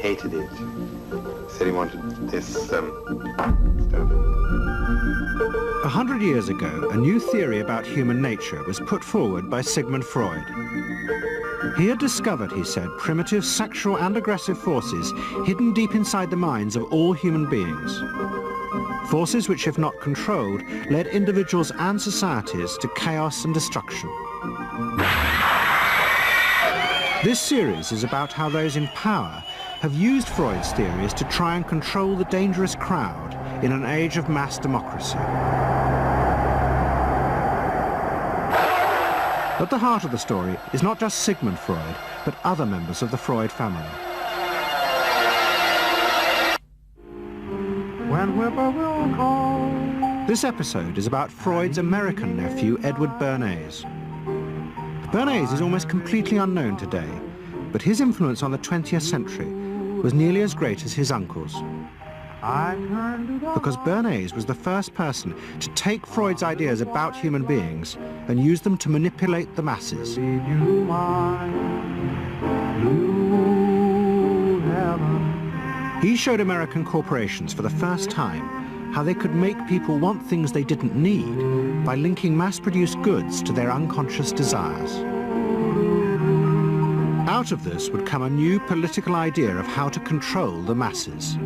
hated it. He said he wanted this stuff. 100 years ago, a new theory about human nature was put forward by Sigmund Freud. He had discovered, he said, primitive sexual and aggressive forces hidden deep inside the minds of all human beings. Forces which, if not controlled, led individuals and societies to chaos and destruction. This series is about how those in power have used Freud's theories to try and control the dangerous crowd in an age of mass democracy. At the heart of the story is not just Sigmund Freud, but other members of the Freud family. When whippoorwill calls. This episode is about Freud's American nephew, Edward Bernays. Bernays is almost completely unknown today, but his influence on the 20th century was nearly as great as his uncle's. Because Bernays was the first person to take Freud's ideas about human beings and use them to manipulate the masses. He showed American corporations for the first time how they could make people want things they didn't need by linking mass-produced goods to their unconscious desires. Out of this would come a new political idea of how to control the masses.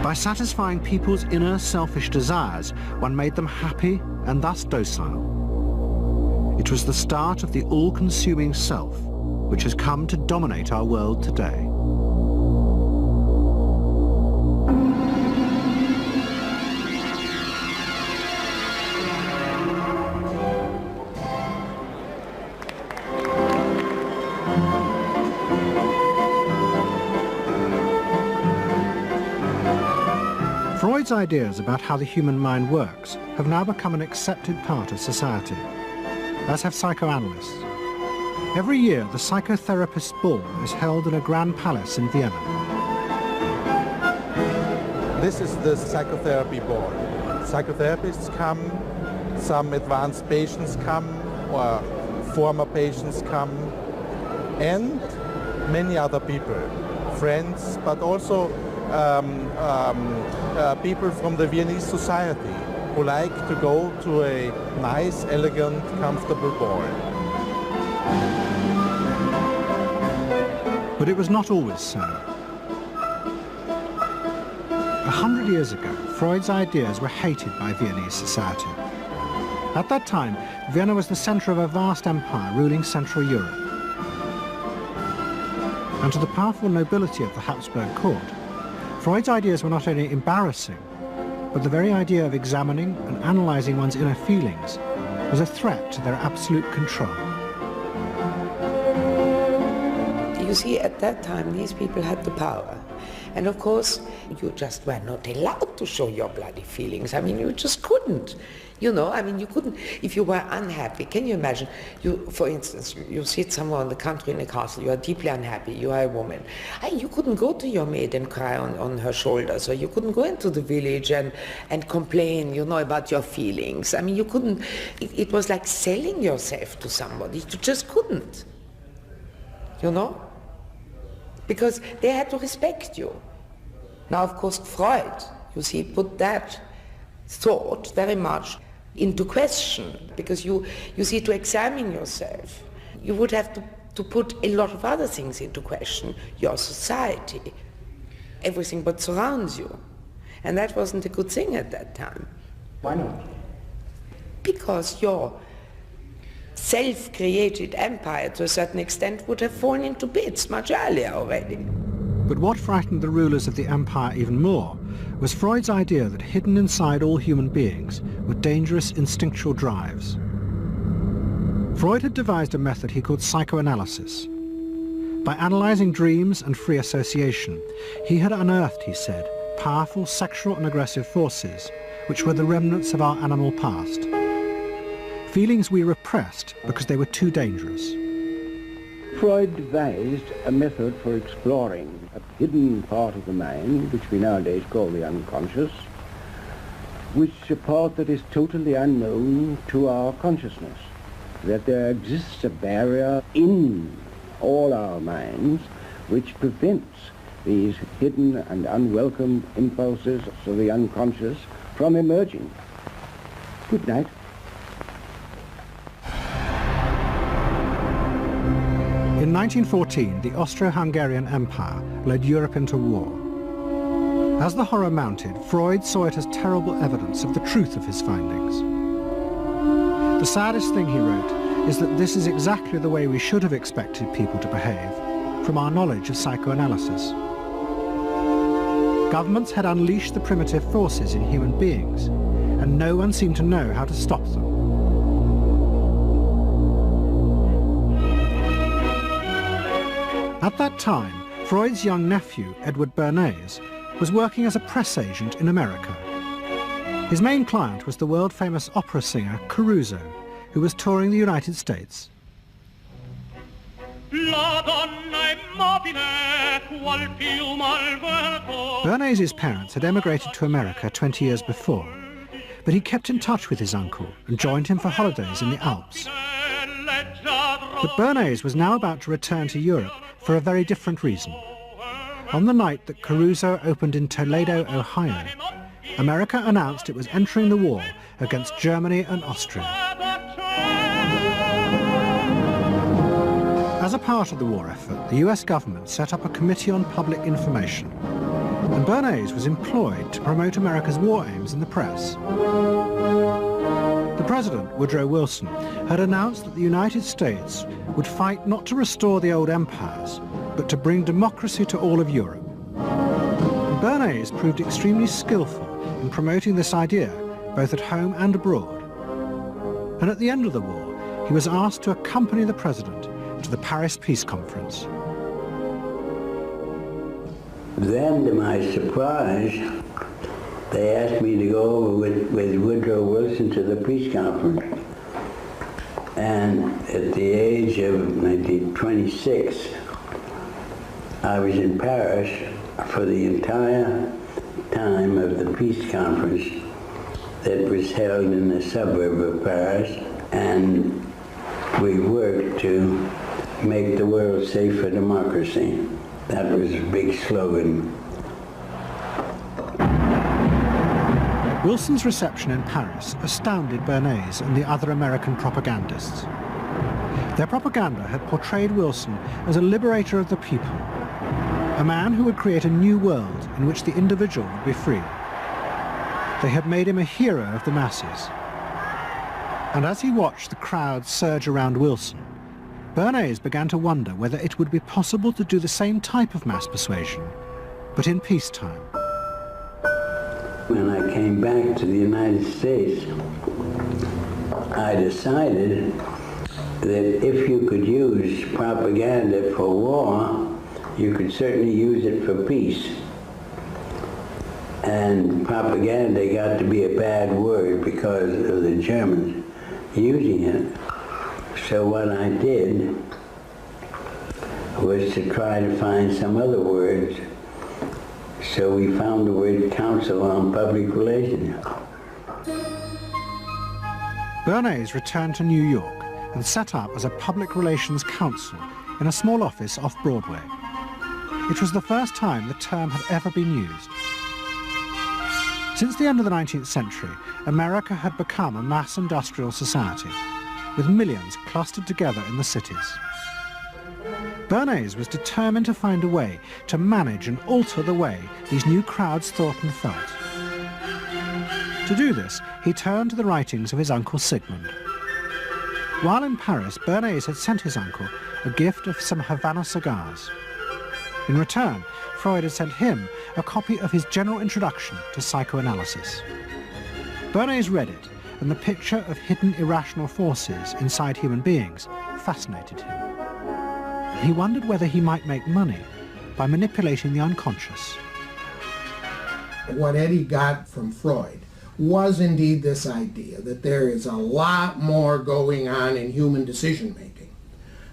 By satisfying people's inner selfish desires, one made them happy and thus docile. It was the start of the all-consuming self, which has come to dominate our world today. Freud's ideas about how the human mind works have now become an accepted part of society, as have psychoanalysts. Every year, the psychotherapist's ball is held in a grand palace in Vienna. This is the psychotherapy ball. Psychotherapists come, some advanced patients come, or former patients come, and many other people, friends, but also people from the Viennese society who like to go to a nice, elegant, comfortable ball. But it was not always so. 100 years ago, Freud's ideas were hated by Viennese society. At that time, Vienna was the center of a vast empire ruling Central Europe. And to the powerful nobility of the Habsburg court, Freud's ideas were not only embarrassing, but the very idea of examining and analyzing one's inner feelings was a threat to their absolute control. You see, at that time, these people had the power. And of course, you just were not allowed to show your bloody feelings. I mean, you just couldn't. You know, I mean, you couldn't, if you were unhappy. Can you imagine, you, for instance, you sit somewhere in the country in a castle, you are deeply unhappy, you are a woman. You couldn't go to your maid and cry on her shoulders, or you couldn't go into the village and complain, you know, about your feelings. I mean, you couldn't, it was like selling yourself to somebody. You just couldn't, you know, because they had to respect you. Now, of course, Freud, you see, put that thought very much into question, because you see, to examine yourself, you would have to put a lot of other things into question, your society, everything what surrounds you. And that wasn't a good thing at that time. Why not? Because your self-created empire, to a certain extent, would have fallen into bits much earlier already. But what frightened the rulers of the empire even more was Freud's idea that hidden inside all human beings were dangerous instinctual drives. Freud had devised a method he called psychoanalysis. By analyzing dreams and free association, he had unearthed, he said, powerful sexual and aggressive forces, which were the remnants of our animal past. Feelings we repressed because they were too dangerous. Freud devised a method for exploring a hidden part of the mind, which we nowadays call the unconscious, which is a part that is totally unknown to our consciousness, that there exists a barrier in all our minds which prevents these hidden and unwelcome impulses of the unconscious from emerging. Good night. In 1914, the Austro-Hungarian Empire led Europe into war. As the horror mounted, Freud saw it as terrible evidence of the truth of his findings. The saddest thing, he wrote, is that this is exactly the way we should have expected people to behave, from our knowledge of psychoanalysis. Governments had unleashed the primitive forces in human beings, and no one seemed to know how to stop them. At that time, Freud's young nephew, Edward Bernays, was working as a press agent in America. His main client was the world-famous opera singer Caruso, who was touring the United States. Bernays' parents had emigrated to America 20 years before, but he kept in touch with his uncle and joined him for holidays in the Alps. But Bernays was now about to return to Europe for a very different reason. On the night that Caruso opened in Toledo, Ohio, America announced it was entering the war against Germany and Austria. As a part of the war effort, the US government set up a Committee on Public Information, and Bernays was employed to promote America's war aims in the press. The President, Woodrow Wilson, had announced that the United States would fight not to restore the old empires, but to bring democracy to all of Europe. And Bernays proved extremely skillful in promoting this idea, both at home and abroad. And at the end of the war, he was asked to accompany the President to the Paris Peace Conference. Then, to my surprise, they asked me to go over with Woodrow Wilson to the peace conference. And at the age of 26, I was in Paris for the entire time of the peace conference that was held in the suburb of Paris, and we worked to make the world safe for democracy. That was a big slogan. Wilson's reception in Paris astounded Bernays and the other American propagandists. Their propaganda had portrayed Wilson as a liberator of the people, a man who would create a new world in which the individual would be free. They had made him a hero of the masses. And as he watched the crowd surge around Wilson, Bernays began to wonder whether it would be possible to do the same type of mass persuasion, but in peacetime. When I came back to the United States, I decided that if you could use propaganda for war, you could certainly use it for peace. And propaganda got to be a bad word because of the Germans using it. So what I did was to try to find some other words. So we found the word Council on Public Relations. Bernays returned to New York and set up as a public relations counsel in a small office off Broadway. It was the first time the term had ever been used. Since the end of the 19th century, America had become a mass industrial society, with millions clustered together in the cities. Bernays was determined to find a way to manage and alter the way these new crowds thought and felt. To do this, he turned to the writings of his uncle Sigmund. While in Paris, Bernays had sent his uncle a gift of some Havana cigars. In return, Freud had sent him a copy of his general introduction to psychoanalysis. Bernays read it, and the picture of hidden irrational forces inside human beings fascinated him. He wondered whether he might make money by manipulating the unconscious. What Eddie got from Freud was indeed this idea that there is a lot more going on in human decision-making,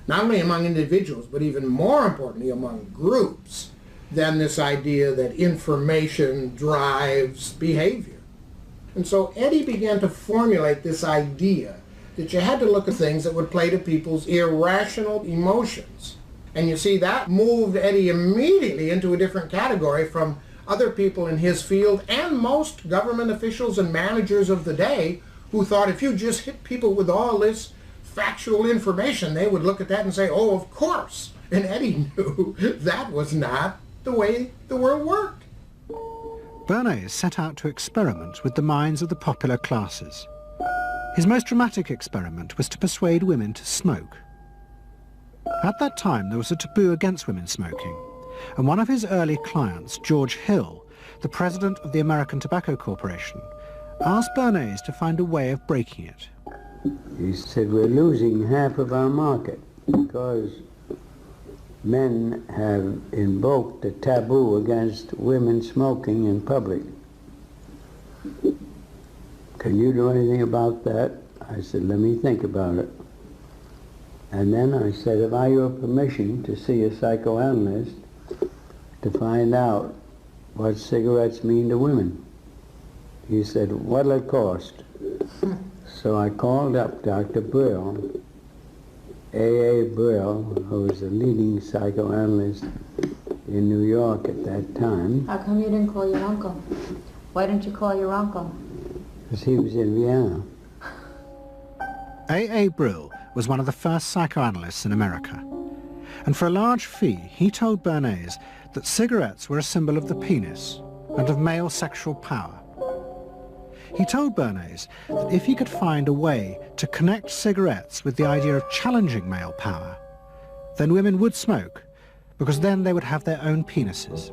not only among individuals, but even more importantly among groups, than this idea that information drives behavior. And so Eddie began to formulate this idea that you had to look at things that would play to people's irrational emotions. And you see, that moved Eddie immediately into a different category from other people in his field and most government officials and managers of the day who thought if you just hit people with all this factual information, they would look at that and say, oh, of course. And Eddie knew that was not the way the world worked. Bernays set out to experiment with the minds of the popular classes. His most dramatic experiment was to persuade women to smoke. At that time, there was a taboo against women smoking, and one of his early clients, George Hill, the president of the American Tobacco Corporation, asked Bernays to find a way of breaking it. He said, we're losing half of our market because men have invoked a taboo against women smoking in public. Can you do anything about that? I said, let me think about it. And then I said, have I your permission to see a psychoanalyst to find out what cigarettes mean to women? He said, what'll it cost? So I called up Dr. Brill, A.A. Brill, who was the leading psychoanalyst in New York at that time. How come you didn't call your uncle? Why didn't you call your uncle? Because he was in Vienna. A.A. Brill was one of the first psychoanalysts in America. And for a large fee, he told Bernays that cigarettes were a symbol of the penis and of male sexual power. He told Bernays that if he could find a way to connect cigarettes with the idea of challenging male power, then women would smoke, because then they would have their own penises.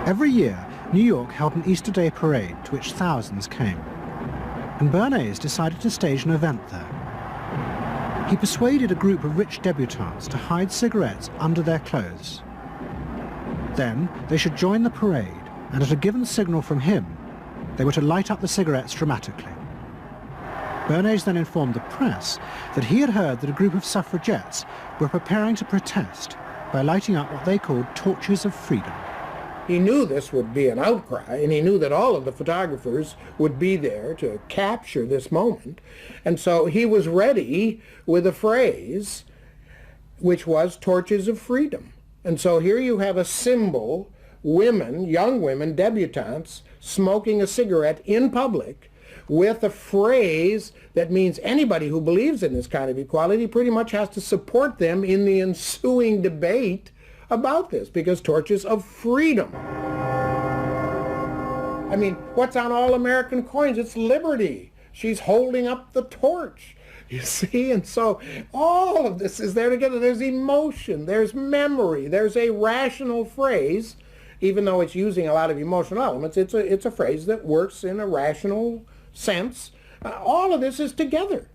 Every year, New York held an Easter Day parade to which thousands came, and Bernays decided to stage an event there. He persuaded a group of rich debutantes to hide cigarettes under their clothes. Then they should join the parade, and at a given signal from him, they were to light up the cigarettes dramatically. Bernays then informed the press that he had heard that a group of suffragettes were preparing to protest by lighting up what they called torches of freedom. He knew this would be an outcry, and he knew that all of the photographers would be there to capture this moment. And so he was ready with a phrase which was torches of freedom. And so here you have a symbol, women, young women, debutantes, smoking a cigarette in public with a phrase that means anybody who believes in this kind of equality pretty much has to support them in the ensuing debate about this, because torches of freedom. I mean, what's on all American coins? It's liberty. She's holding up the torch. You see, and so all of this is there together. There's emotion, there's memory, there's a rational phrase, even though it's using a lot of emotional elements. It's a phrase that works in a rational sense. All of this is together.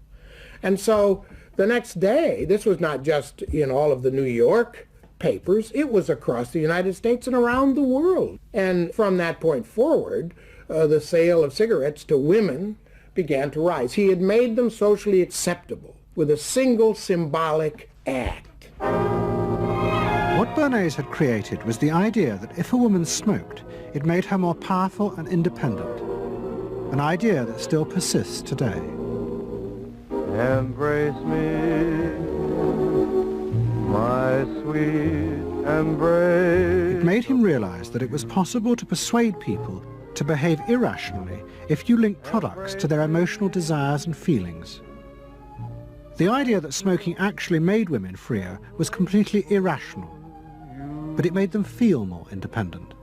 And so the next day, this was not just in all of the New York papers, it was across the United States and around the world. And from that point forward, the sale of cigarettes to women began to rise. He had made them socially acceptable with a single symbolic act. What Bernays had created was the idea that if a woman smoked, it made her more powerful and independent, an idea that still persists today. Embrace me, my sweet embrace. It made him realize that it was possible to persuade people to behave irrationally if you link products to their emotional desires and feelings. The idea that smoking actually made women freer was completely irrational, but it made them feel more independent.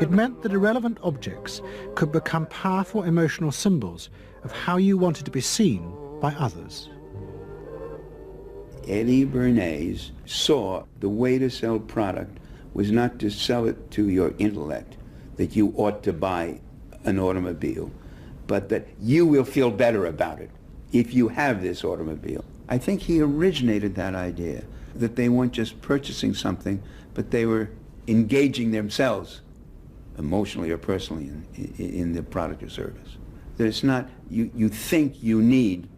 It meant that irrelevant objects could become powerful emotional symbols of how you wanted to be seen by others. Eddie Bernays saw the way to sell product was not to sell it to your intellect, that you ought to buy an automobile, but that you will feel better about it if you have this automobile. I think he originated that idea, that they weren't just purchasing something, but they were engaging themselves emotionally or personally in the product or service. That it's not, you think you need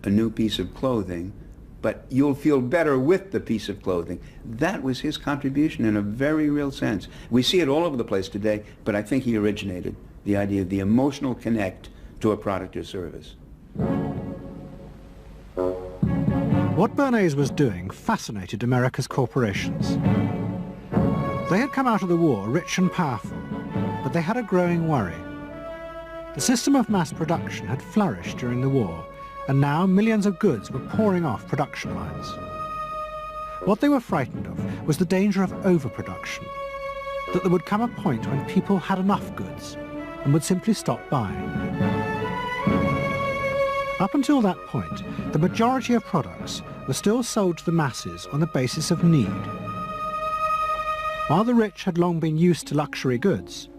a new piece of clothing, but you'll feel better with the piece of clothing. That was his contribution in a very real sense. We see it all over the place today, but I think he originated the idea of the emotional connect to a product or service. What Bernays was doing fascinated America's corporations. They had come out of the war rich and powerful, but they had a growing worry. The system of mass production had flourished during the war, and now millions of goods were pouring off production lines. What they were frightened of was the danger of overproduction, that there would come a point when people had enough goods and would simply stop buying. Up until that point, the majority of products were still sold to the masses on the basis of need. While the rich had long been used to luxury goods,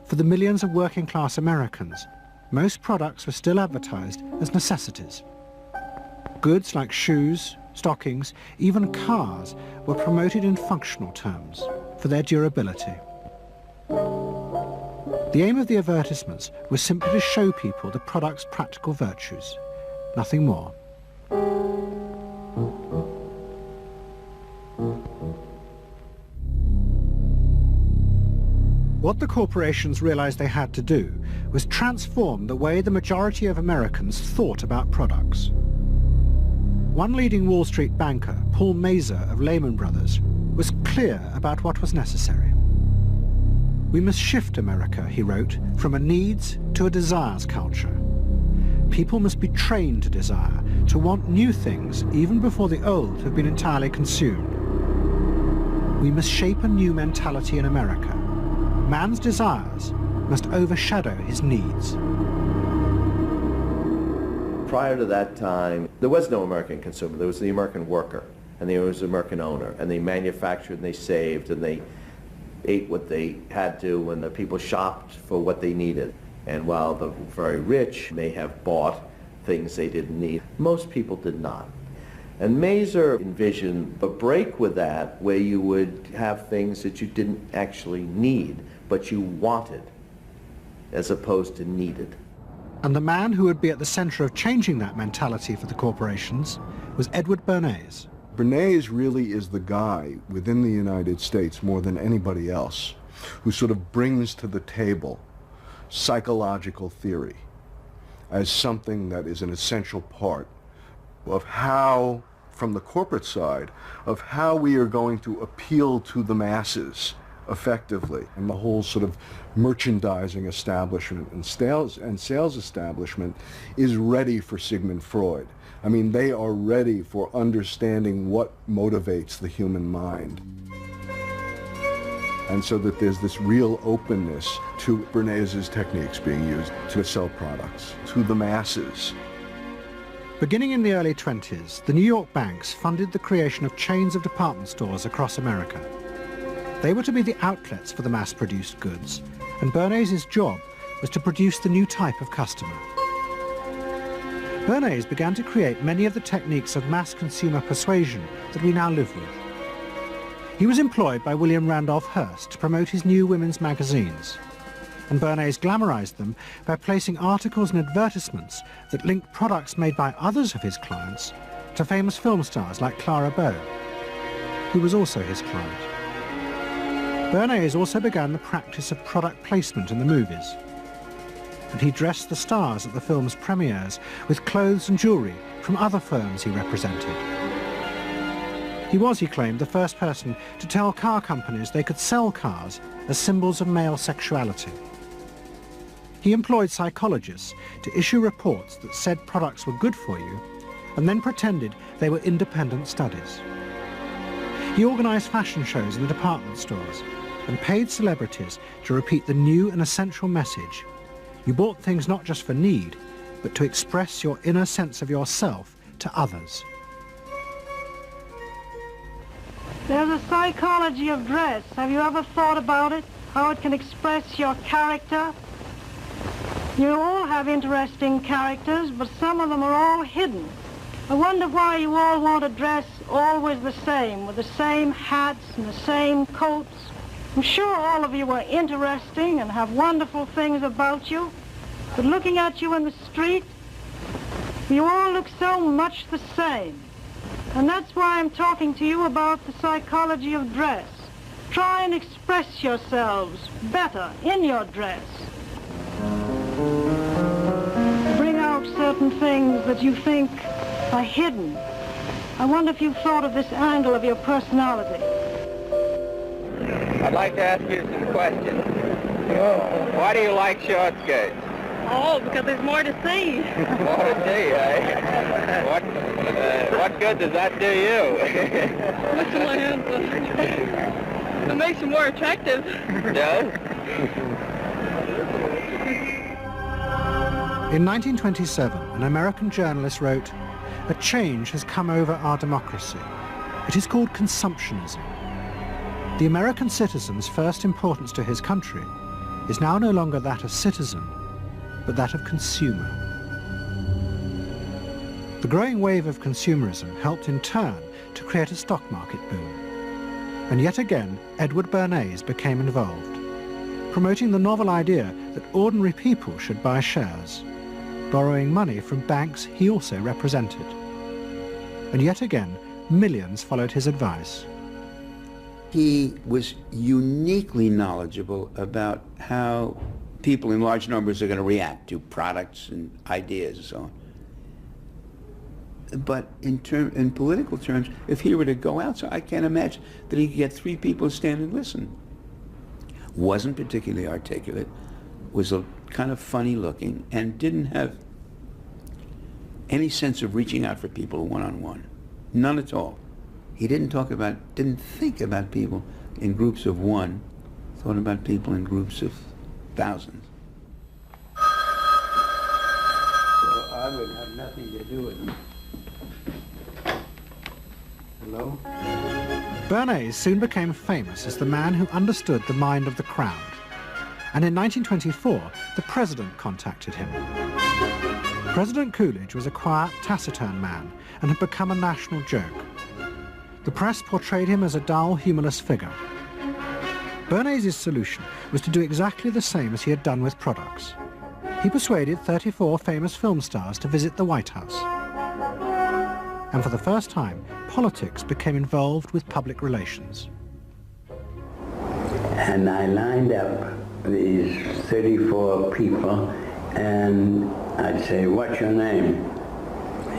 for the millions of working-class Americans, most products were still advertised as necessities. Goods like shoes, stockings, even cars were promoted in functional terms for their durability. The aim of the advertisements was simply to show people the product's practical virtues, nothing more. What the corporations realized they had to do was transform the way the majority of Americans thought about products. One leading Wall Street banker, Paul Mazur of Lehman Brothers, was clear about what was necessary. We must shift America, he wrote, from a needs to a desires culture. People must be trained to desire, to want new things even before the old have been entirely consumed. We must shape a new mentality in America. Man's desires must overshadow his needs. Prior to that time, there was no American consumer. There was the American worker, and there was the American owner, and they manufactured and they saved and they ate what they had to, and the people shopped for what they needed. And while the very rich may have bought things they didn't need, most people did not. And Mazur envisioned a break with that where you would have things that you didn't actually need, but you wanted, as opposed to needed. And the man who would be at the center of changing that mentality for the corporations was Edward Bernays. Bernays really is the guy within the United States more than anybody else who sort of brings to the table psychological theory as something that is an essential part of how, from the corporate side, of how we are going to appeal to the masses effectively. And the whole sort of merchandising establishment and sales establishment is ready for Sigmund Freud. I mean, they are ready for understanding what motivates the human mind. And so that there's this real openness to Bernays' techniques being used to sell products to the masses. Beginning in the early 20s, the New York banks funded the creation of chains of department stores across America. They were to be the outlets for the mass-produced goods, and Bernays' job was to produce the new type of customer. Bernays began to create many of the techniques of mass consumer persuasion that we now live with. He was employed by William Randolph Hearst to promote his new women's magazines, and Bernays glamorized them by placing articles and advertisements that linked products made by others of his clients to famous film stars like Clara Bow, who was also his client. Bernays also began the practice of product placement in the movies, and he dressed the stars at the film's premieres with clothes and jewellery from other firms he represented. He was, he claimed, the first person to tell car companies they could sell cars as symbols of male sexuality. He employed psychologists to issue reports that said products were good for you, and then pretended they were independent studies. He organised fashion shows in the department stores and paid celebrities to repeat the new and essential message: you bought things not just for need, but to express your inner sense of yourself to others. There's a psychology of dress. Have you ever thought about it? How it can express your character? You all have interesting characters, but some of them are all hidden. I wonder why you all want to dress always the same, with the same hats and the same coats. I'm sure all of you are interesting and have wonderful things about you, but looking at you in the street, you all look so much the same. And that's why I'm talking to you about the psychology of dress. Try and express yourselves better in your dress. Bring out, say, certain things that you think are hidden. I wonder if you've thought of this angle of your personality. I'd like to ask you some questions. Why do you like short skirts? Oh, because there's more to see. More to see, eh? What good does that do you? Makes you more handsome. It makes you more attractive. Does? In 1927, an American journalist wrote, "A change has come over our democracy. It is called consumptionism. The American citizen's first importance to his country is now no longer that of citizen, but that of consumer." The growing wave of consumerism helped in turn to create a stock market boom. And yet again, Edward Bernays became involved, promoting the novel idea that ordinary people should buy shares, borrowing money from banks he also represented. And yet again, millions followed his advice. He was uniquely knowledgeable about how people in large numbers are going to react to products and ideas and so on. But in political terms, if he were to go out, so I can't imagine that he could get 3 people to stand and listen. Wasn't particularly articulate, was a kind of funny looking, and didn't have any sense of reaching out for people one-on-one. None at all. He didn't think about people in groups of one, thought about people in groups of thousands. So I would have nothing to do with it. Hello? Bernays soon became famous as the man who understood the mind of the crowd. And in 1924, the president contacted him. President Coolidge was a quiet, taciturn man and had become a national joke. The press portrayed him as a dull, humorless figure. Bernays' solution was to do exactly the same as he had done with products. He persuaded 34 famous film stars to visit the White House. And for the first time, politics became involved with public relations. And I lined up these 34 people, and I'd say, "What's your name?"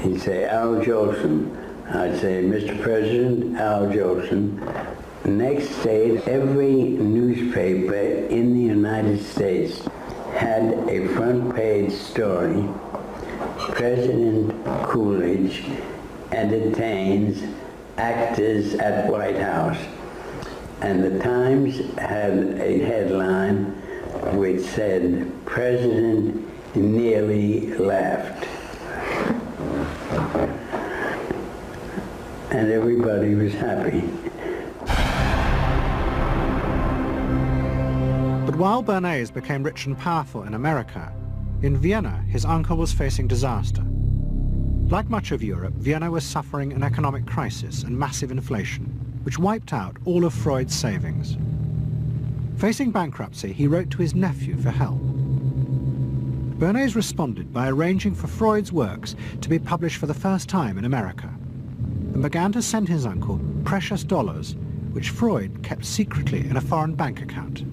He'd say, "Al Jolson." I'd say, "Mr. President, Al Jolson." Next day, every newspaper in the United States had a front page story, "President Coolidge entertains actors at White House." And the Times had a headline which said, "President nearly laughed." And everybody was happy. But while Bernays became rich and powerful in America, in Vienna his uncle was facing disaster. Like much of Europe, Vienna was suffering an economic crisis and massive inflation, which wiped out all of Freud's savings. Facing bankruptcy, he wrote to his nephew for help. Bernays responded by arranging for Freud's works to be published for the first time in America, and began to send his uncle precious dollars, which Freud kept secretly in a foreign bank account.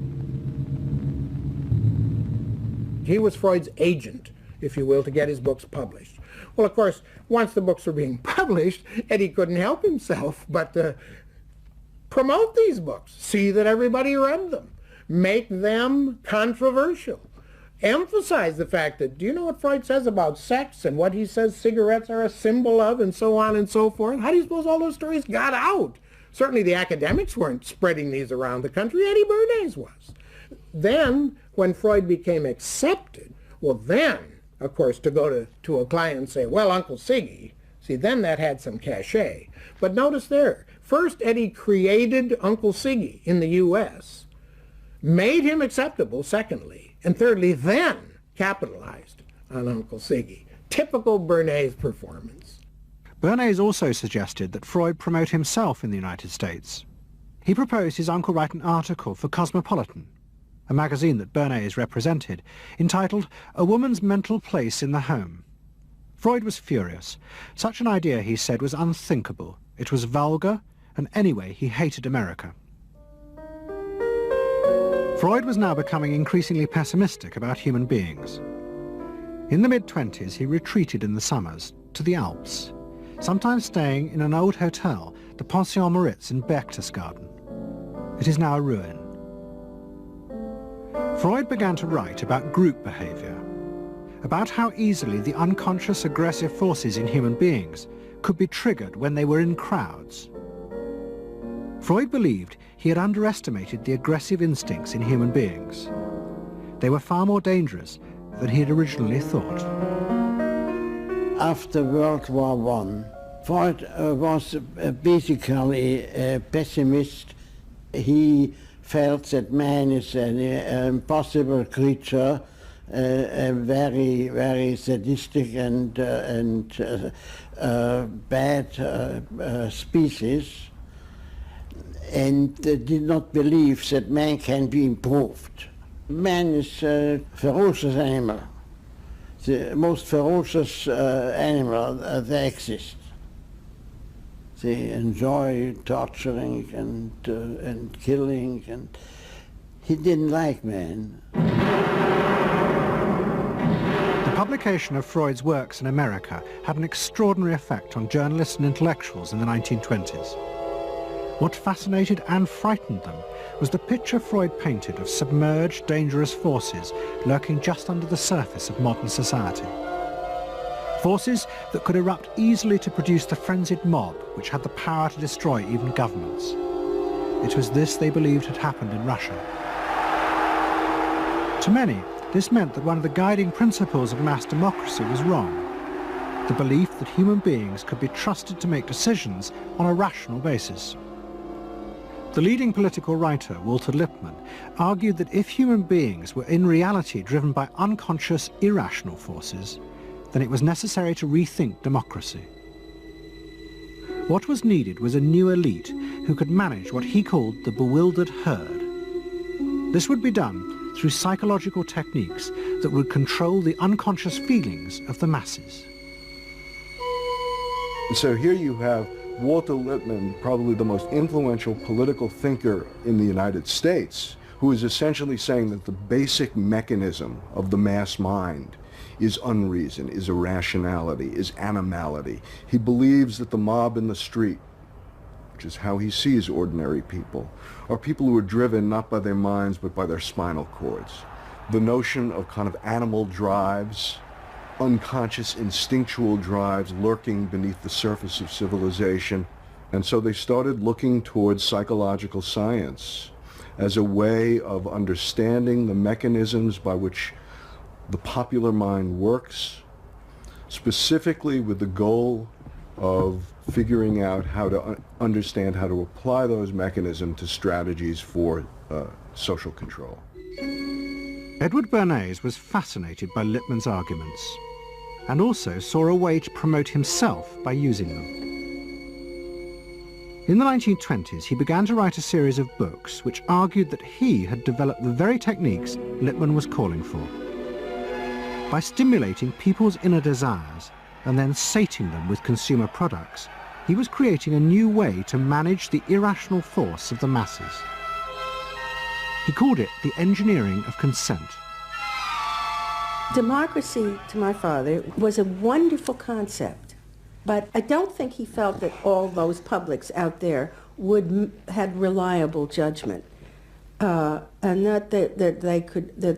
He was Freud's agent, if you will, to get his books published. Well, of course, once the books were being published, Eddie couldn't help himself but promote these books, see that everybody read them, make them controversial, emphasize the fact that, do you know what Freud says about sex and what he says cigarettes are a symbol of, and so on and so forth? How do you suppose all those stories got out? Certainly the academics weren't spreading these around the country. Eddie Bernays was. Then, when Freud became accepted, well then, of course, to go to a client and say, "Well, Uncle Siggy," see, then that had some cachet. But notice there, first Eddie created Uncle Siggy in the U.S., made him acceptable, secondly, and thirdly, then capitalized on Uncle Siggy. Typical Bernays performance. Bernays also suggested that Freud promote himself in the United States. He proposed his uncle write an article for Cosmopolitan, a magazine that Bernays represented, entitled "A Woman's Mental Place in the Home." Freud was furious. Such an idea, he said, was unthinkable. It was vulgar, and anyway, he hated America. Freud was now becoming increasingly pessimistic about human beings. In the mid-20s, he retreated in the summers to the Alps, sometimes staying in an old hotel, the Pension Moritz in Berchtesgaden. It is now a ruin. Freud began to write about group behavior, about how easily the unconscious aggressive forces in human beings could be triggered when they were in crowds. Freud believed he had underestimated the aggressive instincts in human beings. They were far more dangerous than he had originally thought. After World War I, Freud was basically a pessimist. He felt that man is an impossible creature, a very, very sadistic and bad species, and did not believe that man can be improved. Man is a ferocious animal, the most ferocious animal that exists. They enjoy torturing and killing, and he didn't like man. The publication of Freud's works in America had an extraordinary effect on journalists and intellectuals in the 1920s. What fascinated and frightened them was the picture Freud painted of submerged, dangerous forces lurking just under the surface of modern society. Forces that could erupt easily to produce the frenzied mob which had the power to destroy even governments. It was this they believed had happened in Russia. To many, this meant that one of the guiding principles of mass democracy was wrong. The belief that human beings could be trusted to make decisions on a rational basis. The leading political writer, Walter Lippmann, argued that if human beings were in reality driven by unconscious, irrational forces, then it was necessary to rethink democracy. What was needed was a new elite who could manage what he called the bewildered herd. This would be done through psychological techniques that would control the unconscious feelings of the masses. So here you have Walter Lippmann, probably the most influential political thinker in the United States, who is essentially saying that the basic mechanism of the mass mind is unreason, is irrationality, is animality. He believes that the mob in the street, which is how he sees ordinary people, are people who are driven not by their minds but by their spinal cords. The notion of kind of animal drives, unconscious instinctual drives lurking beneath the surface of civilization. And so they started looking towards psychological science as a way of understanding the mechanisms by which the popular mind works, specifically with the goal of figuring out how to understand how to apply those mechanisms to strategies for social control. Edward Bernays was fascinated by Lippmann's arguments and also saw a way to promote himself by using them. In the 1920s, he began to write a series of books which argued that he had developed the very techniques Lippmann was calling for. By stimulating people's inner desires and then sating them with consumer products, he was creating a new way to manage the irrational force of the masses. He called it the engineering of consent. Democracy, to my father, was a wonderful concept, but I don't think he felt that all those publics out there had reliable judgment, and that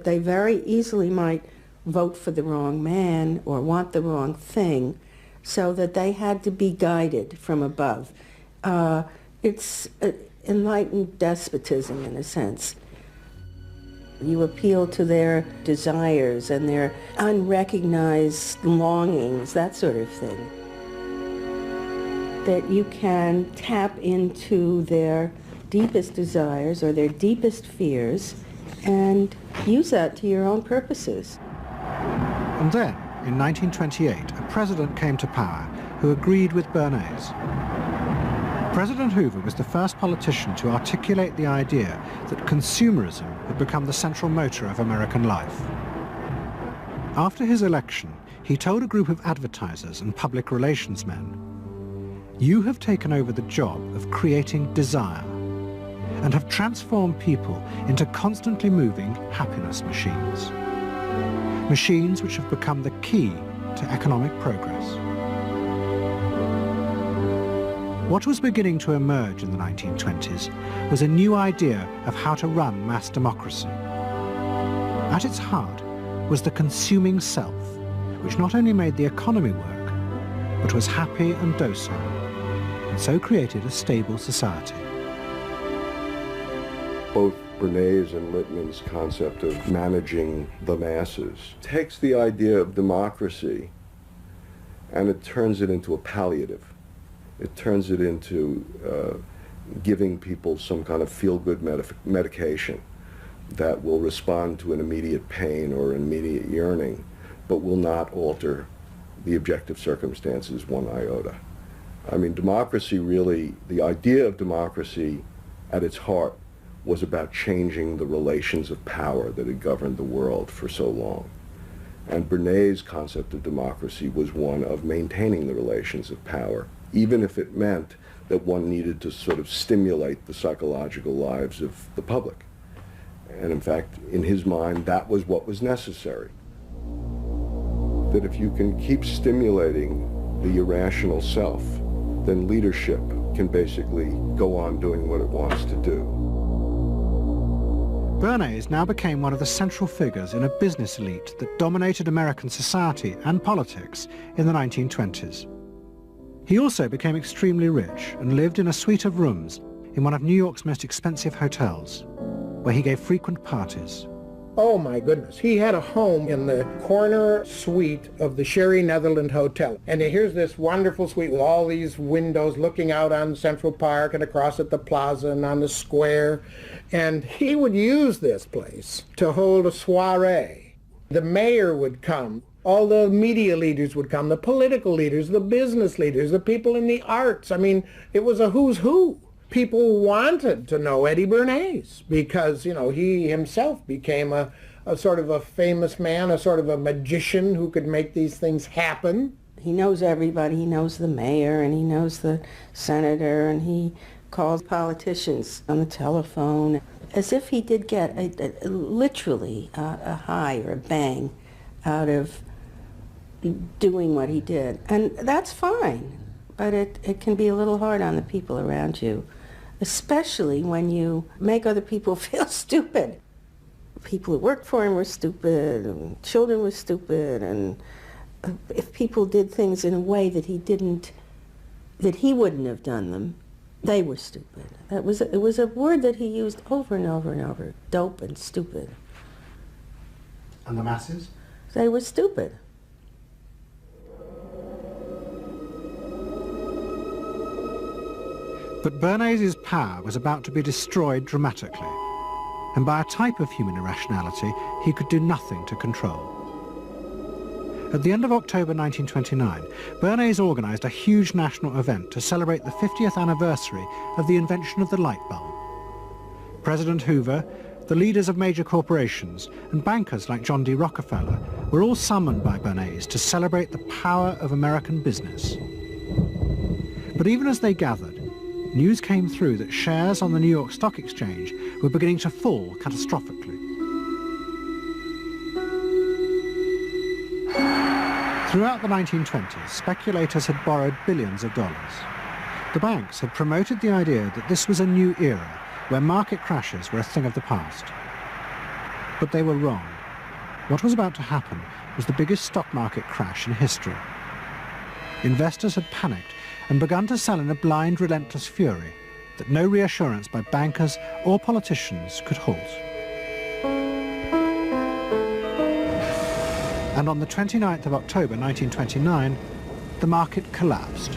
they very easily might vote for the wrong man or want the wrong thing, so that they had to be guided from above. It's enlightened despotism in a sense. You appeal to their desires and their unrecognized longings, that sort of thing. That you can tap into their deepest desires or their deepest fears and use that to your own purposes. And then, in 1928, a president came to power who agreed with Bernays. President Hoover was the first politician to articulate the idea that consumerism had become the central motor of American life. After his election, he told a group of advertisers and public relations men, "You have taken over the job of creating desire and have transformed people into constantly moving happiness machines. machines which have become the key to economic progress. What was beginning to emerge in the 1920s was a new idea of how to run mass democracy. At its heart was the consuming self, which not only made the economy work, but was happy and docile, and so created a stable society. Both Bernays and Littman's concept of managing the masses takes the idea of democracy and it turns it into a palliative. It turns it into giving people some kind of feel-good medication that will respond to an immediate pain or an immediate yearning, but will not alter the objective circumstances one iota. I mean, democracy really, the idea of democracy at its heart was about changing the relations of power that had governed the world for so long. And Bernays' concept of democracy was one of maintaining the relations of power, even if it meant that one needed to sort of stimulate the psychological lives of the public. And in fact, in his mind, that was what was necessary. That if you can keep stimulating the irrational self, then leadership can basically go on doing what it wants to do. Bernays now became one of the central figures in a business elite that dominated American society and politics in the 1920s. He also became extremely rich and lived in a suite of rooms in one of New York's most expensive hotels, where he gave frequent parties. Oh my goodness, he had a home in the corner suite of the Sherry Netherland Hotel. And here's this wonderful suite with all these windows looking out on Central Park and across at the plaza and on the square. And he would use this place to hold a soiree. The mayor would come. All the media leaders would come, the political leaders, the business leaders, the people in the arts. I mean, it was a who's who. People wanted to know Eddie Bernays because, you know, he himself became a sort of a famous man, a sort of a magician who could make these things happen. He knows everybody. He knows the mayor and he knows the senator and he calls politicians on the telephone as if he did get literally a high or a bang out of doing what he did. And that's fine, but it can be a little hard on the people around you, especially when you make other people feel stupid. People who worked for him were stupid, and children were stupid, and if people did things in a way that he wouldn't have done them, they were stupid. It was a word that he used over and over and over, dope and stupid. And the masses? They were stupid. But Bernays' power was about to be destroyed dramatically, and by a type of human irrationality he could do nothing to control. At the end of October 1929, Bernays organised a huge national event to celebrate the 50th anniversary of the invention of the light bulb. President Hoover, the leaders of major corporations, and bankers like John D. Rockefeller were all summoned by Bernays to celebrate the power of American business. But even as they gathered, news came through that shares on the New York Stock Exchange were beginning to fall catastrophically. Throughout the 1920s, speculators had borrowed billions of dollars. The banks had promoted the idea that this was a new era where market crashes were a thing of the past. But they were wrong. What was about to happen was the biggest stock market crash in history. Investors had panicked and begun to sell in a blind, relentless fury that no reassurance by bankers or politicians could halt. And on the 29th of October 1929, the market collapsed.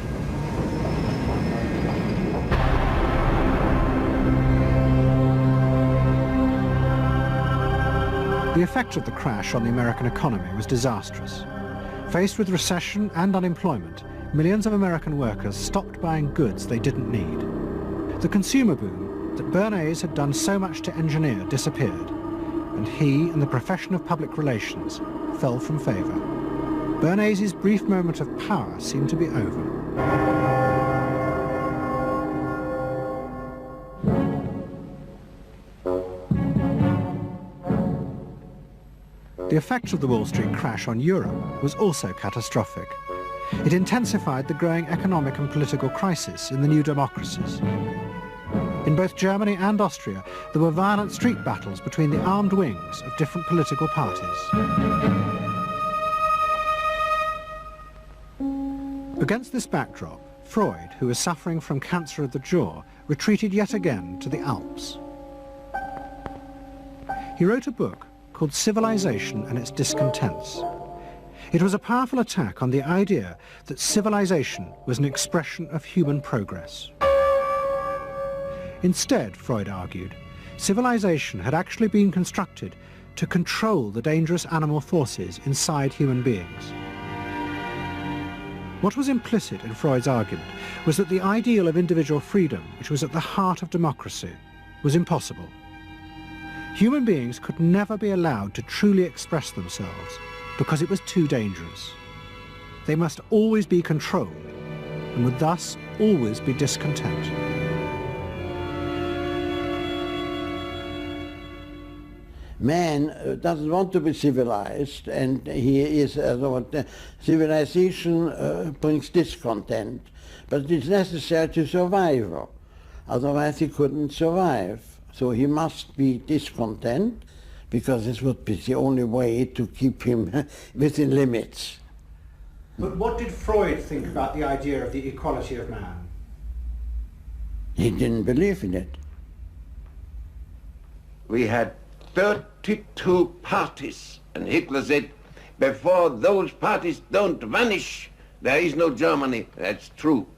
The effect of the crash on the American economy was disastrous. Faced with recession and unemployment, millions of American workers stopped buying goods they didn't need. The consumer boom that Bernays had done so much to engineer disappeared, and he and the profession of public relations fell from favour. Bernays' brief moment of power seemed to be over. The effect of the Wall Street crash on Europe was also catastrophic. It intensified the growing economic and political crisis in the new democracies. In both Germany and Austria, there were violent street battles between the armed wings of different political parties. Against this backdrop, Freud, who was suffering from cancer of the jaw, retreated yet again to the Alps. He wrote a book called Civilization and Its Discontents. It was a powerful attack on the idea that civilization was an expression of human progress. Instead, Freud argued, civilization had actually been constructed to control the dangerous animal forces inside human beings. What was implicit in Freud's argument was that the ideal of individual freedom, which was at the heart of democracy, was impossible. Human beings could never be allowed to truly express themselves because it was too dangerous. They must always be controlled and would thus always be discontent. Man doesn't want to be civilized, and he is, civilization brings discontent, but it is necessary to survive, otherwise he couldn't survive. So he must be discontent, because this would be the only way to keep him within limits. But what did Freud think about the idea of the equality of man? He didn't believe in it. We had 32 parties, and Hitler said, before those parties don't vanish, there is no Germany. That's true.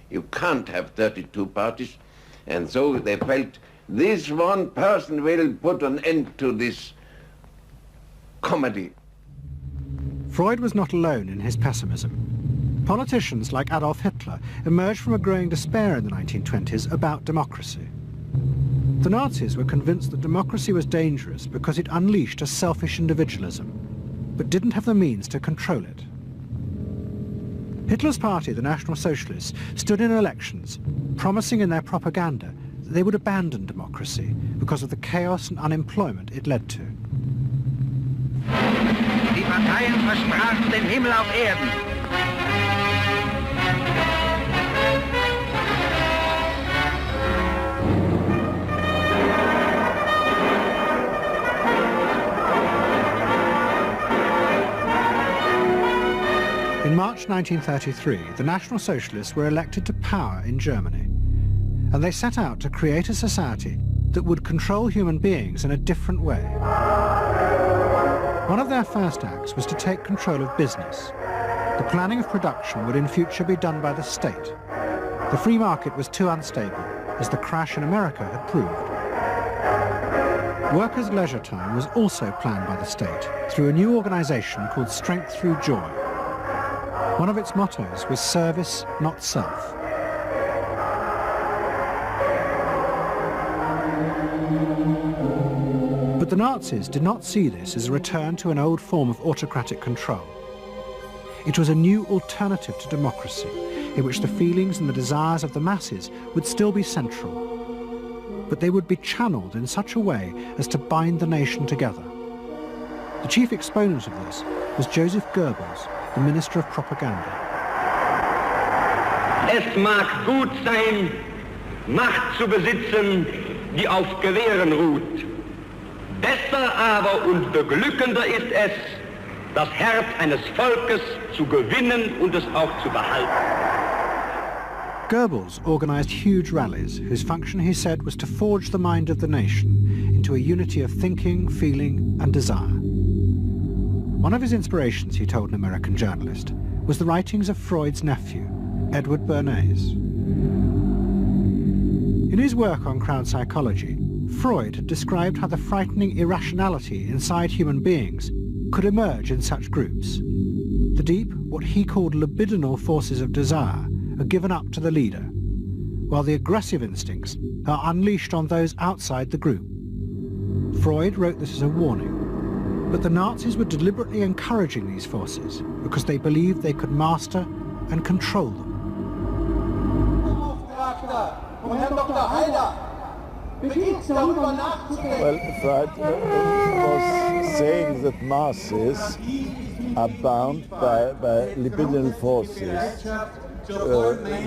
You can't have 32 parties, and so they felt this one person will put an end to this comedy. Freud was not alone in his pessimism. Politicians like Adolf Hitler emerged from a growing despair in the 1920s about democracy. The Nazis were convinced that democracy was dangerous because it unleashed a selfish individualism, but didn't have the means to control it. Hitler's party, the National Socialists, stood in elections, promising in their propaganda that they would abandon democracy because of the chaos and unemployment it led to. Die Parteien versprachen den Himmel auf Erden. In March 1933, the National Socialists were elected to power in Germany, and they set out to create a society that would control human beings in a different way. One of their first acts was to take control of business. The planning of production would in future be done by the state. The free market was too unstable, as the crash in America had proved. Workers' leisure time was also planned by the state through a new organization called Strength Through Joy. One of its mottos was service, not self. But the Nazis did not see this as a return to an old form of autocratic control. It was a new alternative to democracy, in which the feelings and the desires of the masses would still be central, but they would be channeled in such a way as to bind the nation together. The chief exponent of this was Joseph Goebbels, the Minister of Propaganda. Es mag gut sein, Macht zu besitzen, die auf Gewehren ruht. Besser aber und beglückender ist es, das Herz eines Volkes zu gewinnen und es auch zu behalten. Goebbels organized huge rallies whose function, he said, was to forge the mind of the nation into a unity of thinking, feeling and desire. One of his inspirations, he told an American journalist, was the writings of Freud's nephew, Edward Bernays. In his work on crowd psychology, Freud had described how the frightening irrationality inside human beings could emerge in such groups. The deep, what he called libidinal forces of desire are given up to the leader, while the aggressive instincts are unleashed on those outside the group. Freud wrote this as a warning. But the Nazis were deliberately encouraging these forces because they believed they could master and control them. Well, Freud was saying that masses are bound by libidinal forces.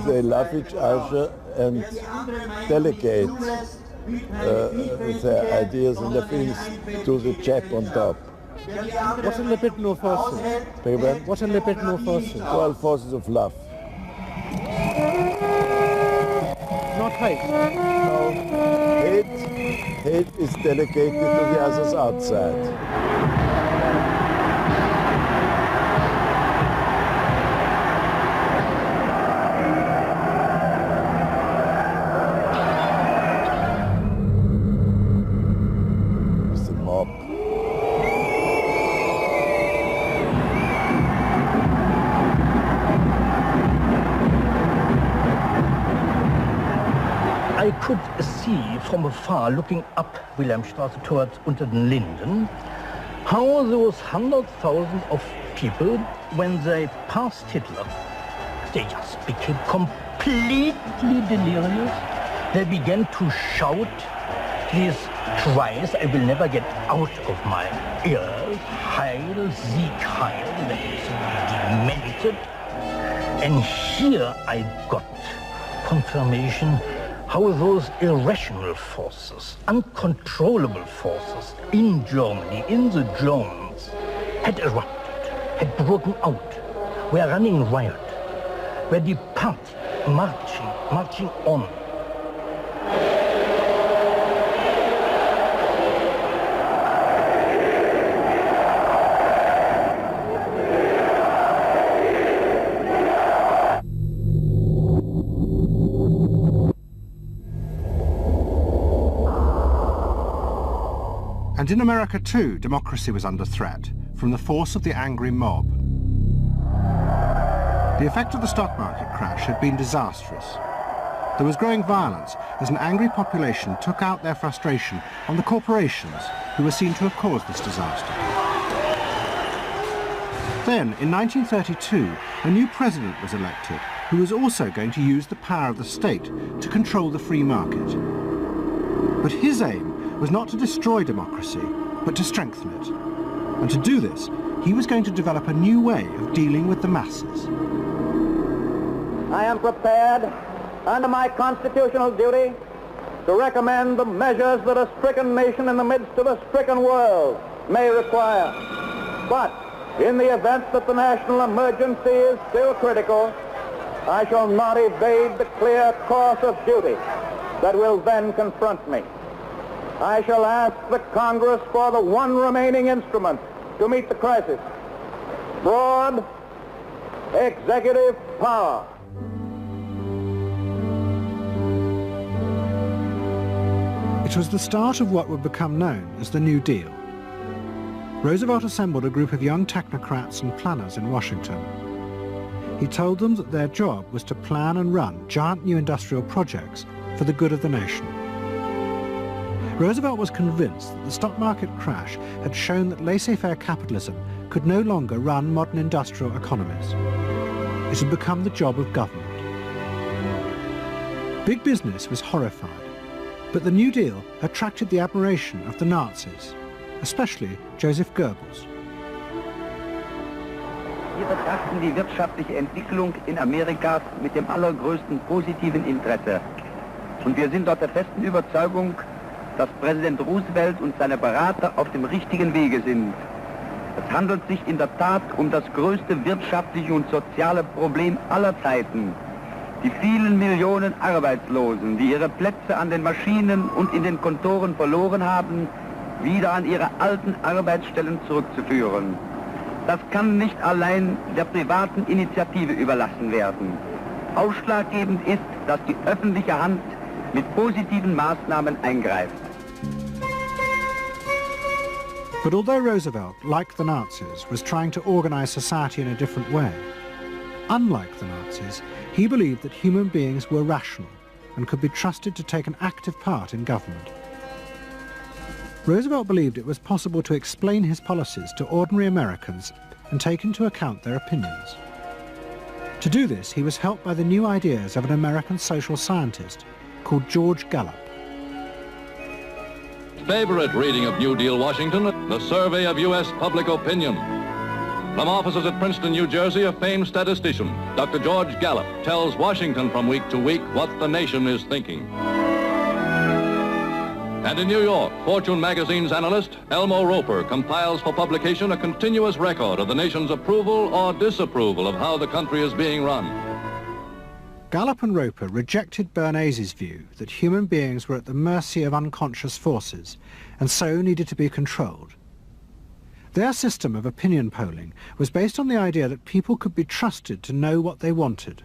They love each other and delegate their ideas and their feelings to the chap on top. What are libidinal forces? What are libidinal forces? Well, forces of love. Not hate? No. Hate is delegated to the others outside. I could see from afar, looking up Wilhelmstraße towards unter den Linden, how those 100,000 of people, when they passed Hitler, they just became completely delirious. They began to shout these cries I will never get out of my ears. Heil, Sieg, Heil, that is demented. And here I got confirmation how those irrational forces, uncontrollable forces in Germany, in the Germans, had erupted, had broken out, were running riot, were departing, marching on. And in America too, democracy was under threat from the force of the angry mob. The effect of the stock market crash had been disastrous. There was growing violence as an angry population took out their frustration on the corporations who were seen to have caused this disaster. Then, in 1932, a new president was elected who was also going to use the power of the state to control the free market. But his aim was not to destroy democracy, but to strengthen it. And to do this, he was going to develop a new way of dealing with the masses. I am prepared, under my constitutional duty, to recommend the measures that a stricken nation in the midst of a stricken world may require. But in the event that the national emergency is still critical, I shall not evade the clear course of duty that will then confront me. I shall ask the Congress for the one remaining instrument to meet the crisis: broad executive power. It was the start of what would become known as the New Deal. Roosevelt assembled a group of young technocrats and planners in Washington. He told them that their job was to plan and run giant new industrial projects for the good of the nation. Roosevelt was convinced that the stock market crash had shown that laissez-faire capitalism could no longer run modern industrial economies. It had become the job of government. Big business was horrified, but the New Deal attracted the admiration of the Nazis, especially Joseph Goebbels. Wir betrachten die wirtschaftliche Entwicklung in Amerika mit dem allergrößten positiven Interesse. Und wir sind dort der festen Überzeugung, dass Präsident Roosevelt und seine Berater auf dem richtigen Wege sind. Es handelt sich in der Tat um das größte wirtschaftliche und soziale Problem aller Zeiten. Die vielen Millionen Arbeitslosen, die ihre Plätze an den Maschinen und in den Kontoren verloren haben, wieder an ihre alten Arbeitsstellen zurückzuführen. Das kann nicht allein der privaten Initiative überlassen werden. Ausschlaggebend ist, dass die öffentliche Hand mit positiven Maßnahmen eingreift. But although Roosevelt, like the Nazis, was trying to organize society in a different way, unlike the Nazis, he believed that human beings were rational and could be trusted to take an active part in government. Roosevelt believed it was possible to explain his policies to ordinary Americans and take into account their opinions. To do this, he was helped by the new ideas of an American social scientist called George Gallup. favorite reading of New Deal Washington, the survey of U.S. public opinion. From offices at Princeton, New Jersey, a famed statistician, Dr. George Gallup, tells Washington from week to week what the nation is thinking. And in New York, Fortune magazine's analyst, Elmo Roper, compiles for publication a continuous record of the nation's approval or disapproval of how the country is being run. Gallup and Roper rejected Bernays' view that human beings were at the mercy of unconscious forces and so needed to be controlled. Their system of opinion polling was based on the idea that people could be trusted to know what they wanted.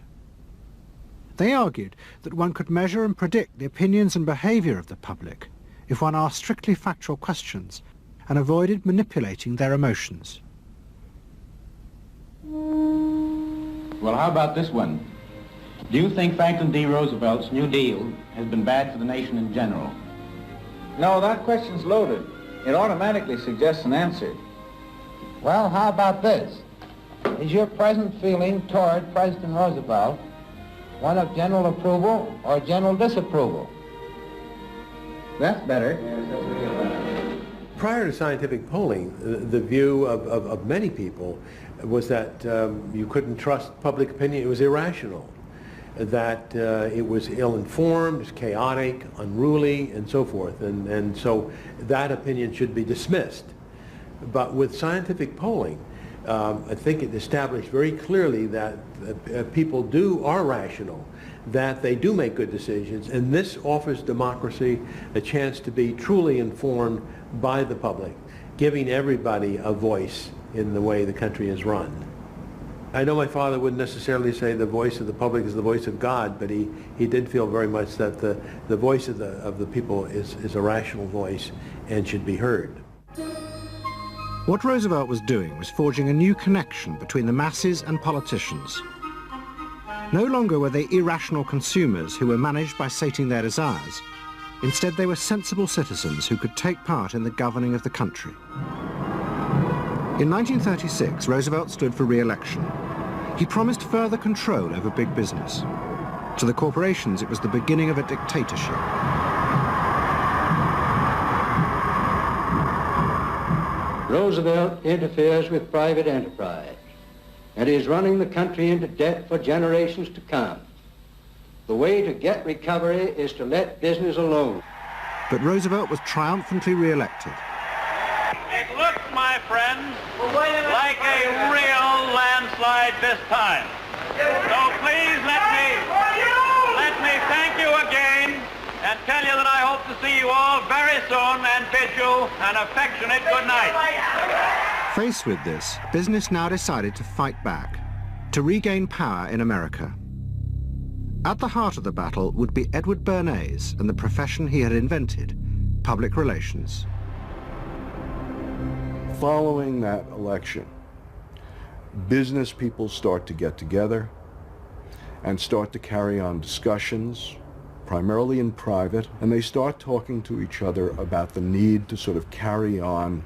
They argued that one could measure and predict the opinions and behaviour of the public if one asked strictly factual questions and avoided manipulating their emotions. Well, how about this one? Do you think Franklin D. Roosevelt's New Deal has been bad for the nation in general? No, that question's loaded. It automatically suggests an answer. Well, how about this? Is your present feeling toward President Roosevelt one of general approval or general disapproval? That's better. Prior to scientific polling, the view of many people was that you couldn't trust public opinion. It was irrational, that it was ill-informed, chaotic, unruly, and so forth. And so that opinion should be dismissed. But with scientific polling, I think it established very clearly that people are rational, that they do make good decisions, and this offers democracy a chance to be truly informed by the public, giving everybody a voice in the way the country is run. I know my father wouldn't necessarily say the voice of the public is the voice of God, but he did feel very much that the voice of the people is a rational voice and should be heard. What Roosevelt was doing was forging a new connection between the masses and politicians. No longer were they irrational consumers who were managed by sating their desires. Instead, they were sensible citizens who could take part in the governing of the country. In 1936, Roosevelt stood for re-election. He promised further control over big business. To the corporations, it was the beginning of a dictatorship. Roosevelt interferes with private enterprise and is running the country into debt for generations to come. The way to get recovery is to let business alone. But Roosevelt was triumphantly re-elected. It looks, my friends, like a real landslide this time. So please let me thank you again and tell you that I hope to see you all very soon and bid you an affectionate good night. Faced with this, business now decided to fight back, to regain power in America. At the heart of the battle would be Edward Bernays and the profession he had invented, public relations. Following that election, business people start to get together and start to carry on discussions, primarily in private, and they start talking to each other about the need to sort of carry on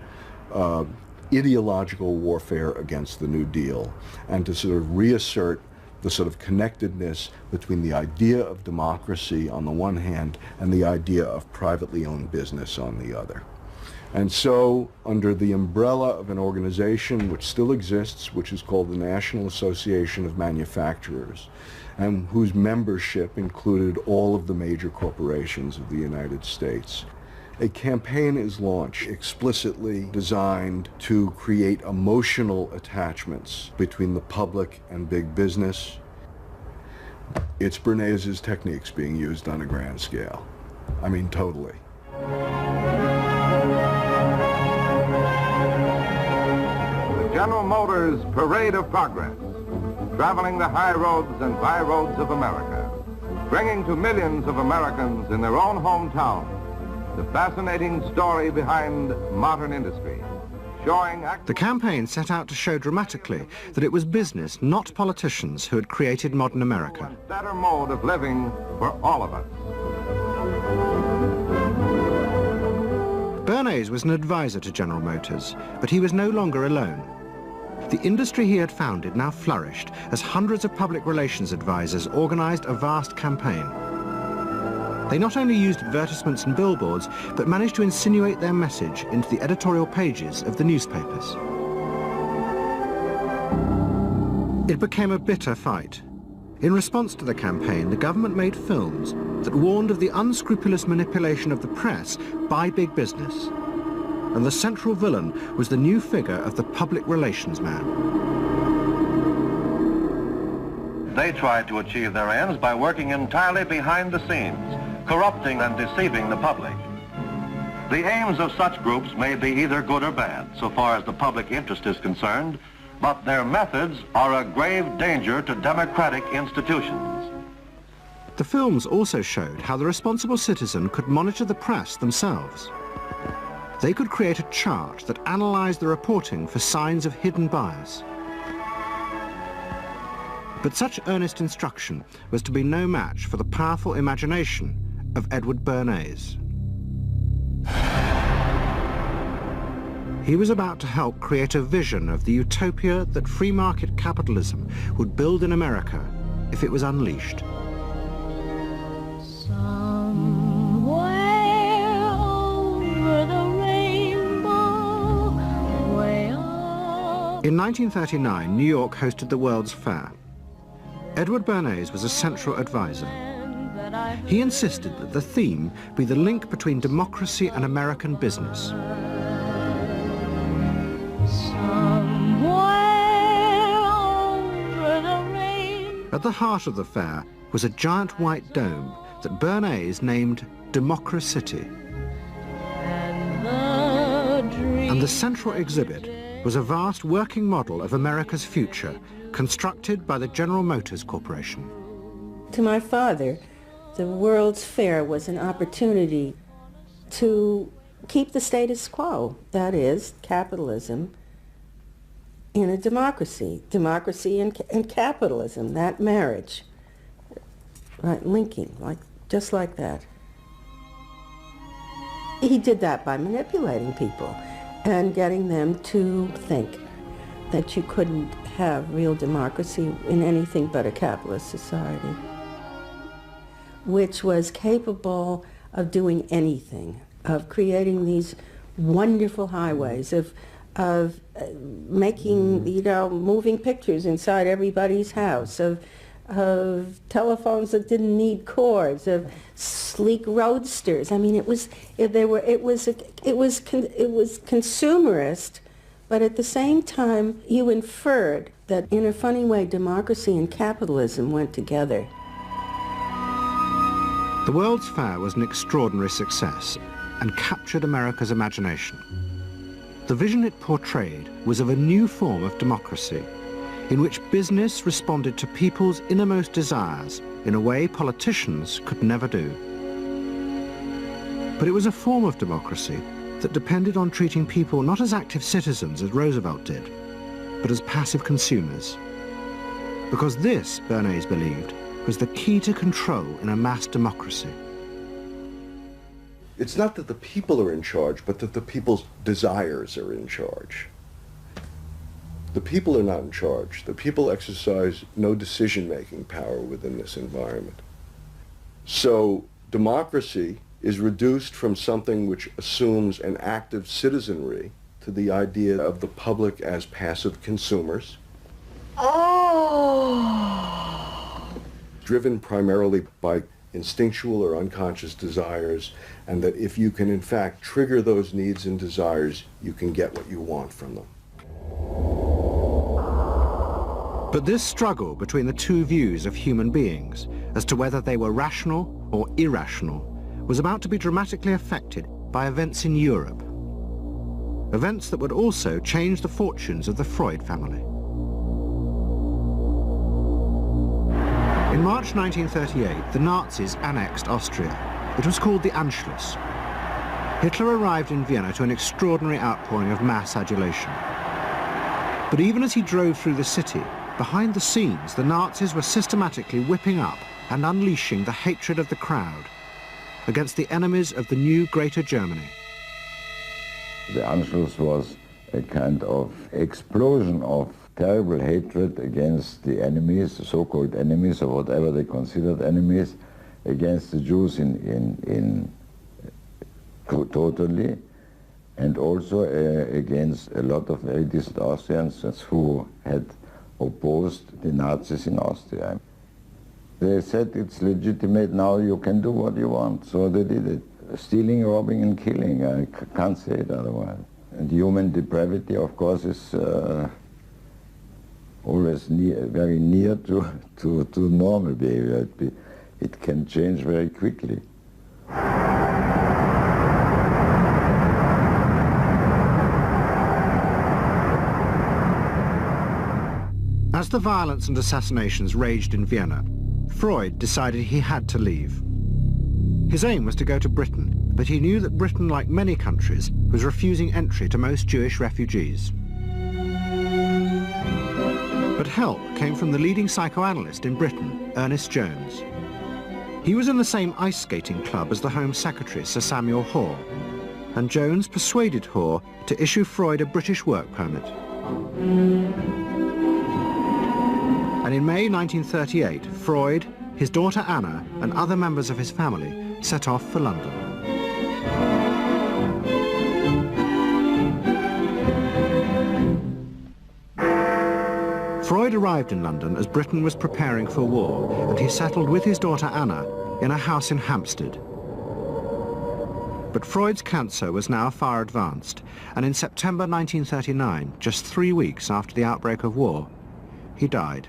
ideological warfare against the New Deal and to sort of reassert the sort of connectedness between the idea of democracy on the one hand and the idea of privately owned business on the other. And so, under the umbrella of an organization which still exists, which is called the National Association of Manufacturers, and whose membership included all of the major corporations of the United States, a campaign is launched explicitly designed to create emotional attachments between the public and big business. It's Bernays' techniques being used on a grand scale. I mean, totally. General Motors Parade of Progress, traveling the high roads and by roads of America, bringing to millions of Americans in their own hometown the fascinating story behind modern industry, showing... The campaign set out to show dramatically that it was business, not politicians, who had created modern America. A better mode of living for all of us. Bernays was an advisor to General Motors, but he was no longer alone. The industry he had founded now flourished as hundreds of public relations advisors organized a vast campaign. They not only used advertisements and billboards, but managed to insinuate their message into the editorial pages of the newspapers. It became a bitter fight. In response to the campaign, the government made films that warned of the unscrupulous manipulation of the press by big business. And the central villain was the new figure of the public relations man. They tried to achieve their ends by working entirely behind the scenes, corrupting and deceiving the public. The aims of such groups may be either good or bad, so far as the public interest is concerned, but their methods are a grave danger to democratic institutions. The films also showed how the responsible citizen could monitor the press themselves. They could create a chart that analysed the reporting for signs of hidden bias. But such earnest instruction was to be no match for the powerful imagination of Edward Bernays. He was about to help create a vision of the utopia that free market capitalism would build in America if it was unleashed. In 1939, New York hosted the World's Fair. Edward Bernays was a central advisor. He insisted that the theme be the link between democracy and American business. At the heart of the fair was a giant white dome that Bernays named Democracity. And the central exhibit was a vast working model of America's future, constructed by the General Motors Corporation. To my father, the World's Fair was an opportunity to keep the status quo, that is, capitalism, in a democracy. Democracy and capitalism, that marriage, right, linking, just like that. He did that by manipulating people and getting them to think that you couldn't have real democracy in anything but a capitalist society, which was capable of doing anything, of creating these wonderful highways, of making, moving pictures inside everybody's house, of telephones that didn't need cords, of sleek roadsters. I mean, it was consumerist, but at the same time, you inferred that in a funny way, democracy and capitalism went together. The World's Fair was an extraordinary success and captured America's imagination. The vision it portrayed was of a new form of democracy, in which business responded to people's innermost desires in a way politicians could never do. But it was a form of democracy that depended on treating people not as active citizens as Roosevelt did, but as passive consumers. Because this, Bernays believed, was the key to control in a mass democracy. It's not that the people are in charge, but that the people's desires are in charge. The people are not in charge. The people exercise no decision-making power within this environment. So democracy is reduced from something which assumes an active citizenry to the idea of the public as passive consumers. Driven primarily by instinctual or unconscious desires, and that if you can in fact trigger those needs and desires, you can get what you want from them. But this struggle between the two views of human beings as to whether they were rational or irrational was about to be dramatically affected by events in Europe. Events that would also change the fortunes of the Freud family. In March 1938, the Nazis annexed Austria. It was called the Anschluss. Hitler arrived in Vienna to an extraordinary outpouring of mass adulation. But even as he drove through the city, behind the scenes, the Nazis were systematically whipping up and unleashing the hatred of the crowd against the enemies of the new Greater Germany. The Anschluss was a kind of explosion of terrible hatred against the enemies, the so-called enemies, or whatever they considered enemies, against the Jews totally, and also against a lot of very decent Austrians who had opposed the Nazis in Austria. They said it's legitimate now, you can do what you want, so they did it. Stealing, robbing and killing, I can't say it otherwise. And human depravity, of course, is always very near to normal behavior. It can change very quickly. As the violence and assassinations raged in Vienna, Freud decided he had to leave. His aim was to go to Britain, but he knew that Britain, like many countries, was refusing entry to most Jewish refugees. But help came from the leading psychoanalyst in Britain, Ernest Jones. He was in the same ice skating club as the Home Secretary, Sir Samuel Hoare, and Jones persuaded Hoare to issue Freud a British work permit. And in May 1938, Freud, his daughter Anna, and other members of his family set off for London. Freud arrived in London as Britain was preparing for war, and he settled with his daughter Anna in a house in Hampstead. But Freud's cancer was now far advanced, and in September 1939, just 3 weeks after the outbreak of war, he died.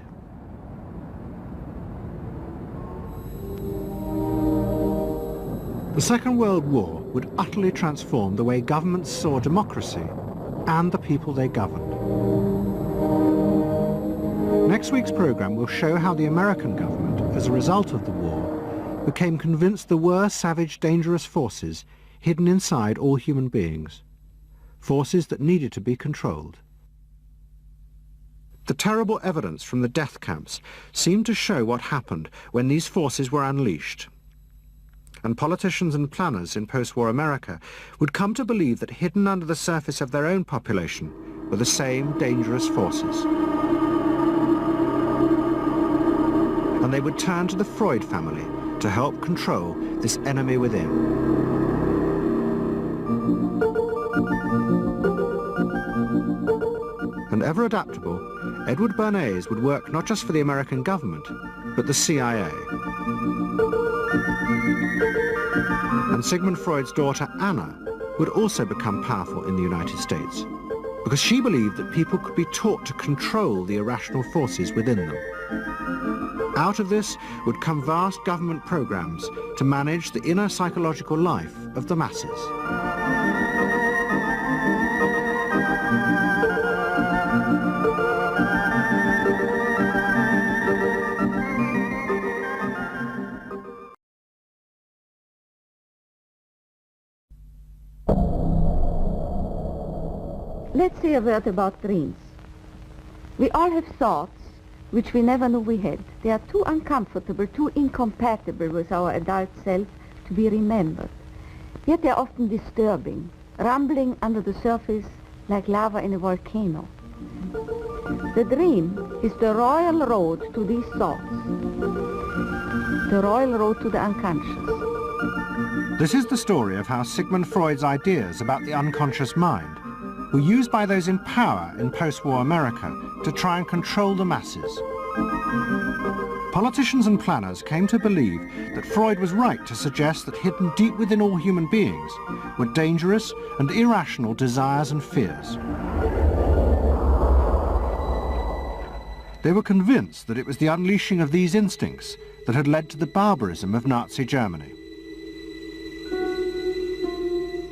The Second World War would utterly transform the way governments saw democracy and the people they governed. Next week's programme will show how the American government, as a result of the war, became convinced there were savage, dangerous forces hidden inside all human beings, forces that needed to be controlled. The terrible evidence from the death camps seemed to show what happened when these forces were unleashed. And politicians and planners in post-war America would come to believe that hidden under the surface of their own population were the same dangerous forces. And they would turn to the Freud family to help control this enemy within. And ever adaptable, Edward Bernays would work not just for the American government, but the CIA. And Sigmund Freud's daughter Anna would also become powerful in the United States, because she believed that people could be taught to control the irrational forces within them. Out of this would come vast government programs to manage the inner psychological life of the masses. Let's say a word about dreams. We all have thoughts which we never knew we had. They are too uncomfortable, too incompatible with our adult self to be remembered. Yet they are often disturbing, rumbling under the surface like lava in a volcano. The dream is the royal road to these thoughts, the royal road to the unconscious. This is the story of how Sigmund Freud's ideas about the unconscious mind were used by those in power in post-war America to try and control the masses. Politicians and planners came to believe that Freud was right to suggest that hidden deep within all human beings were dangerous and irrational desires and fears. They were convinced that it was the unleashing of these instincts that had led to the barbarism of Nazi Germany.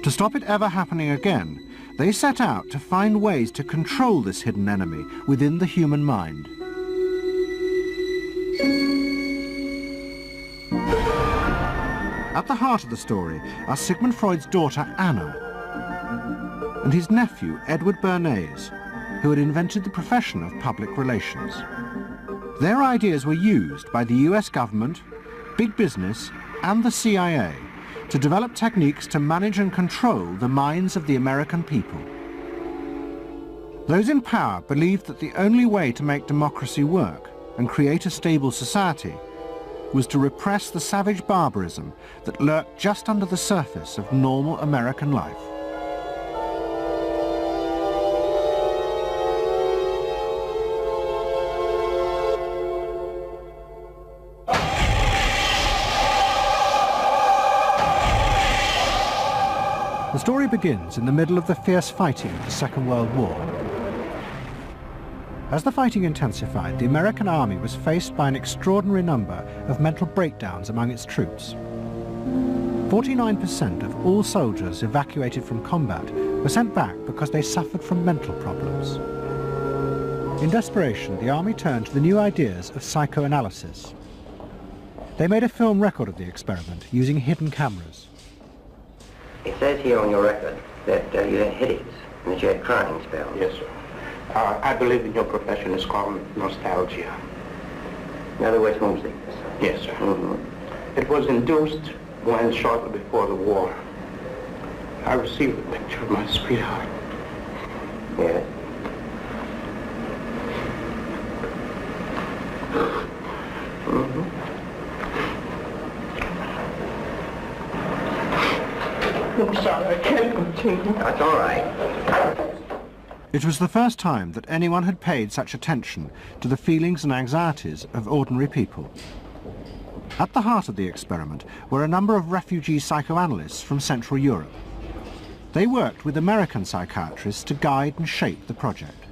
To stop it ever happening again, they set out to find ways to control this hidden enemy within the human mind. At the heart of the story are Sigmund Freud's daughter Anna and his nephew Edward Bernays, who had invented the profession of public relations. Their ideas were used by the US government, big business and the CIA to develop techniques to manage and control the minds of the American people. Those in power believed that the only way to make democracy work and create a stable society was to repress the savage barbarism that lurked just under the surface of normal American life. The story begins in the middle of the fierce fighting of the Second World War. As the fighting intensified, the American army was faced by an extraordinary number of mental breakdowns among its troops. 49% of all soldiers evacuated from combat were sent back because they suffered from mental problems. In desperation, the army turned to the new ideas of psychoanalysis. They made a film record of the experiment using hidden cameras. It says here on your record that you had headaches and that you had crying spells. Yes, sir. I believe in your profession is called nostalgia. In other words, homesickness. Yes, sir. Mm-hmm. It was induced when, shortly before the war, I received a picture of my sweetheart. Yes. Mm-hmm. I'm sorry, I can't continue. That's all right. It was the first time that anyone had paid such attention to the feelings and anxieties of ordinary people. At the heart of the experiment were a number of refugee psychoanalysts from Central Europe. They worked with American psychiatrists to guide and shape the project.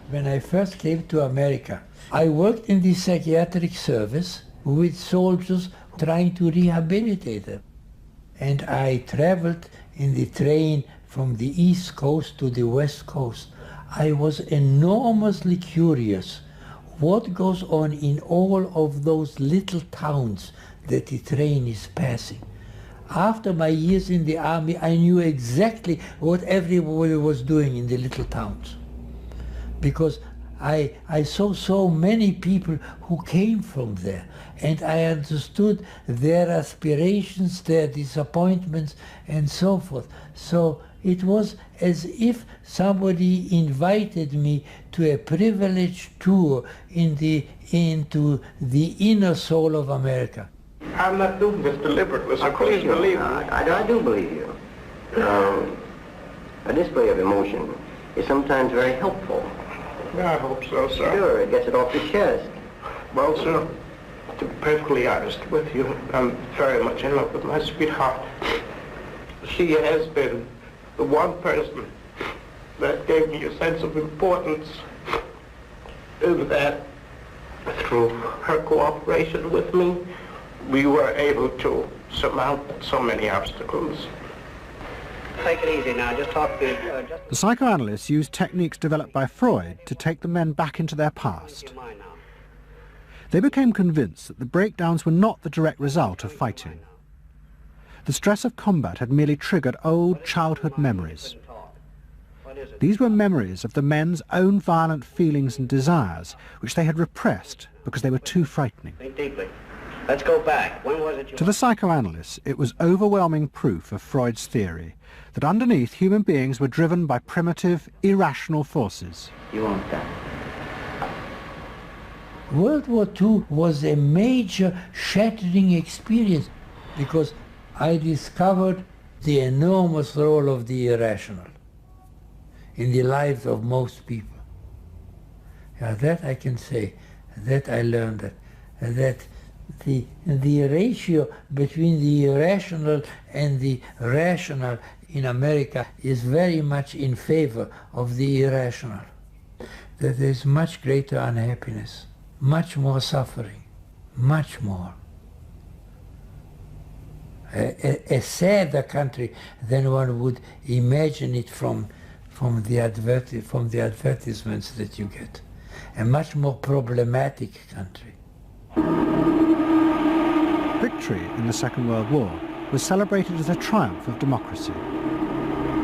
When I first came to America, I worked in the psychiatric service with soldiers trying to rehabilitate them. And I traveled in the train from the East Coast to the West Coast. I was enormously curious what goes on in all of those little towns that the train is passing. After my years in the army, I knew exactly what everybody was doing in the little towns, because I saw so many people who came from there, and I understood their aspirations, their disappointments, and so forth. So it was as if somebody invited me to a privileged tour into the inner soul of America. I'm not doing this deliberately, so please believe me. I do believe you. A display of emotion is sometimes very helpful. I hope so, sir. Sure, it gets it off your chest. Well, sir, to be perfectly honest with you, I'm very much in love with my sweetheart. She has been the one person that gave me a sense of importance, in that through her cooperation with me, we were able to surmount so many obstacles. Take it easy now, just talk to... The psychoanalysts used techniques developed by Freud to take the men back into their past. They became convinced that the breakdowns were not the direct result of fighting. The stress of combat had merely triggered old childhood memories. These were memories of the men's own violent feelings and desires, which they had repressed because they were too frightening. Think deeply. Let's go back. When was it you... To the psychoanalysts, it was overwhelming proof of Freud's theory that underneath human beings were driven by primitive, irrational forces. You want that? World War II was a major shattering experience because I discovered the enormous role of the irrational in the lives of most people. Yeah, that I can say, that I learned that the ratio between the irrational and the rational in America is very much in favor of the irrational. That there is much greater unhappiness, much more suffering, much more. A sadder country than one would imagine it from the advertisements that you get. A much more problematic country. Victory in the Second World War was celebrated as a triumph of democracy.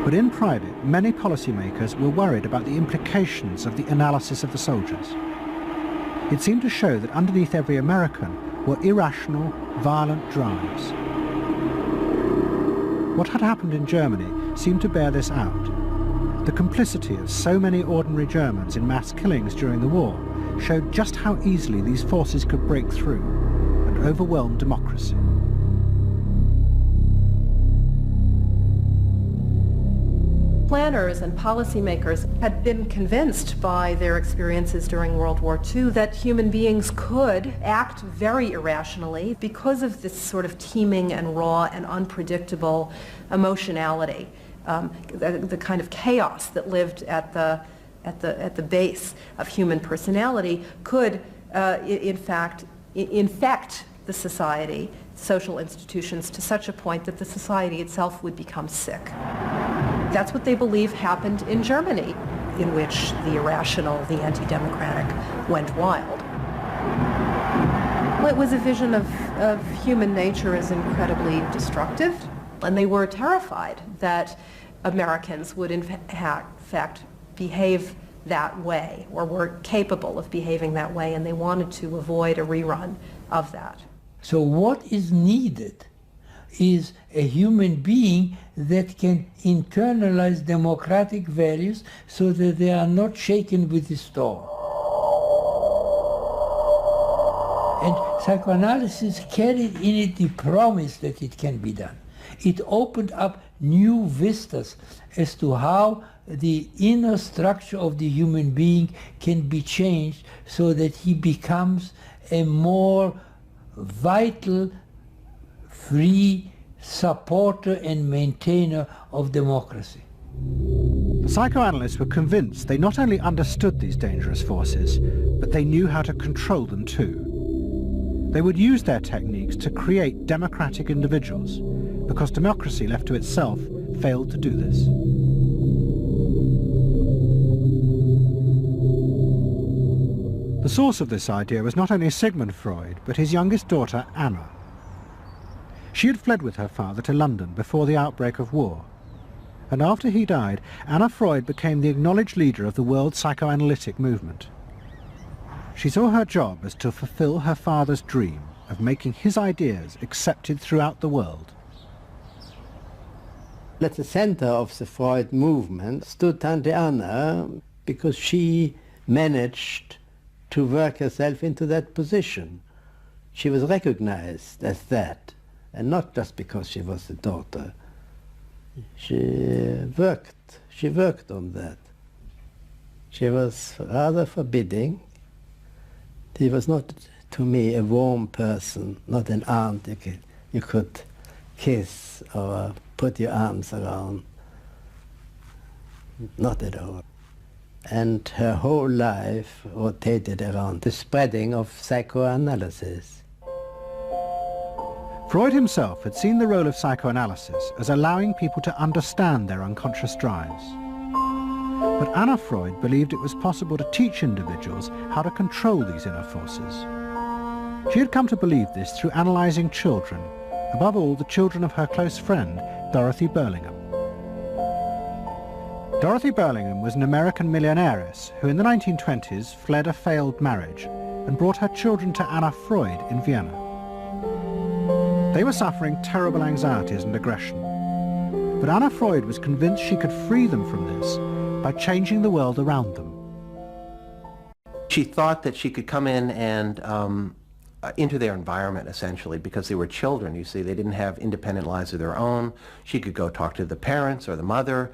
But in private, many policymakers were worried about the implications of the analysis of the soldiers. It seemed to show that underneath every American were irrational, violent drives. What had happened in Germany seemed to bear this out. The complicity of so many ordinary Germans in mass killings during the war showed just how easily these forces could break through and overwhelm democracy. Planners and policymakers had been convinced by their experiences during World War II that human beings could act very irrationally because of this sort of teeming and raw and unpredictable emotionality, the kind of chaos that lived at the base of human personality could, in fact, infect the society, social institutions, to such a point that the society itself would become sick. That's what they believe happened in Germany, in which the irrational, the anti-democratic went wild. Well, it was a vision of human nature as incredibly destructive, and they were terrified that Americans would in fact behave that way, or were capable of behaving that way, and they wanted to avoid a rerun of that. So what is needed is a human being that can internalize democratic values so that they are not shaken with the storm. And psychoanalysis carried in it the promise that it can be done. It opened up new vistas as to how the inner structure of the human being can be changed so that he becomes a more vital, free supporter and maintainer of democracy. The psychoanalysts were convinced they not only understood these dangerous forces, but they knew how to control them too. They would use their techniques to create democratic individuals, because democracy left to itself failed to do this. The source of this idea was not only Sigmund Freud, but his youngest daughter, Anna. She had fled with her father to London before the outbreak of war, and after he died, Anna Freud became the acknowledged leader of the world psychoanalytic movement. She saw her job as to fulfill her father's dream of making his ideas accepted throughout the world. At the center of the Freud movement stood Tante Anna, because she managed to work herself into that position. She was recognized as that, and not just because she was the daughter. She worked on that. She was rather forbidding. She was not, to me, a warm person, not an aunt you could kiss or put your arms around. Not at all. And her whole life rotated around the spreading of psychoanalysis. Freud himself had seen the role of psychoanalysis as allowing people to understand their unconscious drives. But Anna Freud believed it was possible to teach individuals how to control these inner forces. She had come to believe this through analysing children, above all the children of her close friend, Dorothy Burlingham. Dorothy Burlingham was an American millionairess who in the 1920s fled a failed marriage and brought her children to Anna Freud in Vienna. They were suffering terrible anxieties and aggression, but Anna Freud was convinced she could free them from this by changing the world around them. She thought that she could come in and into their environment, essentially, because they were children, you see. They didn't have independent lives of their own. She could go talk to the parents or the mother.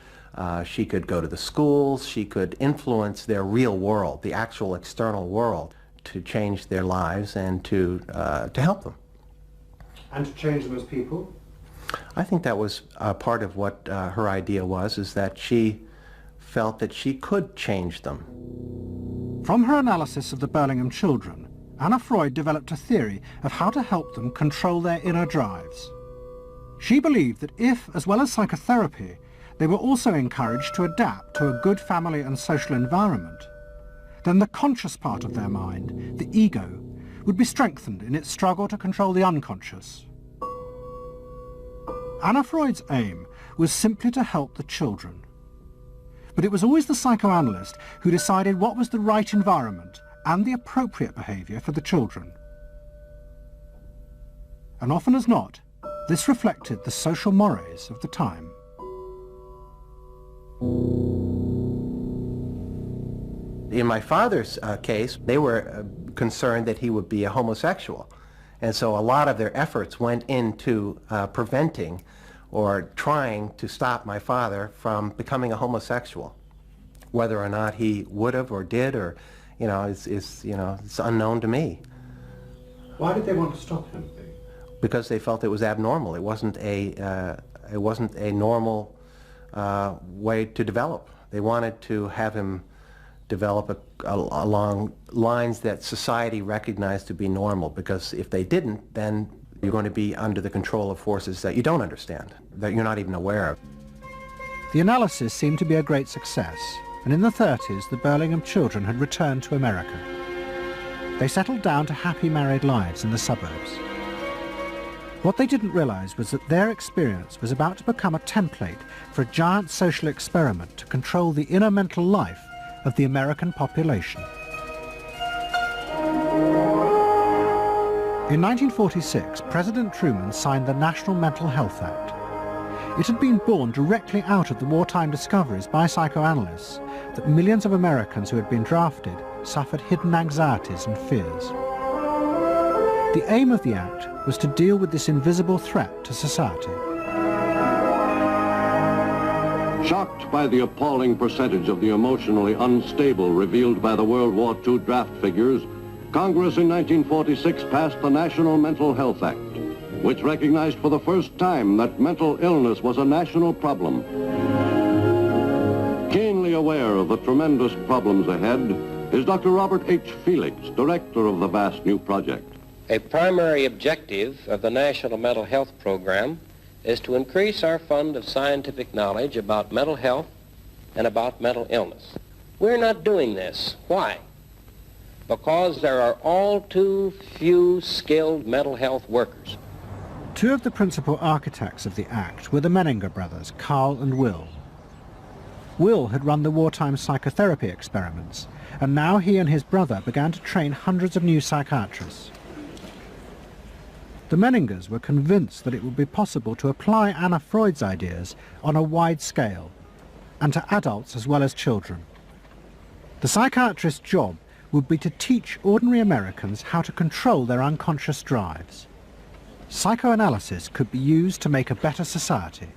She could go to the schools. She could influence their real world, the actual external world, to change their lives and to help them. And to change them as people? I think that was part of what her idea was, is that she felt that she could change them. From her analysis of the Burlingham children, Anna Freud developed a theory of how to help them control their inner drives. She believed that if, as well as psychotherapy, they were also encouraged to adapt to a good family and social environment, then the conscious part of their mind, the ego, would be strengthened in its struggle to control the unconscious. Anna Freud's aim was simply to help the children. But it was always the psychoanalyst who decided what was the right environment and the appropriate behaviour for the children. And often as not, this reflected the social mores of the time. In my father's case, they were concerned that he would be a homosexual. And so a lot of their efforts went into preventing or trying to stop my father from becoming a homosexual. Whether or not he would have or did, or, it's unknown to me. Why did they want to stop him? Because they felt it was abnormal. It wasn't a normal way to develop. They wanted to have him develop along lines that society recognized to be normal, because if they didn't, then you're going to be under the control of forces that you don't understand, that you're not even aware of. The analysis seemed to be a great success, and in the 30s the Burlingham children had returned to America. They settled down to happy married lives in the suburbs. What they didn't realize was that their experience was about to become a template for a giant social experiment to control the inner mental life of the American population. In 1946, President Truman signed the National Mental Health Act. It had been born directly out of the wartime discoveries by psychoanalysts that millions of Americans who had been drafted suffered hidden anxieties and fears. The aim of the Act was to deal with this invisible threat to society. Shocked by the appalling percentage of the emotionally unstable revealed by the World War II draft figures, Congress in 1946 passed the National Mental Health Act, which recognized for the first time that mental illness was a national problem. Keenly aware of the tremendous problems ahead is Dr. Robert H. Felix, director of the vast new project. A primary objective of the National Mental Health Program is to increase our fund of scientific knowledge about mental health and about mental illness. We're not doing this. Why? Because there are all too few skilled mental health workers. Two of the principal architects of the Act were the Menninger brothers, Carl and Will. Will had run the wartime psychotherapy experiments, and now he and his brother began to train hundreds of new psychiatrists. The Menningers were convinced that it would be possible to apply Anna Freud's ideas on a wide scale, and to adults as well as children. The psychiatrist's job would be to teach ordinary Americans how to control their unconscious drives. Psychoanalysis could be used to make a better society.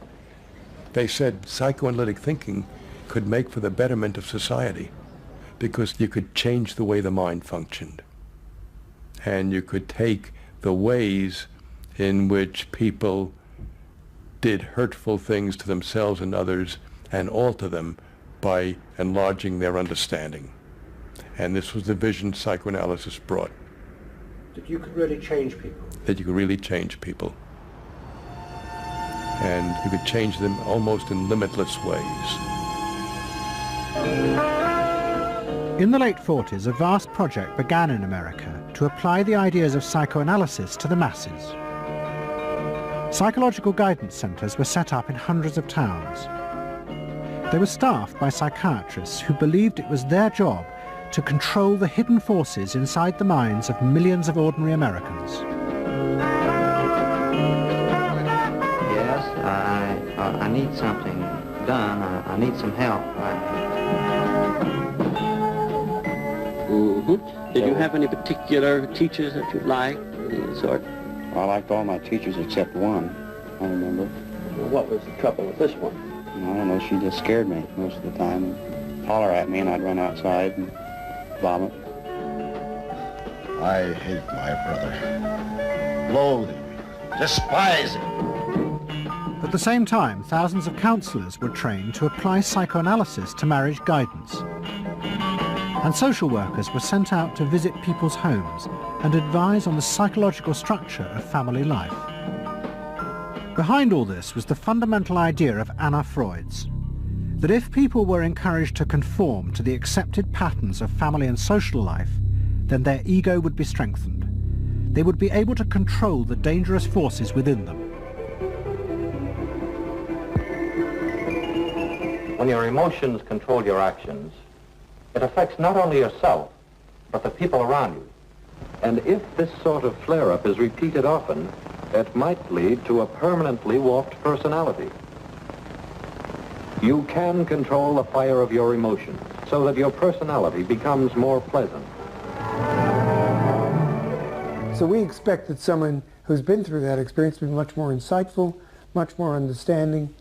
They said psychoanalytic thinking could make for the betterment of society, because you could change the way the mind functioned. And you could take the ways in which people did hurtful things to themselves and others and alter them by enlarging their understanding. And this was the vision psychoanalysis brought. That you could really change people? That you could really change people. And you could change them almost in limitless ways. In the late 40s, a vast project began in America to apply the ideas of psychoanalysis to the masses. Psychological guidance centers were set up in hundreds of towns. They were staffed by psychiatrists who believed it was their job to control the hidden forces inside the minds of millions of ordinary Americans. Yes, I need something done. I need some help. Did you have any particular teachers that you liked, any sort? Well, I liked all my teachers except one, I remember. Well, what was the trouble with this one? I don't know, she just scared me most of the time. Holler at me and I'd run outside and vomit. I hate my brother. Loathe him. Despise him. At the same time, thousands of counselors were trained to apply psychoanalysis to marriage guidance. And social workers were sent out to visit people's homes and advise on the psychological structure of family life. Behind all this was the fundamental idea of Anna Freud's, that if people were encouraged to conform to the accepted patterns of family and social life, then their ego would be strengthened. They would be able to control the dangerous forces within them. When your emotions control your actions, it affects not only yourself, but the people around you. And if this sort of flare-up is repeated often, it might lead to a permanently warped personality. You can control the fire of your emotions so that your personality becomes more pleasant. So we expect that someone who's been through that experience to be much more insightful, much more understanding,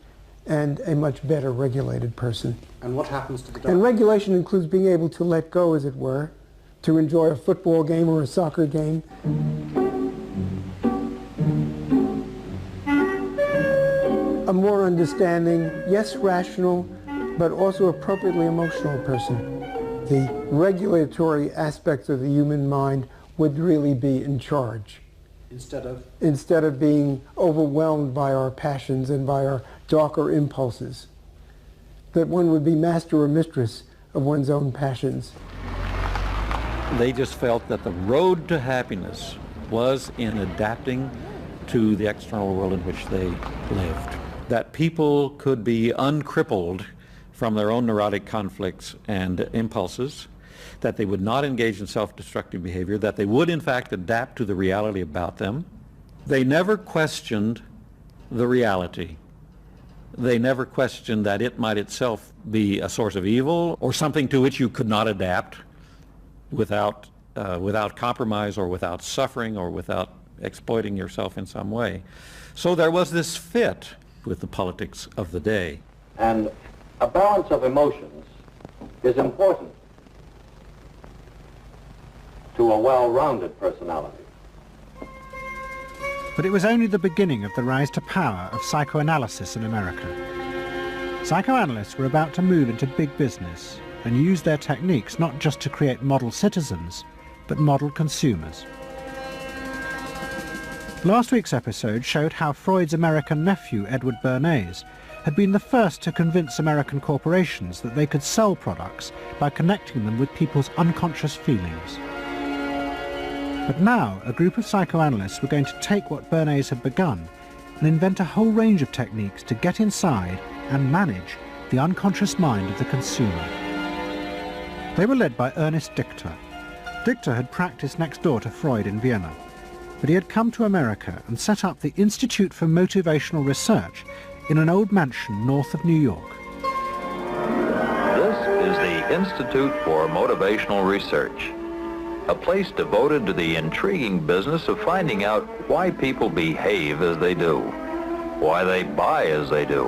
and a much better regulated person. And what happens to the doctor? And regulation includes being able to let go, as it were, to enjoy a football game or a soccer game. A more understanding, yes, rational, but also appropriately emotional person. The regulatory aspects of the human mind would really be in charge. Instead of being overwhelmed by our passions and by our darker impulses. That one would be master or mistress of one's own passions. They just felt that the road to happiness was in adapting to the external world in which they lived. That people could be uncrippled from their own neurotic conflicts and impulses, that they would not engage in self-destructive behavior, that they would in fact adapt to the reality about them. They never questioned the reality. They never questioned that it might itself be a source of evil or something to which you could not adapt without compromise or without suffering or without exploiting yourself in some way. So there was this fit with the politics of the day. And a balance of emotions is important to a well-rounded personality. But it was only the beginning of the rise to power of psychoanalysis in America. Psychoanalysts were about to move into big business and use their techniques not just to create model citizens, but model consumers. Last week's episode showed how Freud's American nephew, Edward Bernays, had been the first to convince American corporations that they could sell products by connecting them with people's unconscious feelings. But now, a group of psychoanalysts were going to take what Bernays had begun and invent a whole range of techniques to get inside and manage the unconscious mind of the consumer. They were led by Ernest Dichter. Dichter had practiced next door to Freud in Vienna, but he had come to America and set up the Institute for Motivational Research in an old mansion north of New York. This is the Institute for Motivational Research, a place devoted to the intriguing business of finding out why people behave as they do, why they buy as they do,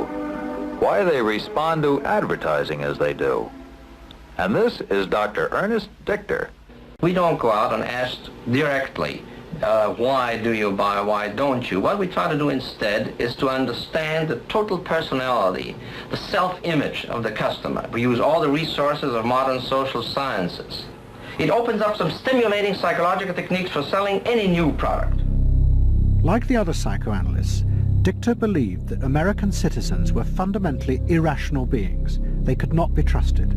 why they respond to advertising as they do. And this is Dr. Ernest Dichter. We don't go out and ask directly, why do you buy, why don't you? What we try to do instead is to understand the total personality, the self-image of the customer. We use all the resources of modern social sciences. It opens up some stimulating psychological techniques for selling any new product. Like the other psychoanalysts, Dichter believed that American citizens were fundamentally irrational beings. They could not be trusted.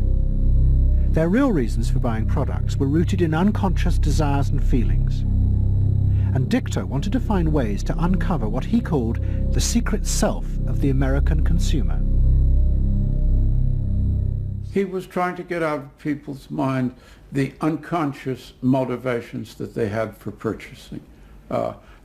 Their real reasons for buying products were rooted in unconscious desires and feelings. And Dichter wanted to find ways to uncover what he called the secret self of the American consumer. He was trying to get out of people's mind the unconscious motivations that they had for purchasing.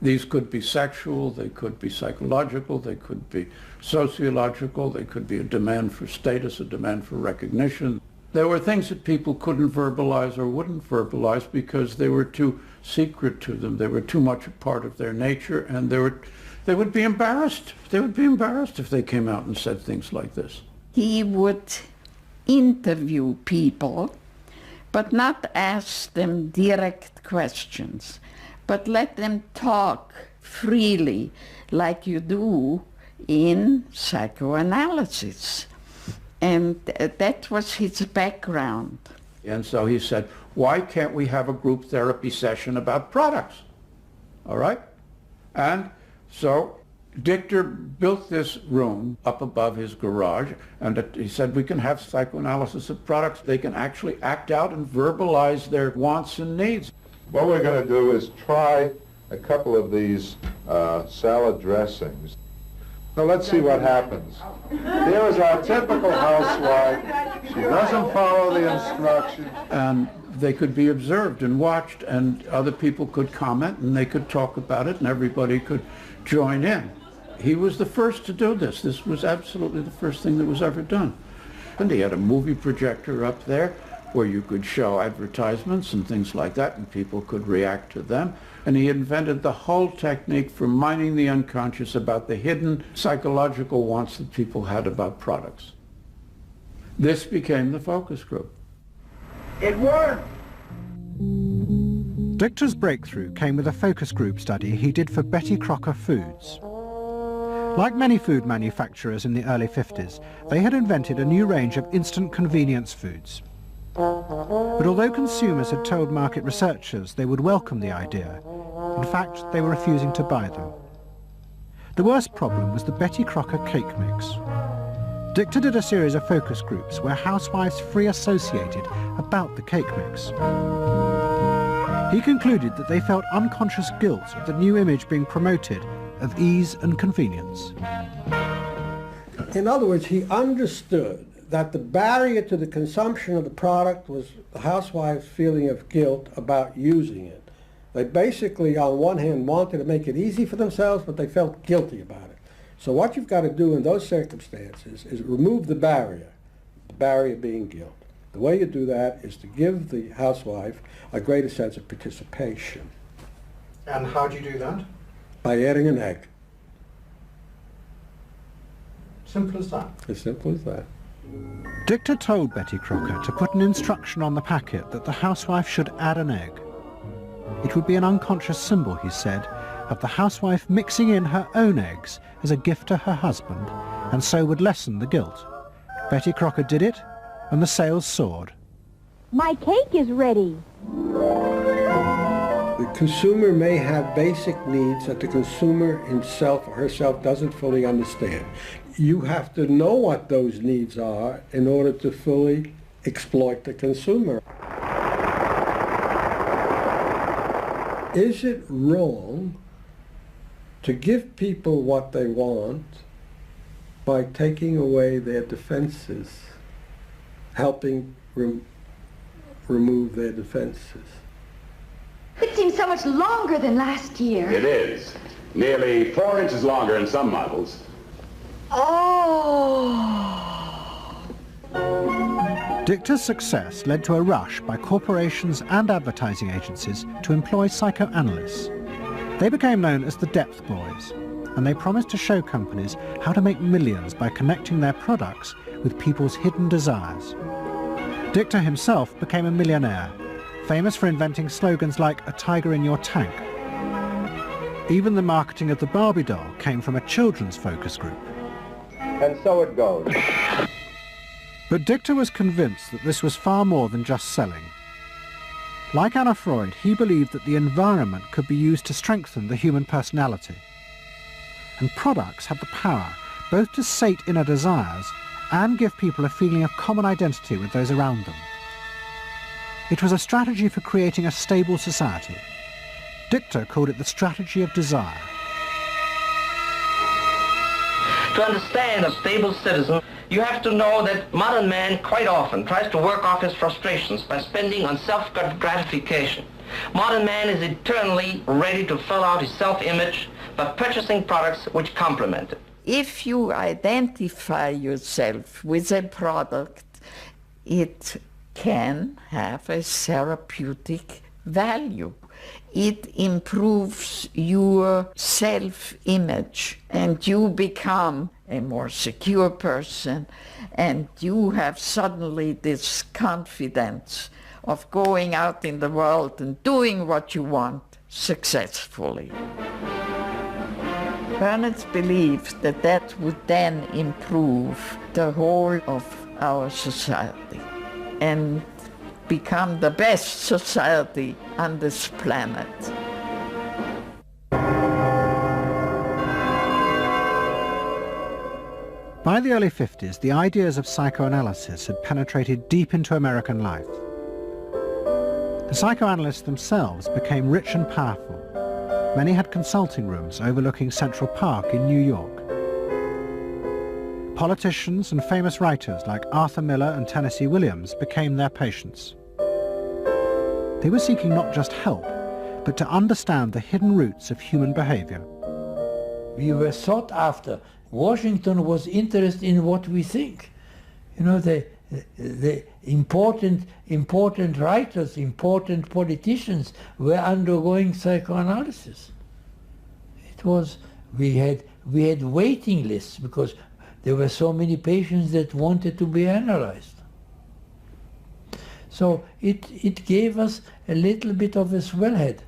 These could be sexual, they could be psychological, they could be sociological, they could be a demand for status, a demand for recognition. There were things that people couldn't verbalize or wouldn't verbalize because they were too secret to them. They were too much a part of their nature, and they would be embarrassed. They would be embarrassed if they came out and said things like this. He would interview people, but not ask them direct questions, but let them talk freely like you do in psychoanalysis. And that was his background. And so he said, why can't we have a group therapy session about products? All right? And so Dichter built this room up above his garage, and he said, we can have psychoanalysis of products. They can actually act out and verbalize their wants and needs. What we're going to do is try a couple of these salad dressings. Now let's see what happens. Here is our typical housewife. She doesn't follow the instructions. And they could be observed and watched, and other people could comment, and they could talk about it, and everybody could join in. He was the first to do this. This was absolutely the first thing that was ever done. And he had a movie projector up there, where you could show advertisements and things like that, and people could react to them. And he invented the whole technique for mining the unconscious about the hidden psychological wants that people had about products. This became the focus group. It worked! Dichter's breakthrough came with a focus group study he did for Betty Crocker Foods. Like many food manufacturers in the early 50s, they had invented a new range of instant convenience foods. But although consumers had told market researchers they would welcome the idea, in fact they were refusing to buy them. The worst problem was the Betty Crocker cake mix. Dichter did a series of focus groups where housewives free associated about the cake mix. He concluded that they felt unconscious guilt at the new image being promoted of ease and convenience. In other words, he understood that the barrier to the consumption of the product was the housewife's feeling of guilt about using it. They basically, on one hand, wanted to make it easy for themselves, but they felt guilty about it. So what you've got to do in those circumstances is remove the barrier being guilt. The way you do that is to give the housewife a greater sense of participation. And how do you do that? By adding an egg. Simple as that. As simple as that. Dichter told Betty Crocker to put an instruction on the packet that the housewife should add an egg. It would be an unconscious symbol, he said, of the housewife mixing in her own eggs as a gift to her husband, and so would lessen the guilt. Betty Crocker did it, and the sales soared. My cake is ready. The consumer may have basic needs that the consumer himself or herself doesn't fully understand. You have to know what those needs are in order to fully exploit the consumer. Is it wrong to give people what they want by taking away their defenses, helping remove their defenses? It seems so much longer than last year. It is. Nearly 4 inches longer in some models. Oh! Dichter's success led to a rush by corporations and advertising agencies to employ psychoanalysts. They became known as the Depth Boys, and they promised to show companies how to make millions by connecting their products with people's hidden desires. Dichter himself became a millionaire, famous for inventing slogans like "a tiger in your tank." Even the marketing of the Barbie doll came from a children's focus group. And so it goes. But Dichter was convinced that this was far more than just selling. Like Anna Freud, he believed that the environment could be used to strengthen the human personality. And products had the power both to sate inner desires and give people a feeling of common identity with those around them. It was a strategy for creating a stable society. Dichter called it the strategy of desire. To understand a stable citizen, you have to know that modern man quite often tries to work off his frustrations by spending on self-gratification. Modern man is eternally ready to fill out his self-image by purchasing products which complement it. If you identify yourself with a product, it can have a therapeutic value. It improves your self-image and you become a more secure person and you have suddenly this confidence of going out in the world and doing what you want successfully. Bernard believed that that would then improve the whole of our society and become the best society on this planet. By the early 50s, the ideas of psychoanalysis had penetrated deep into American life. The psychoanalysts themselves became rich and powerful. Many had consulting rooms overlooking Central Park in New York. Politicians and famous writers like Arthur Miller and Tennessee Williams became their patients. They were seeking not just help, but to understand the hidden roots of human behavior. We were sought after. Washington was interested in what we think. You know, the important writers, important politicians were undergoing psychoanalysis. It was, we had waiting lists because there were so many patients that wanted to be analyzed. So it gave us a little bit of a swellhead.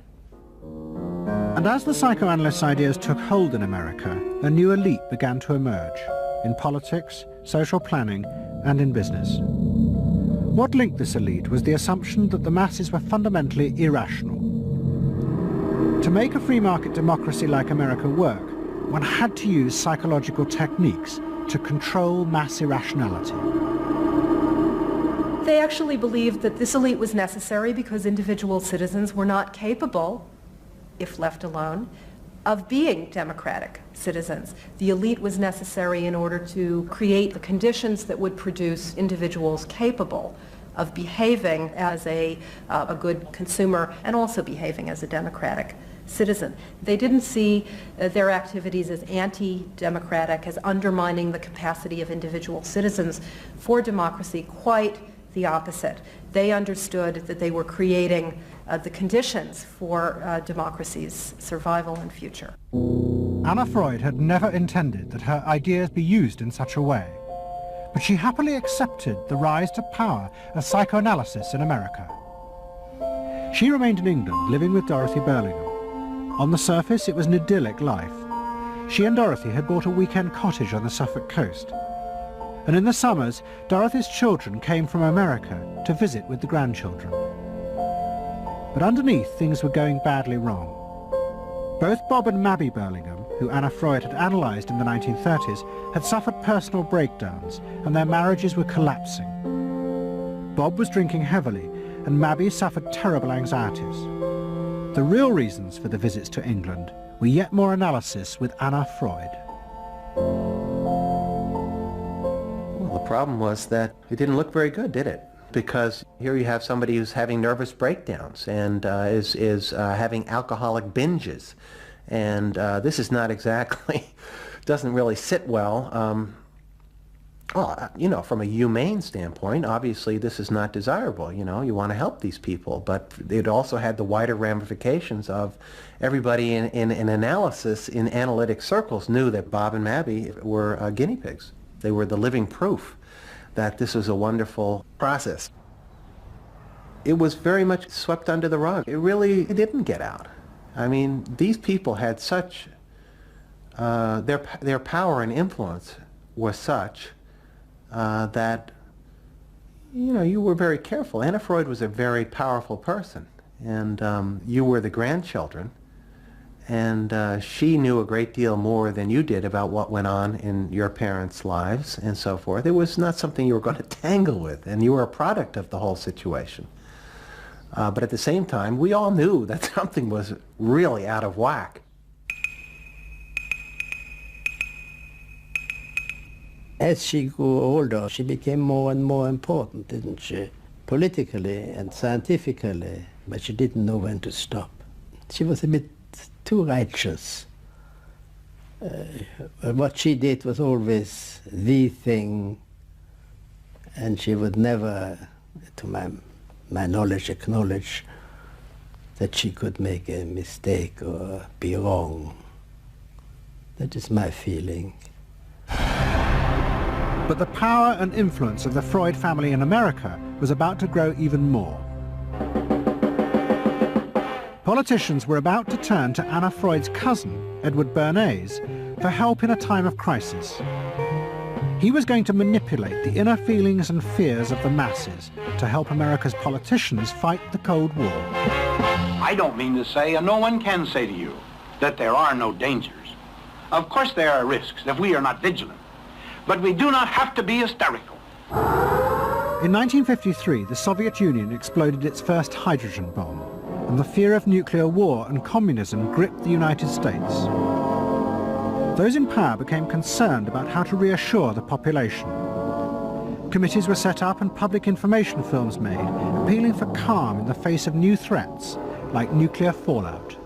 And as the psychoanalysts' ideas took hold in America, a new elite began to emerge in politics, social planning, and in business. What linked this elite was the assumption that the masses were fundamentally irrational. To make a free market democracy like America work, one had to use psychological techniques to control mass irrationality. They actually believed that this elite was necessary because individual citizens were not capable, if left alone, of being democratic citizens. The elite was necessary in order to create the conditions that would produce individuals capable of behaving as a good consumer and also behaving as a democratic citizen. They didn't see their activities as anti-democratic, as undermining the capacity of individual citizens for democracy. Quite the opposite. They understood that they were creating the conditions for democracy's survival and future. Anna Freud had never intended that her ideas be used in such a way, but she happily accepted the rise to power of psychoanalysis in America. She remained in England, living with Dorothy Burlingham. On the surface, it was an idyllic life. She and Dorothy had bought a weekend cottage on the Suffolk coast. And in the summers, Dorothy's children came from America to visit with the grandchildren. But underneath, things were going badly wrong. Both Bob and Mabby Burlingham, who Anna Freud had analysed in the 1930s, had suffered personal breakdowns, and their marriages were collapsing. Bob was drinking heavily, and Mabby suffered terrible anxieties. The real reasons for the visits to England were yet more analysis with Anna Freud. Well, the problem was that it didn't look very good, did it? Because here you have somebody who's having nervous breakdowns and is having alcoholic binges. And this is not exactly, doesn't really sit well. Well, you know, from a humane standpoint, obviously this is not desirable. You know, you want to help these people, but it also had the wider ramifications of everybody in analysis, in analytic circles, knew that Bob and Mabby were guinea pigs. They were the living proof that this was a wonderful process. It was very much swept under the rug. It didn't get out. I mean, these people had such, their power and influence was such that, you know, you were very careful. Anna Freud was a very powerful person, and you were the grandchildren, and she knew a great deal more than you did about what went on in your parents' lives and so forth. It was not something you were going to tangle with, and you were a product of the whole situation. But at the same time, we all knew that something was really out of whack. As she grew older, she became more and more important, didn't she? Politically and scientifically, but she didn't know when to stop. She was a bit too righteous. What she did was always the thing, and she would never, to my knowledge, acknowledge that she could make a mistake or be wrong. That is my feeling. But the power and influence of the Freud family in America was about to grow even more. Politicians were about to turn to Anna Freud's cousin, Edward Bernays, for help in a time of crisis. He was going to manipulate the inner feelings and fears of the masses to help America's politicians fight the Cold War. I don't mean to say, and no one can say to you, that there are no dangers. Of course there are risks if we are not vigilant. But we do not have to be hysterical. In 1953, the Soviet Union exploded its first hydrogen bomb, and the fear of nuclear war and communism gripped the United States. Those in power became concerned about how to reassure the population. Committees were set up and public information films made, appealing for calm in the face of new threats, like nuclear fallout.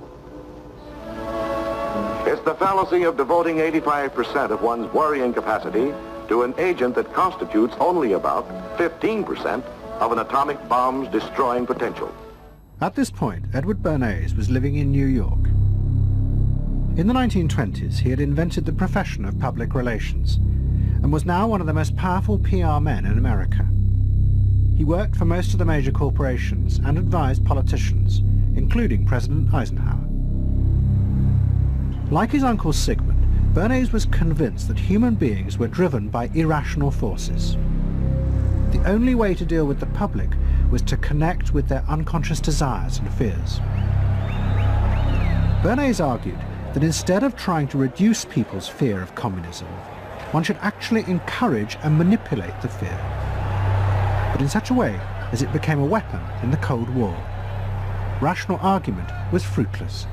It's the fallacy of devoting 85% of one's worrying capacity to an agent that constitutes only about 15% of an atomic bomb's destroying potential. At this point, Edward Bernays was living in New York. In the 1920s, he had invented the profession of public relations and was now one of the most powerful PR men in America. He worked for most of the major corporations and advised politicians, including President Eisenhower. Like his uncle Sigmund, Bernays was convinced that human beings were driven by irrational forces. The only way to deal with the public was to connect with their unconscious desires and fears. Bernays argued that instead of trying to reduce people's fear of communism, one should actually encourage and manipulate the fear, but in such a way as it became a weapon in the Cold War. Rational argument was fruitless.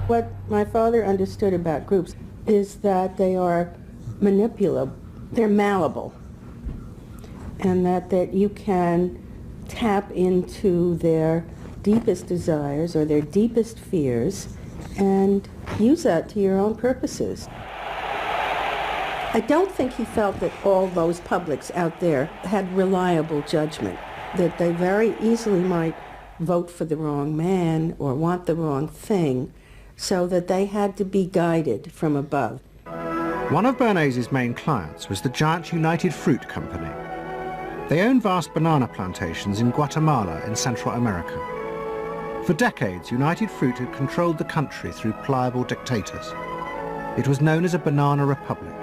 What my father understood about groups is that they are manipulable, they're malleable, and that you can tap into their deepest desires or their deepest fears and use that to your own purposes. I don't think he felt that all those publics out there had reliable judgment, that they very easily might vote for the wrong man or want the wrong thing, so that they had to be guided from above. One of Bernays' main clients was the giant United Fruit Company. They owned vast banana plantations in Guatemala in Central America. For decades, United Fruit had controlled the country through pliable dictators. It was known as a banana republic.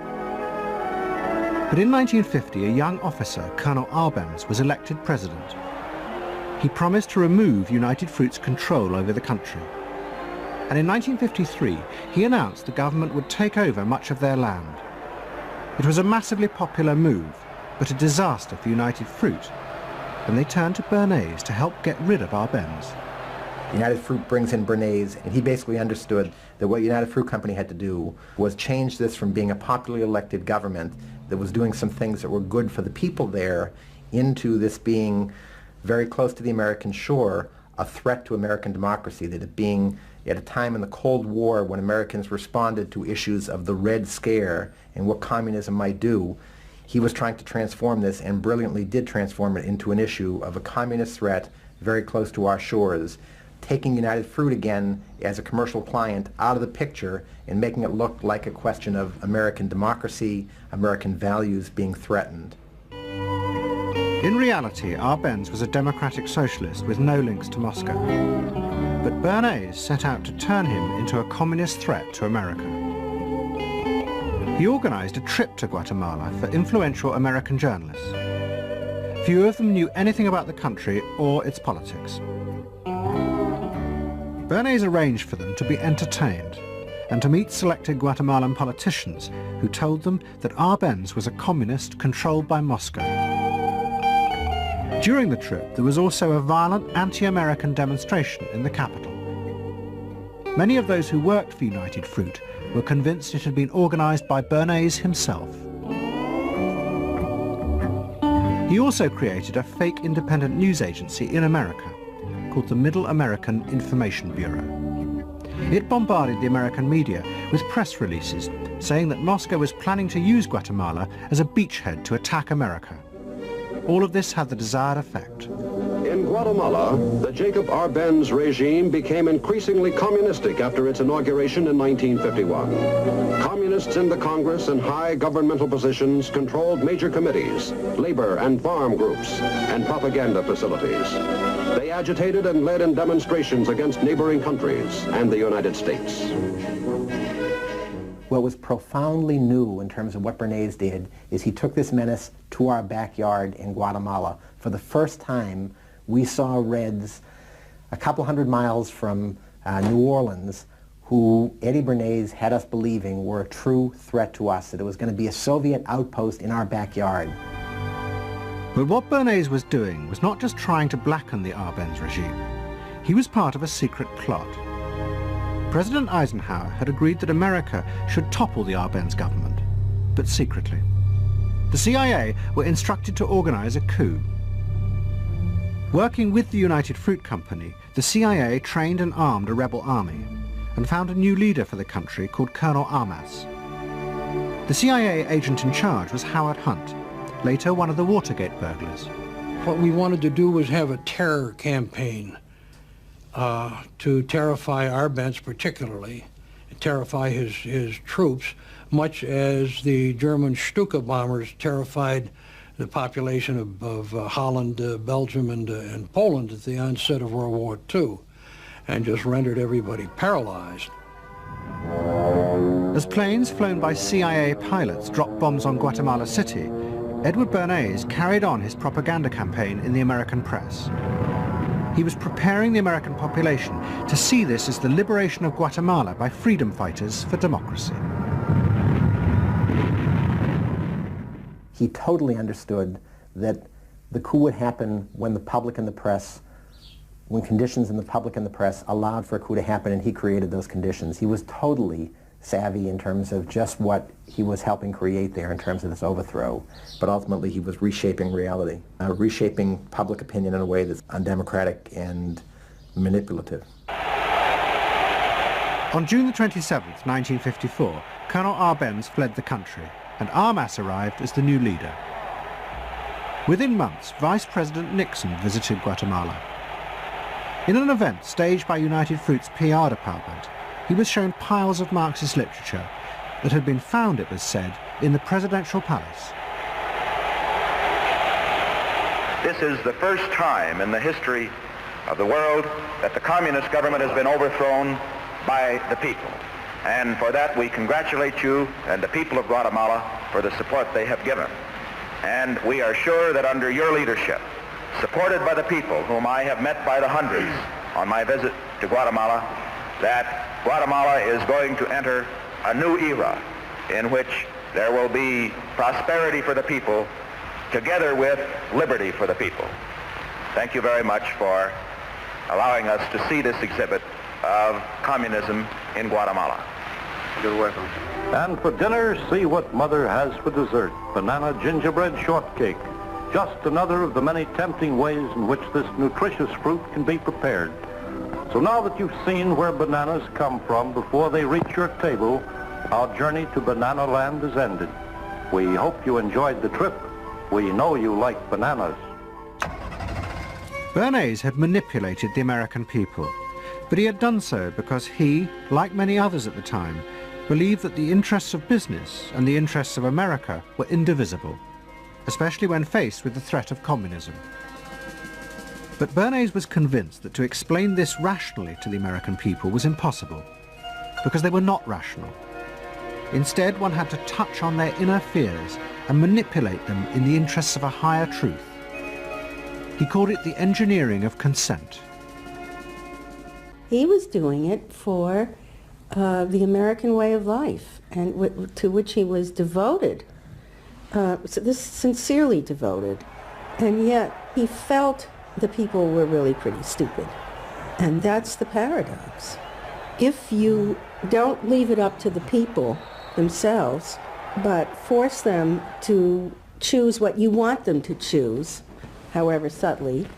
But in 1950, a young officer, Colonel Arbenz, was elected president. He promised to remove United Fruit's control over the country. And in 1953, he announced the government would take over much of their land. It was a massively popular move, but a disaster for United Fruit, and they turned to Bernays to help get rid of Arbenz. United Fruit brings in Bernays, and he basically understood that what United Fruit Company had to do was change this from being a popularly elected government that was doing some things that were good for the people there into this being very close to the American shore, a threat to American democracy, that it being at a time in the Cold War when Americans responded to issues of the Red Scare and what communism might do, he was trying to transform this and brilliantly did transform it into an issue of a communist threat very close to our shores, taking United Fruit again as a commercial client out of the picture and making it look like a question of American democracy, American values being threatened. In reality, Arbenz was a democratic socialist with no links to Moscow. But Bernays set out to turn him into a communist threat to America. He organized a trip to Guatemala for influential American journalists. Few of them knew anything about the country or its politics. Bernays arranged for them to be entertained and to meet selected Guatemalan politicians who told them that Arbenz was a communist controlled by Moscow. During the trip, there was also a violent anti-American demonstration in the capital. Many of those who worked for United Fruit were convinced it had been organized by Bernays himself. He also created a fake independent news agency in America called the Middle American Information Bureau. It bombarded the American media with press releases saying that Moscow was planning to use Guatemala as a beachhead to attack America. All of this had the desired effect. In Guatemala, the Jacob Arbenz regime became increasingly communistic after its inauguration in 1951. Communists in the Congress and high governmental positions controlled major committees, labor and farm groups, and propaganda facilities. They agitated and led in demonstrations against neighboring countries and the United States. What was profoundly new in terms of what Bernays did is he took this menace to our backyard in Guatemala. For the first time, we saw Reds a couple hundred miles from New Orleans who Eddie Bernays had us believing were a true threat to us, that it was going to be a Soviet outpost in our backyard. But what Bernays was doing was not just trying to blacken the Arbenz regime. He was part of a secret plot. President Eisenhower had agreed that America should topple the Arbenz government, but secretly. The CIA were instructed to organize a coup. Working with the United Fruit Company, the CIA trained and armed a rebel army and found a new leader for the country called Colonel Arbenz. The CIA agent in charge was Howard Hunt, later one of the Watergate burglars. What we wanted to do was have a terror campaign to terrify Arbenz particularly, terrify his troops, much as the German Stuka bombers terrified the population of Holland, Belgium, and Poland at the onset of World War II, and just rendered everybody paralyzed. As planes flown by CIA pilots dropped bombs on Guatemala City, Edward Bernays carried on his propaganda campaign in the American press. He was preparing the American population to see this as the liberation of Guatemala by freedom fighters for democracy. He totally understood that the coup would happen when the public and the press, when conditions in the public and the press allowed for a coup to happen, and he created those conditions. He was totally savvy in terms of just what he was helping create there in terms of this overthrow. But ultimately he was reshaping reality, reshaping public opinion in a way that's undemocratic and manipulative. On June the 27th, 1954, Colonel Arbenz fled the country, and Armas arrived as the new leader. Within months, Vice President Nixon visited Guatemala. In an event staged by United Fruit's PR department, he was shown piles of Marxist literature that had been found, it was said, in the presidential palace. This is the first time in the history of the world that the communist government has been overthrown by the people. And for that we congratulate you and the people of Guatemala for the support they have given. And we are sure that under your leadership, supported by the people whom I have met by the hundreds on my visit to Guatemala, that Guatemala is going to enter a new era in which there will be prosperity for the people together with liberty for the people. Thank you very much for allowing us to see this exhibit of communism in Guatemala. You're welcome. And for dinner, see what Mother has for dessert. Banana gingerbread shortcake. Just another of the many tempting ways in which this nutritious fruit can be prepared. So now that you've seen where bananas come from before they reach your table, our journey to Banana Land is ended. We hope you enjoyed the trip. We know you like bananas. Bernays had manipulated the American people, but he had done so because he, like many others at the time, believed that the interests of business and the interests of America were indivisible, especially when faced with the threat of communism. But Bernays was convinced that to explain this rationally to the American people was impossible, because they were not rational. Instead, one had to touch on their inner fears and manipulate them in the interests of a higher truth. He called it the engineering of consent. He was doing it for the American way of life, and to which he was devoted. So this sincerely devoted, and yet he felt the people were really pretty stupid. And that's the paradox. If you don't leave it up to the people themselves, but force them to choose what you want them to choose, however subtly,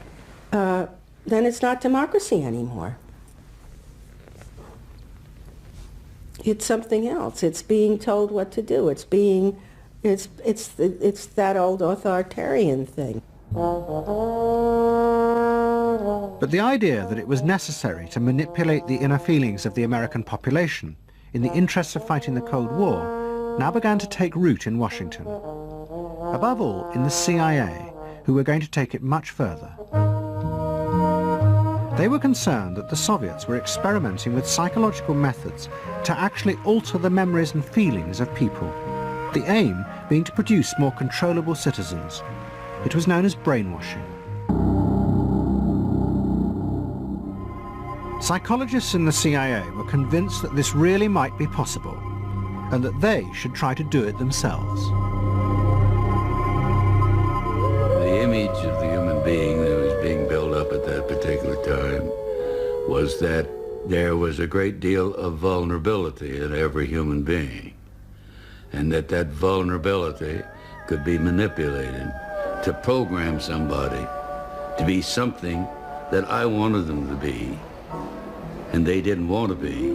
then it's not democracy anymore. It's something else. It's being told what to do. It's that old authoritarian thing. But the idea that it was necessary to manipulate the inner feelings of the American population in the interests of fighting the Cold War now began to take root in Washington. Above all, in the CIA, who were going to take it much further. They were concerned that the Soviets were experimenting with psychological methods to actually alter the memories and feelings of people, the aim being to produce more controllable citizens. It was known as brainwashing. Psychologists in the CIA were convinced that this really might be possible, and that they should try to do it themselves. The image of the human being that was being built up at that particular time was that there was a great deal of vulnerability in every human being, and that vulnerability could be manipulated to program somebody to be something that I wanted them to be, and they didn't want to be.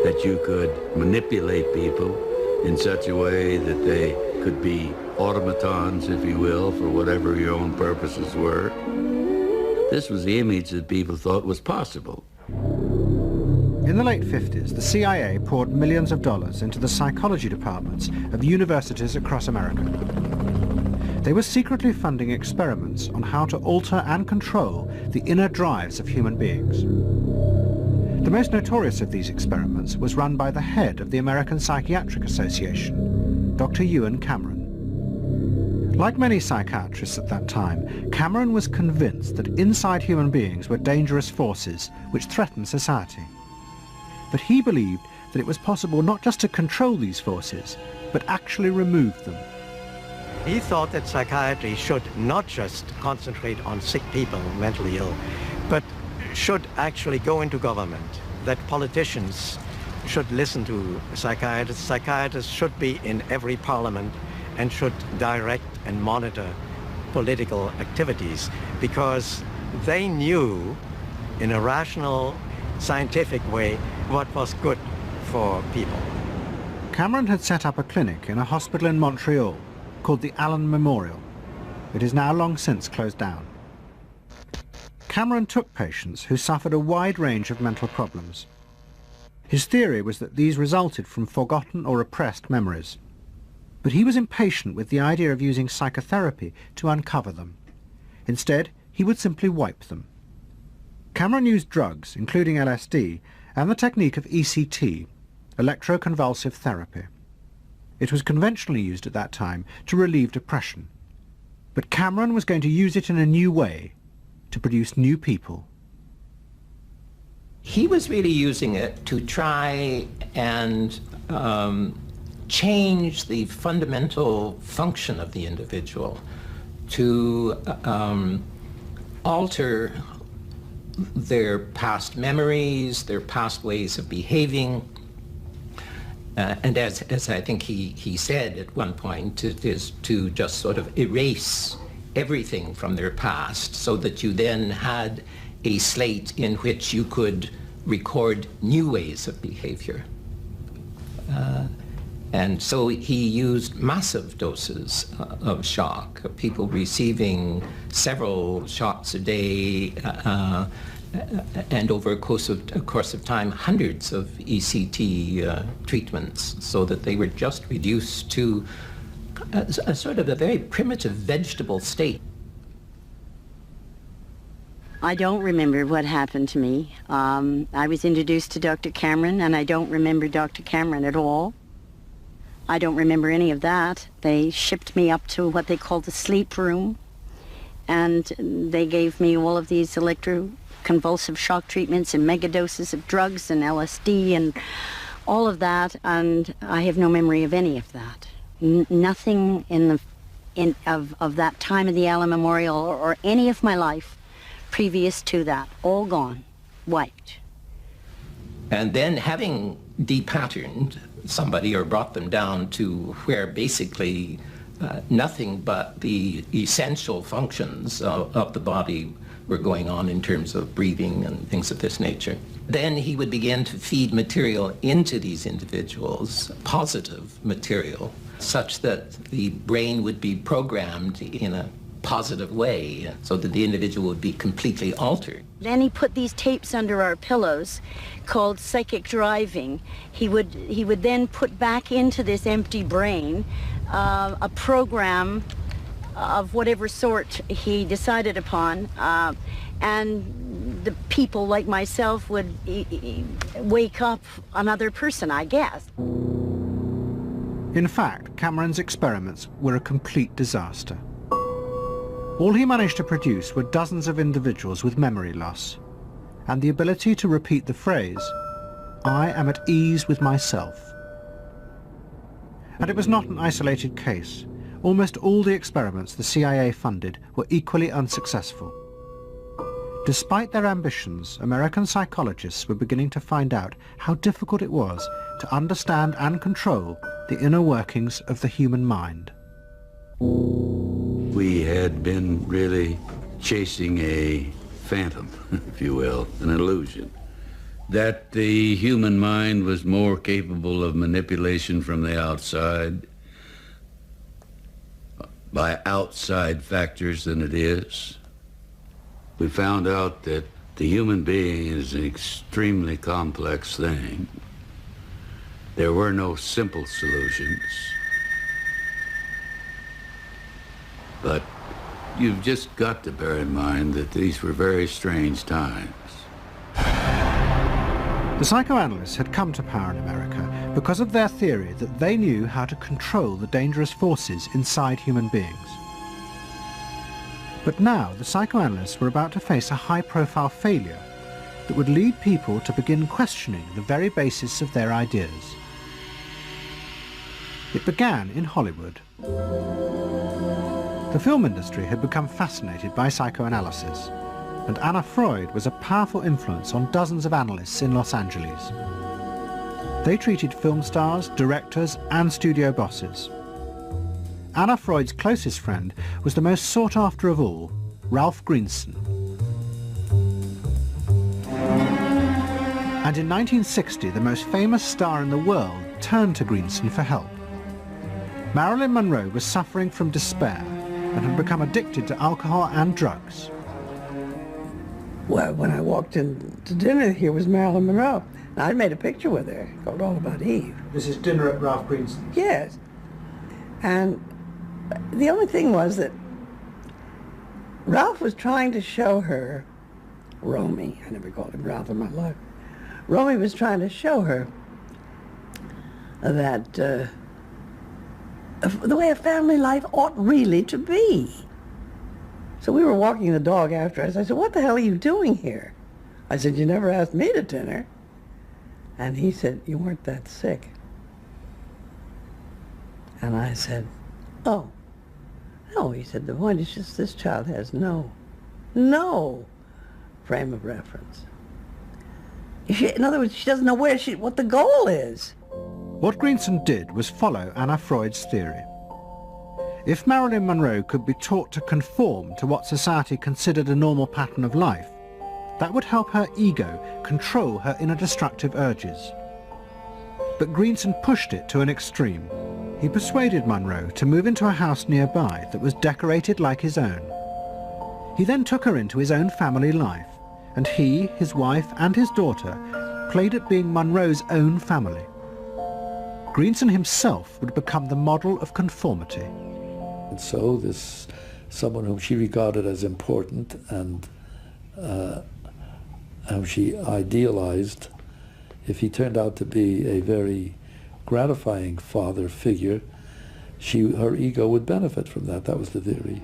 that you could manipulate people in such a way that they could be automatons, if you will, for whatever your own purposes were. This was the image that people thought was possible. In the late 50s, the CIA poured millions of dollars into the psychology departments of universities across America. They were secretly funding experiments on how to alter and control the inner drives of human beings. The most notorious of these experiments was run by the head of the American Psychiatric Association, Dr. Ewan Cameron. Like many psychiatrists at that time, Cameron was convinced that inside human beings were dangerous forces which threatened society. But he believed that it was possible not just to control these forces, but actually remove them. He thought that psychiatry should not just concentrate on sick people, mentally ill, but should actually go into government, that politicians should listen to psychiatrists. Psychiatrists should be in every parliament and should direct and monitor political activities, because they knew in a rational, scientific way what was good for people. Cameron had set up a clinic in a hospital in Montreal called the Allen Memorial. It is now long since closed down. Cameron took patients who suffered a wide range of mental problems. His theory was that these resulted from forgotten or repressed memories. But he was impatient with the idea of using psychotherapy to uncover them. Instead, he would simply wipe them. Cameron used drugs, including LSD, and the technique of ECT, electroconvulsive therapy. It was conventionally used at that time to relieve depression. But Cameron was going to use it in a new way, to produce new people. He was really using it to try and change the fundamental function of the individual, to alter their past memories, their past ways of behaving. And as I think he said at one point, it is to just sort of erase everything from their past so that you then had a slate in which you could record new ways of behavior. And so he used massive doses of shock, people receiving several shots a day, and over a course of time, hundreds of ECT treatments, so that they were just reduced to a sort of a very primitive vegetable state. I don't remember what happened to me. I was introduced to Dr. Cameron, and I don't remember Dr. Cameron at all. I don't remember any of that. They shipped me up to what they called the sleep room, and they gave me all of these electroconvulsive shock treatments and megadoses of drugs and LSD and all of that, and I have no memory of any of that. Nothing of that time of the Allen Memorial or any of my life previous to that, all gone, wiped. And then having depatterned somebody or brought them down to where basically nothing but the essential functions of the body were going on in terms of breathing and things of this nature. Then he would begin to feed material into these individuals, positive material, such that the brain would be programmed in a positive way, so that the individual would be completely altered. Then he put these tapes under our pillows called psychic driving. He would then put back into this empty brain a program of whatever sort he decided upon, and the people like myself would wake up another person, I guess. In fact, Cameron's experiments were a complete disaster. All he managed to produce were dozens of individuals with memory loss, and the ability to repeat the phrase, "I am at ease with myself." And it was not an isolated case. Almost all the experiments the CIA funded were equally unsuccessful. Despite their ambitions, American psychologists were beginning to find out how difficult it was to understand and control the inner workings of the human mind. We had been really chasing a phantom, if you will, an illusion. that the human mind was more capable of manipulation from the outside by outside factors than it is. We found out that the human being is an extremely complex thing. There were no simple solutions. But you've just got to bear in mind that these were very strange times. The psychoanalysts had come to power in America because of their theory that they knew how to control the dangerous forces inside human beings. But now the psychoanalysts were about to face a high-profile failure that would lead people to begin questioning the very basis of their ideas. It began in Hollywood. The film industry had become fascinated by psychoanalysis, and Anna Freud was a powerful influence on dozens of analysts in Los Angeles. They treated film stars, directors, and studio bosses. Anna Freud's closest friend was the most sought after of all, Ralph Greenson. And in 1960, the most famous star in the world turned to Greenson for help. Marilyn Monroe was suffering from despair and had become addicted to alcohol and drugs. Well, when I walked in to dinner, here was Marilyn Monroe. And I'd made a picture with her called All About Eve. This is dinner at Ralph Greenson's? Yes. And the only thing was that Ralph was trying to show her, Romy, I never called him Ralph in my life. Romy was trying to show her that the way a family life ought really to be. So we were walking the dog after us. I said, "What the hell are you doing here?" I said, "You never asked me to dinner." And he said, "You weren't that sick." And I said, "Oh, no." He said, "The point is just this child has no frame of reference. In other words, she doesn't know what the goal is." What Greenson did was follow Anna Freud's theory. If Marilyn Monroe could be taught to conform to what society considered a normal pattern of life, that would help her ego control her inner destructive urges. But Greenson pushed it to an extreme. He persuaded Monroe to move into a house nearby that was decorated like his own. He then took her into his own family life, and he, his wife, and his daughter played at being Monroe's own family. Greenson himself would become the model of conformity. And so this someone whom she regarded as important and whom she idealized, if he turned out to be a very gratifying father figure, her ego would benefit from that. That was the theory.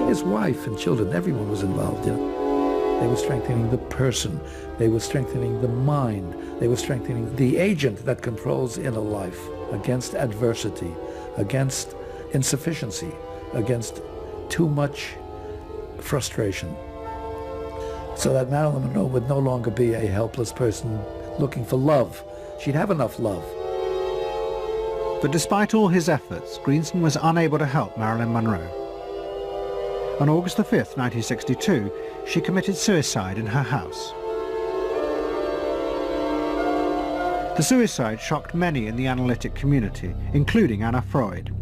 His wife and children, everyone was involved, you know. They were strengthening the person. They were strengthening the mind. They were strengthening the agent that controls inner life against adversity, against insufficiency, against too much frustration. So that Marilyn Monroe would no longer be a helpless person looking for love. She'd have enough love. But despite all his efforts, Greenson was unable to help Marilyn Monroe. On August the 5th, 1962, she committed suicide in her house. The suicide shocked many in the analytic community, including Anna Freud.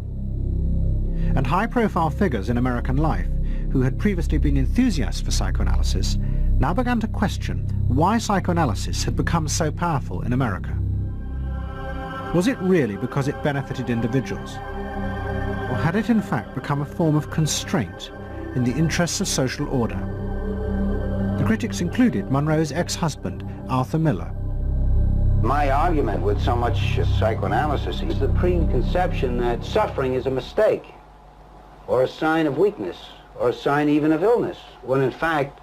And high-profile figures in American life, who had previously been enthusiasts for psychoanalysis, now began to question why psychoanalysis had become so powerful in America. Was it really because it benefited individuals? Or had it in fact become a form of constraint in the interests of social order? The critics included Monroe's ex-husband, Arthur Miller. My argument with so much psychoanalysis is the preconception that suffering is a mistake, or a sign of weakness, or a sign even of illness, when in fact,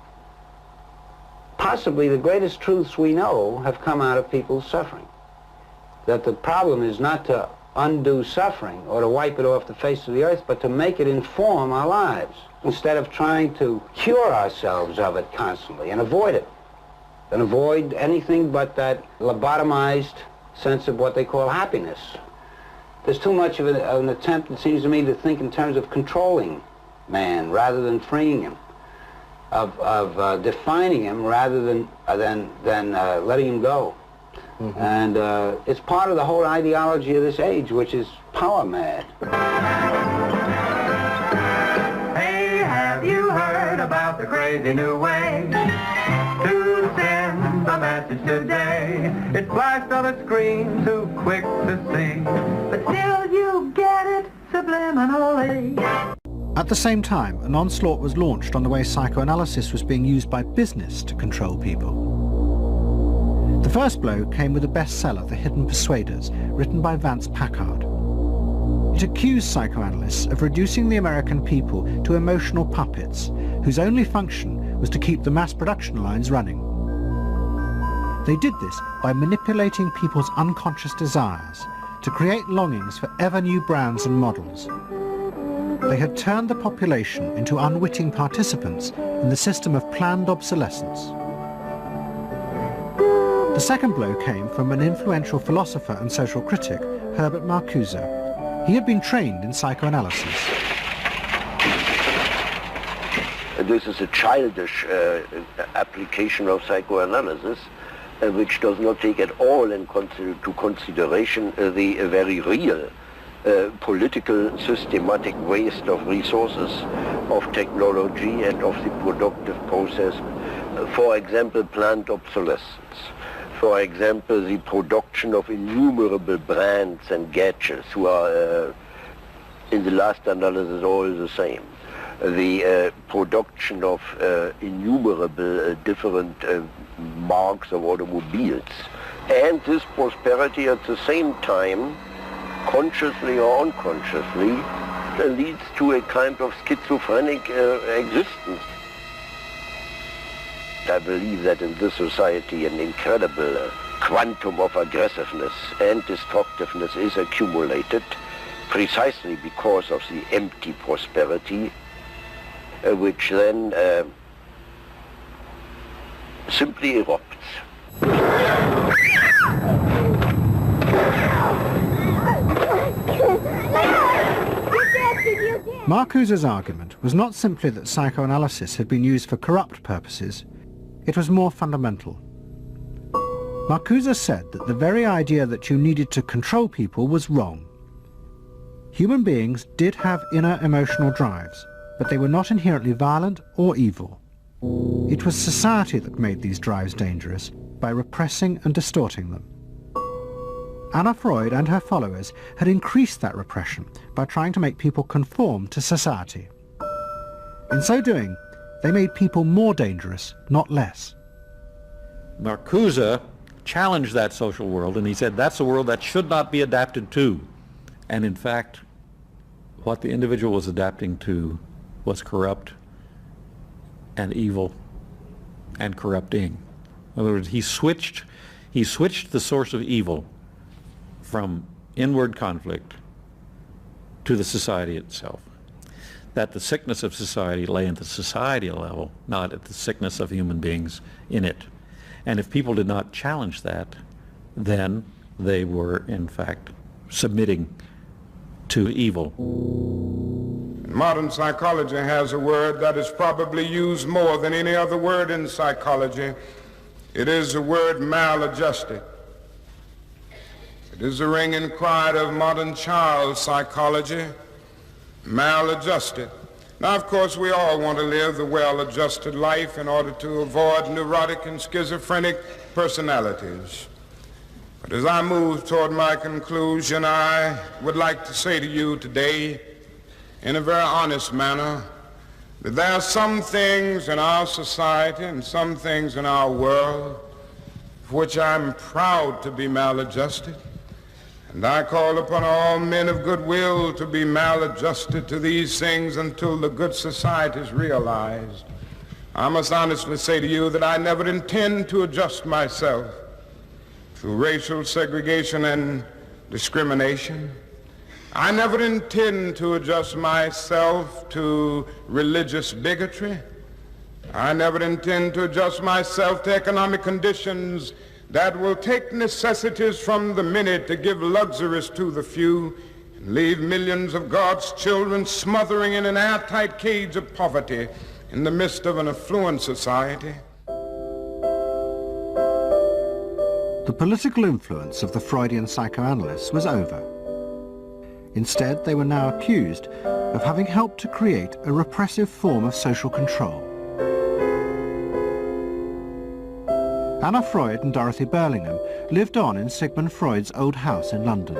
possibly the greatest truths we know have come out of people's suffering. That the problem is not to undo suffering or to wipe it off the face of the earth, but to make it inform our lives, instead of trying to cure ourselves of it constantly and avoid it. And avoid anything but that lobotomized sense of what they call happiness. There's too much of an attempt, it seems to me, to think in terms of controlling man rather than freeing him. of defining him rather than letting him go. Mm-hmm. And it's part of the whole ideology of this age, which is power mad. Hey, have you heard about the crazy new way to send a message today? It's flashed on a screen, too quick to see, but still you get it subliminally. At the same time, an onslaught was launched on the way psychoanalysis was being used by business to control people. The first blow came with a bestseller, The Hidden Persuaders, written by Vance Packard. It accused psychoanalysts of reducing the American people to emotional puppets whose only function was to keep the mass production lines running. They did this by manipulating people's unconscious desires to create longings for ever new brands and models. They had turned the population into unwitting participants in the system of planned obsolescence. The second blow came from an influential philosopher and social critic, Herbert Marcuse. He had been trained in psychoanalysis. This is a childish application of psychoanalysis, which does not take at all into consideration the very real political systematic waste of resources, of technology and of the productive process. For example, planned obsolescence. For example, the production of innumerable brands and gadgets who are, in the last analysis, all the same. The production of innumerable different marks of automobiles. And this prosperity at the same time, consciously or unconsciously, leads to a kind of schizophrenic existence. I believe that in this society an incredible quantum of aggressiveness and destructiveness is accumulated precisely because of the empty prosperity, which then simply erupts. Marcuse's argument was not simply that psychoanalysis had been used for corrupt purposes, it was more fundamental. Marcuse said that the very idea that you needed to control people was wrong. Human beings did have inner emotional drives, but they were not inherently violent or evil. It was society that made these drives dangerous by repressing and distorting them. Anna Freud and her followers had increased that repression by trying to make people conform to society. In so doing, they made people more dangerous, not less. Marcuse challenged that social world, and he said that's a world that should not be adapted to. And in fact, what the individual was adapting to was corrupt and evil and corrupting. In other words, he switched the source of evil from inward conflict to the society itself. That the sickness of society lay at the societal level, not at the sickness of human beings in it. And if people did not challenge that, then they were in fact submitting to evil. Modern psychology has a word that is probably used more than any other word in psychology. It is the word maladjusted. It is the ringing cry of modern child psychology, maladjusted. Now, of course, we all want to live the well-adjusted life in order to avoid neurotic and schizophrenic personalities. But as I move toward my conclusion, I would like to say to you today, in a very honest manner, that there are some things in our society and some things in our world for which I'm proud to be maladjusted. And I call upon all men of goodwill to be maladjusted to these things until the good society is realized. I must honestly say to you that I never intend to adjust myself to racial segregation and discrimination. I never intend to adjust myself to religious bigotry. I never intend to adjust myself to economic conditions that will take necessities from the many to give luxuries to the few and leave millions of God's children smothering in an airtight cage of poverty in the midst of an affluent society. The political influence of the Freudian psychoanalysts was over. Instead, they were now accused of having helped to create a repressive form of social control. Anna Freud and Dorothy Burlingham lived on in Sigmund Freud's old house in London.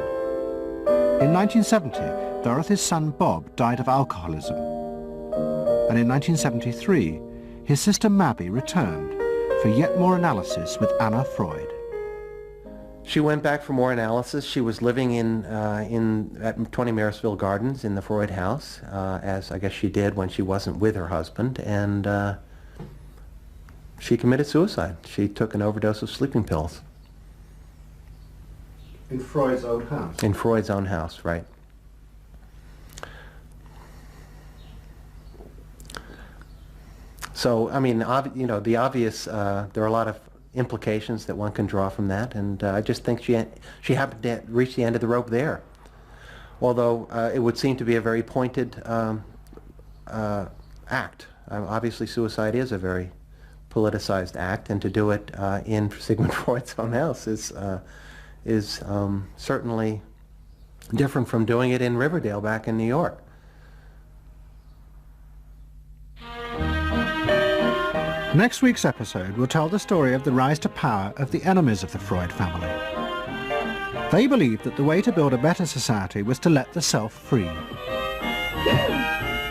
In 1970, Dorothy's son Bob died of alcoholism. And in 1973, his sister Mabby returned for yet more analysis with Anna Freud. She went back for more analysis. She was living at 20 Marisville Gardens in the Freud house, as I guess she did when she wasn't with her husband, and she committed suicide. She took an overdose of sleeping pills. In Freud's own house? In Freud's own house, right. So, I mean, you know, the obvious, there are a lot of implications that one can draw from that, and I just think she happened to reach the end of the rope there. Although it would seem to be a very pointed act. Obviously suicide is a very politicized act, and to do it in Sigmund Freud's own house is certainly different from doing it in Riverdale back in New York. Next week's episode will tell the story of the rise to power of the enemies of the Freud family. They believed that the way to build a better society was to let the self free.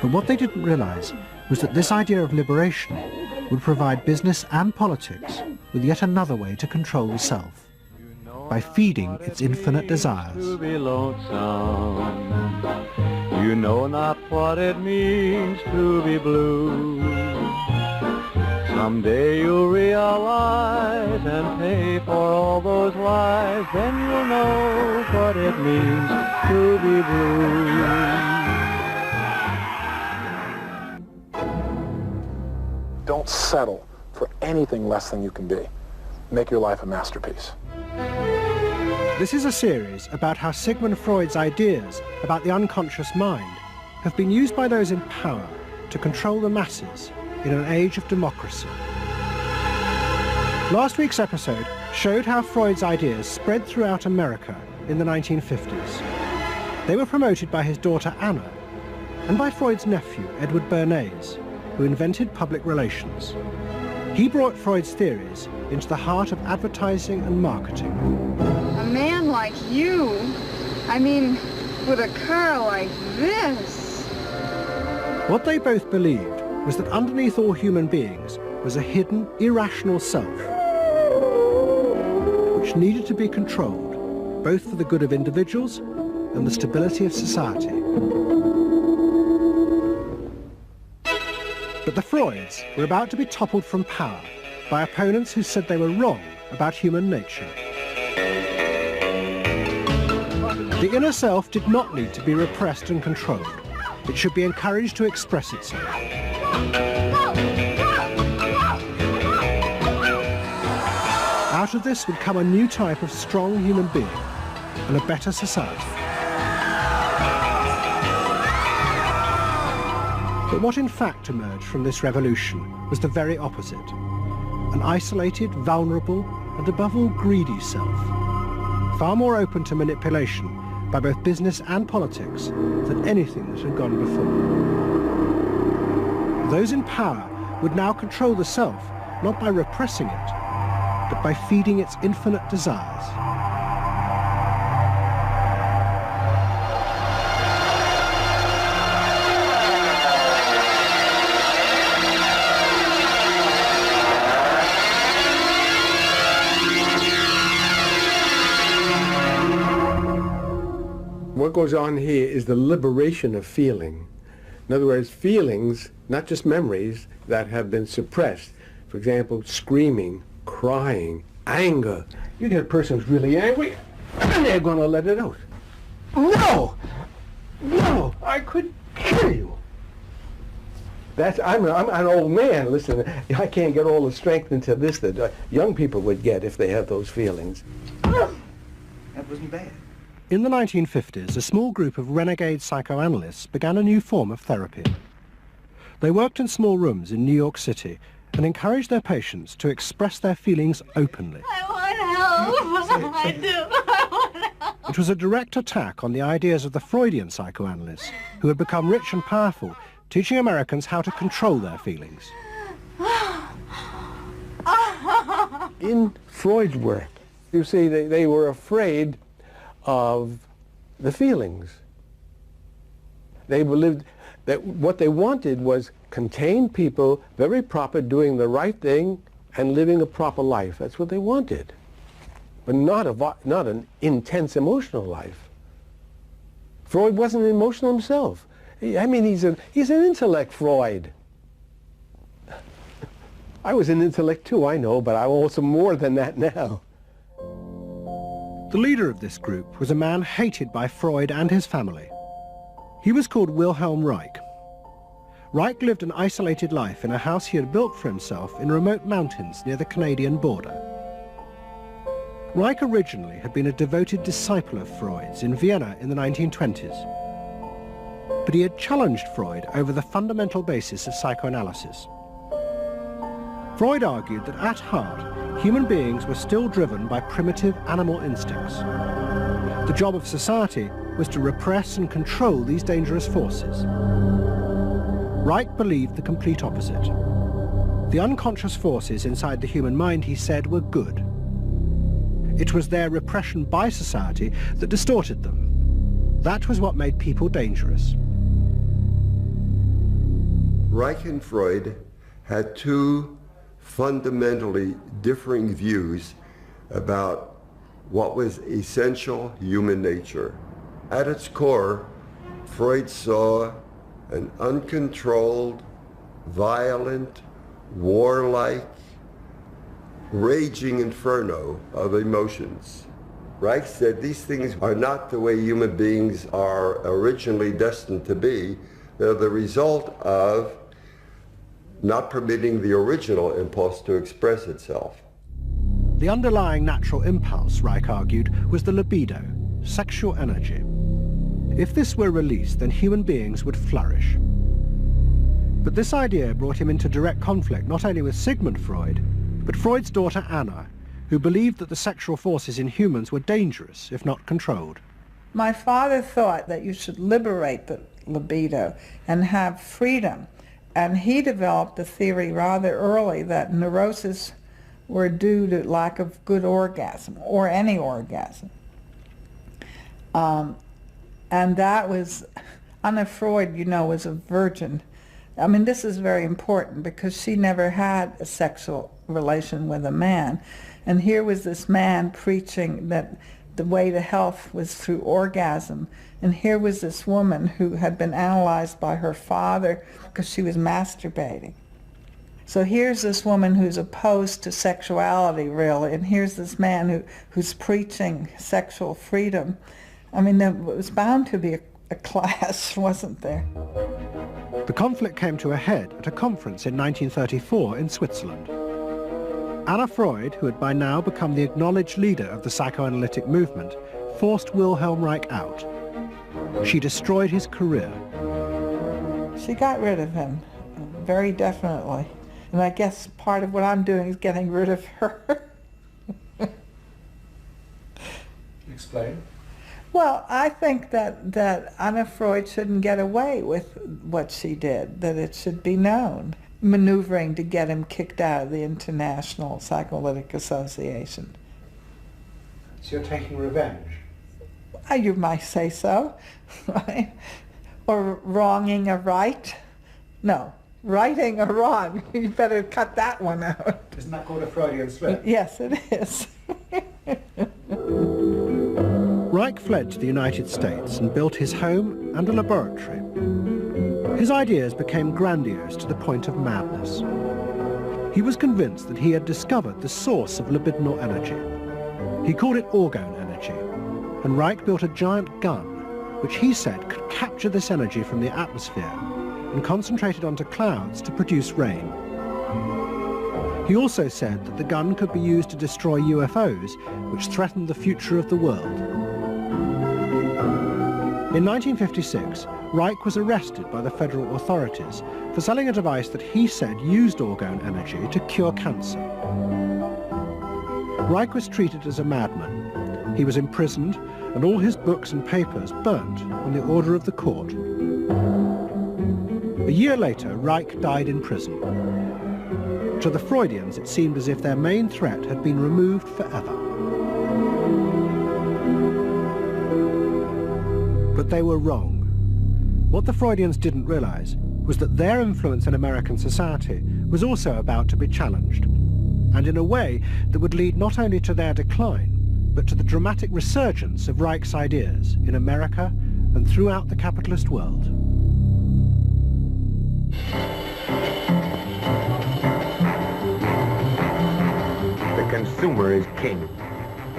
But what they didn't realize was that this idea of liberation would provide business and politics with yet another way to control the self, by feeding its infinite desires. You know not what it means to be blue. Someday you'll realize and pay for all those lies, then you'll know what it means to be blue. Don't settle for anything less than you can be. Make your life a masterpiece. This is a series about how Sigmund Freud's ideas about the unconscious mind have been used by those in power to control the masses in an age of democracy. Last week's episode showed how Freud's ideas spread throughout America in the 1950s. They were promoted by his daughter Anna and by Freud's nephew Edward Bernays, who invented public relations. He brought Freud's theories into the heart of advertising and marketing. A man like you, I mean, with a car like this. What they both believed was that underneath all human beings was a hidden, irrational self, which needed to be controlled, both for the good of individuals and the stability of society. But the Freuds were about to be toppled from power by opponents who said they were wrong about human nature. The inner self did not need to be repressed and controlled. It should be encouraged to express itself. Out of this would come a new type of strong human being and a better society. But what in fact emerged from this revolution was the very opposite. An isolated, vulnerable, and above all greedy self, far more open to manipulation by both business and politics than anything that had gone before. Those in power would now control the self, not by repressing it, but by feeding its infinite desires. What goes on here is the liberation of feeling. In other words, feelings, not just memories, that have been suppressed. For example, screaming, crying, anger. You get a person who's really angry, and they're going to let it out. No! No! I could kill you! I'm an old man. Listen, I can't get all the strength into this that young people would get if they had those feelings. That wasn't bad. In the 1950s, a small group of renegade psychoanalysts began a new form of therapy. They worked in small rooms in New York City and encouraged their patients to express their feelings openly. I want help. I do. I want help. It was a direct attack on the ideas of the Freudian psychoanalysts, who had become rich and powerful, teaching Americans how to control their feelings. In Freud's work, you see, they were afraid of the feelings. They believed that what they wanted was contained people, very proper, doing the right thing and living a proper life. That's what they wanted, but not an intense emotional life. Freud wasn't emotional himself. I mean, he's an intellect, Freud. I was an intellect too, I know, but I'm also more than that now. The leader of this group was a man hated by Freud and his family. He was called Wilhelm Reich. Reich lived an isolated life in a house he had built for himself in remote mountains near the Canadian border. Reich originally had been a devoted disciple of Freud's in Vienna in the 1920s. But he had challenged Freud over the fundamental basis of psychoanalysis. Freud argued that at heart, human beings were still driven by primitive animal instincts. The job of society was to repress and control these dangerous forces. Reich believed the complete opposite. The unconscious forces inside the human mind, he said, were good. It was their repression by society that distorted them. That was what made people dangerous. Reich and Freud had two fundamentally differing views about what was essential human nature. At its core, Freud saw an uncontrolled, violent, warlike, raging inferno of emotions. Reich said these things are not the way human beings are originally destined to be. They're the result of not permitting the original impulse to express itself. The underlying natural impulse, Reich argued, was the libido, sexual energy. If this were released, then human beings would flourish. But this idea brought him into direct conflict not only with Sigmund Freud, but Freud's daughter Anna, who believed that the sexual forces in humans were dangerous if not controlled. My father thought that you should liberate the libido and have freedom. And he developed a theory rather early that neuroses were due to lack of good orgasm, or any orgasm. And that was, Anna Freud, you know, was a virgin. I mean, this is very important because she never had a sexual relation with a man. And here was this man preaching that the way to health was through orgasm. And here was this woman who had been analyzed by her father because she was masturbating. So here's this woman who's opposed to sexuality, really, and here's this man who's preaching sexual freedom. I mean, there was bound to be a clash, wasn't there? The conflict came to a head at a conference in 1934 in Switzerland. Anna Freud, who had by now become the acknowledged leader of the psychoanalytic movement, forced Wilhelm Reich out. She destroyed his career. She got rid of him, very definitely. And I guess part of what I'm doing is getting rid of her. Explain. Well, I think that Anna Freud shouldn't get away with what she did, that it should be known, maneuvering to get him kicked out of the International Psychoanalytic Association. So you're taking revenge? You might say so, right? Or wronging a right? No, righting a wrong. You better cut that one out. Isn't that called a Freudian slip? Yes, it is. Reich fled to the United States and built his home and a laboratory. His ideas became grandiose to the point of madness. He was convinced that he had discovered the source of libidinal energy. He called it orgone energy, and Reich built a giant gun, which he said could capture this energy from the atmosphere and concentrate it onto clouds to produce rain. He also said that the gun could be used to destroy UFOs, which threatened the future of the world. In 1956, Reich was arrested by the federal authorities for for selling a device that he said used orgone energy to cure cancer. Reich was treated as a madman. He was imprisoned and all his books and papers burnt on the order of the court. A year later, Reich died in prison. To the Freudians, it seemed as if their main threat had been removed forever. But they were wrong. What the Freudians didn't realize was that their influence in American society was also about to be challenged, and in a way that would lead not only to their decline, but to the dramatic resurgence of Reich's ideas in America and throughout the capitalist world. The consumer is king.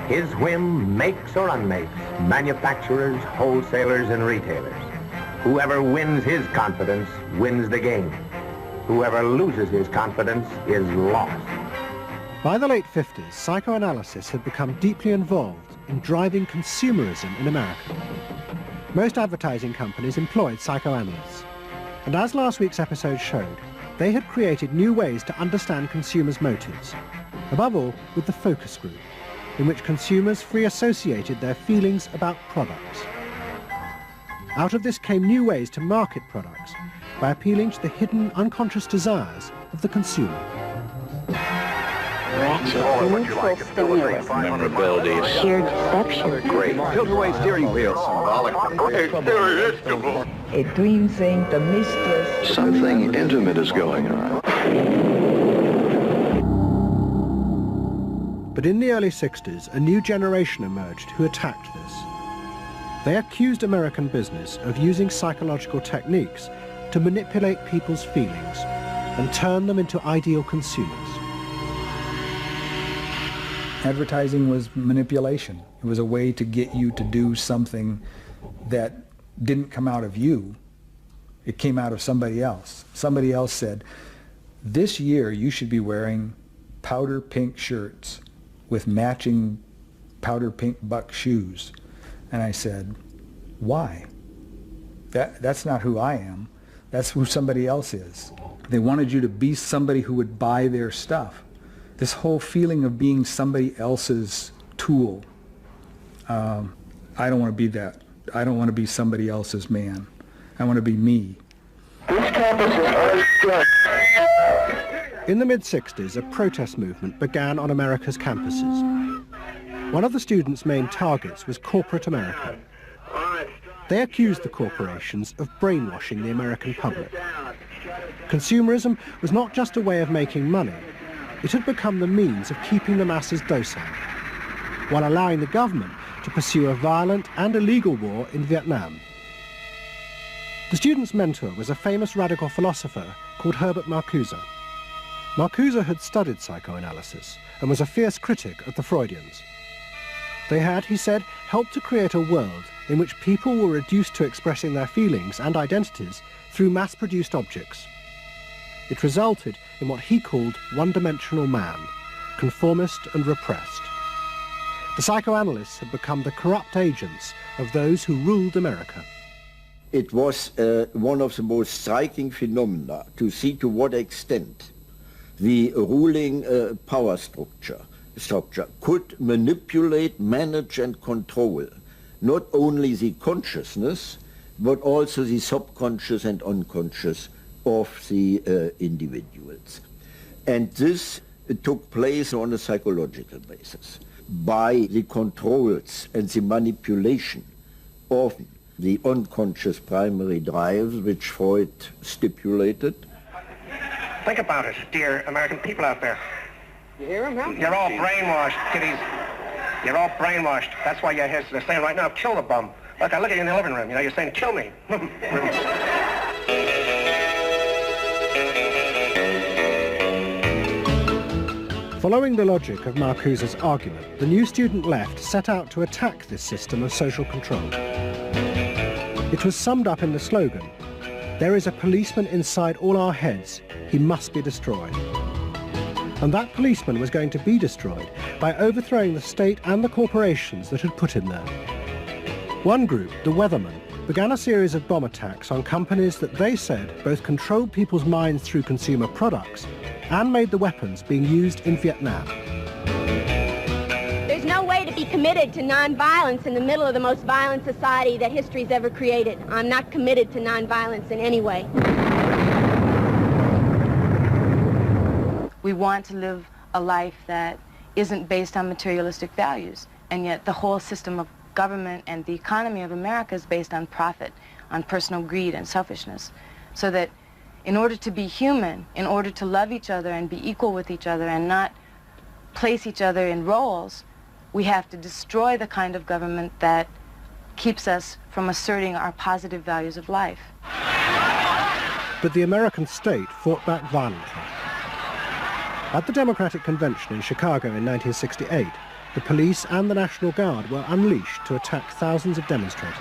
His whim makes or unmakes manufacturers, wholesalers, and retailers. Whoever wins his confidence wins the game. Whoever loses his confidence is lost. By the late 50s, psychoanalysis had become deeply involved in driving consumerism in America. Most advertising companies employed psychoanalysts, and as last week's episode showed, they had created new ways to understand consumers' motives, above all with the focus group, in which consumers free associated their feelings about products. Out of this came new ways to market products by appealing to the hidden unconscious desires of the consumer. Neutral stimulus. Memorability. Sheer deception. Great. Tilt-away steering wheel. Symbolic. Irresistible. A dream thing, the mistress. Something intimate is going on. But in the early 60s, a new generation emerged who attacked this. They accused American business of using psychological techniques to manipulate people's feelings and turn them into ideal consumers. Advertising was manipulation. It was a way to get you to do something that didn't come out of you. It came out of somebody else. Somebody else said, this year you should be wearing powder pink shirts with matching powder pink buck shoes. And I said, why? That's not who I am. That's who somebody else is. They wanted you to be somebody who would buy their stuff. This whole feeling of being somebody else's tool. I don't want to be that. I don't want to be somebody else's man. I want to be me. In the mid-60s, a protest movement began on America's campuses. One of the students' main targets was corporate America. They accused the corporations of brainwashing the American public. Consumerism was not just a way of making money. It had become the means of keeping the masses docile, while allowing the government to pursue a violent and illegal war in Vietnam. The student's mentor was a famous radical philosopher called Herbert Marcuse. Marcuse had studied psychoanalysis and was a fierce critic of the Freudians. They had, he said, helped to create a world in which people were reduced to expressing their feelings and identities through mass-produced objects. It resulted in what he called one-dimensional man, conformist and repressed. The psychoanalysts had become the corrupt agents of those who ruled America. It was one of the most striking phenomena to see to what extent the ruling power structure could manipulate, manage and control not only the consciousness but also the subconscious and unconscious of the individuals. And this took place on a psychological basis by the controls and the manipulation of the unconscious primary drives which Freud stipulated. Think about it, dear American people out there. You hear him, huh? You're all brainwashed, kiddies. You're all brainwashed. That's why you're here. They're saying right now, kill the bum. Look, I look at you in the living room. You know, you're saying, kill me. Following the logic of Marcuse's argument, the new student left set out to attack this system of social control. It was summed up in the slogan, "There is a policeman inside all our heads. He must be destroyed." And that policeman was going to be destroyed by overthrowing the state and the corporations that had put him there. One group, the Weathermen, began a series of bomb attacks on companies that they said both controlled people's minds through consumer products and made the weapons being used in Vietnam. There's no way to be committed to nonviolence in the middle of the most violent society that history's ever created. I'm not committed to nonviolence in any way. We want to live a life that isn't based on materialistic values, and yet the whole system of government and the economy of America is based on profit, on personal greed and selfishness. So that in order to be human, in order to love each other and be equal with each other and not place each other in roles, we have to destroy the kind of government that keeps us from asserting our positive values of life. But the American state fought back violently. At the Democratic Convention in Chicago in 1968, the police and the National Guard were unleashed to attack thousands of demonstrators.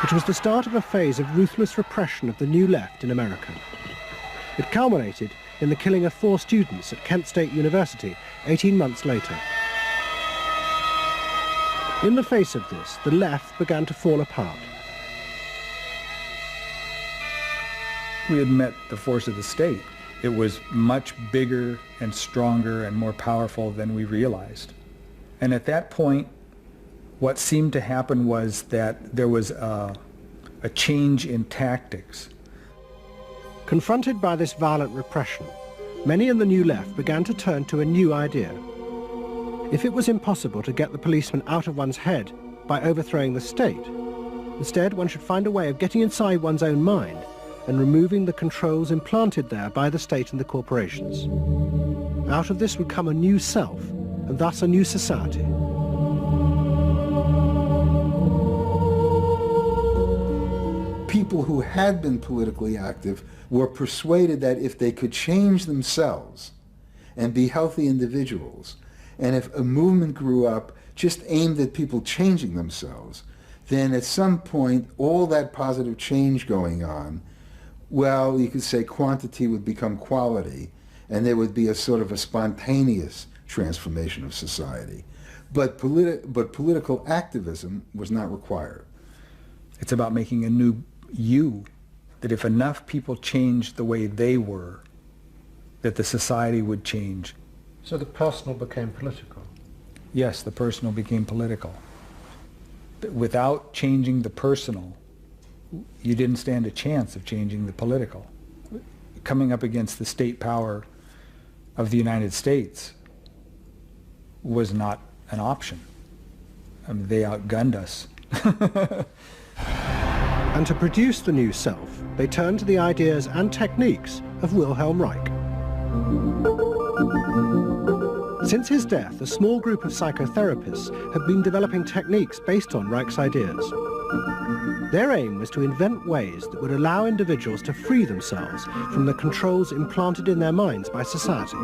It was the start of a phase of ruthless repression of the New Left in America. It culminated in the killing of 4 students at Kent State University 18 months later. In the face of this, the left began to fall apart. We had met the force of the state. It was much bigger and stronger and more powerful than we realized. And at that point, what seemed to happen was that there was a change in tactics. Confronted by this violent repression, many in the New Left began to turn to a new idea. If it was impossible to get the policeman out of one's head by overthrowing the state, instead one should find a way of getting inside one's own mind and removing the controls implanted there by the state and the corporations. Out of this would come a new self, and thus a new society. People who had been politically active were persuaded that if they could change themselves and be healthy individuals, and if a movement grew up just aimed at people changing themselves, then at some point all that positive change going on, well, you could say quantity would become quality, and there would be a sort of a spontaneous transformation of society. But political activism was not required. It's about making a new you, that if enough people changed the way they were, that the society would change. So the personal became political? Yes, the personal became political. Without changing the personal, you didn't stand a chance of changing the political. Coming up against the state power of the United States was not an option. I mean, they outgunned us. And to produce the new self, they turned to the ideas and techniques of Wilhelm Reich. Since his death, a small group of psychotherapists have been developing techniques based on Reich's ideas. Their aim was to invent ways that would allow individuals to free themselves from the controls implanted in their minds by society.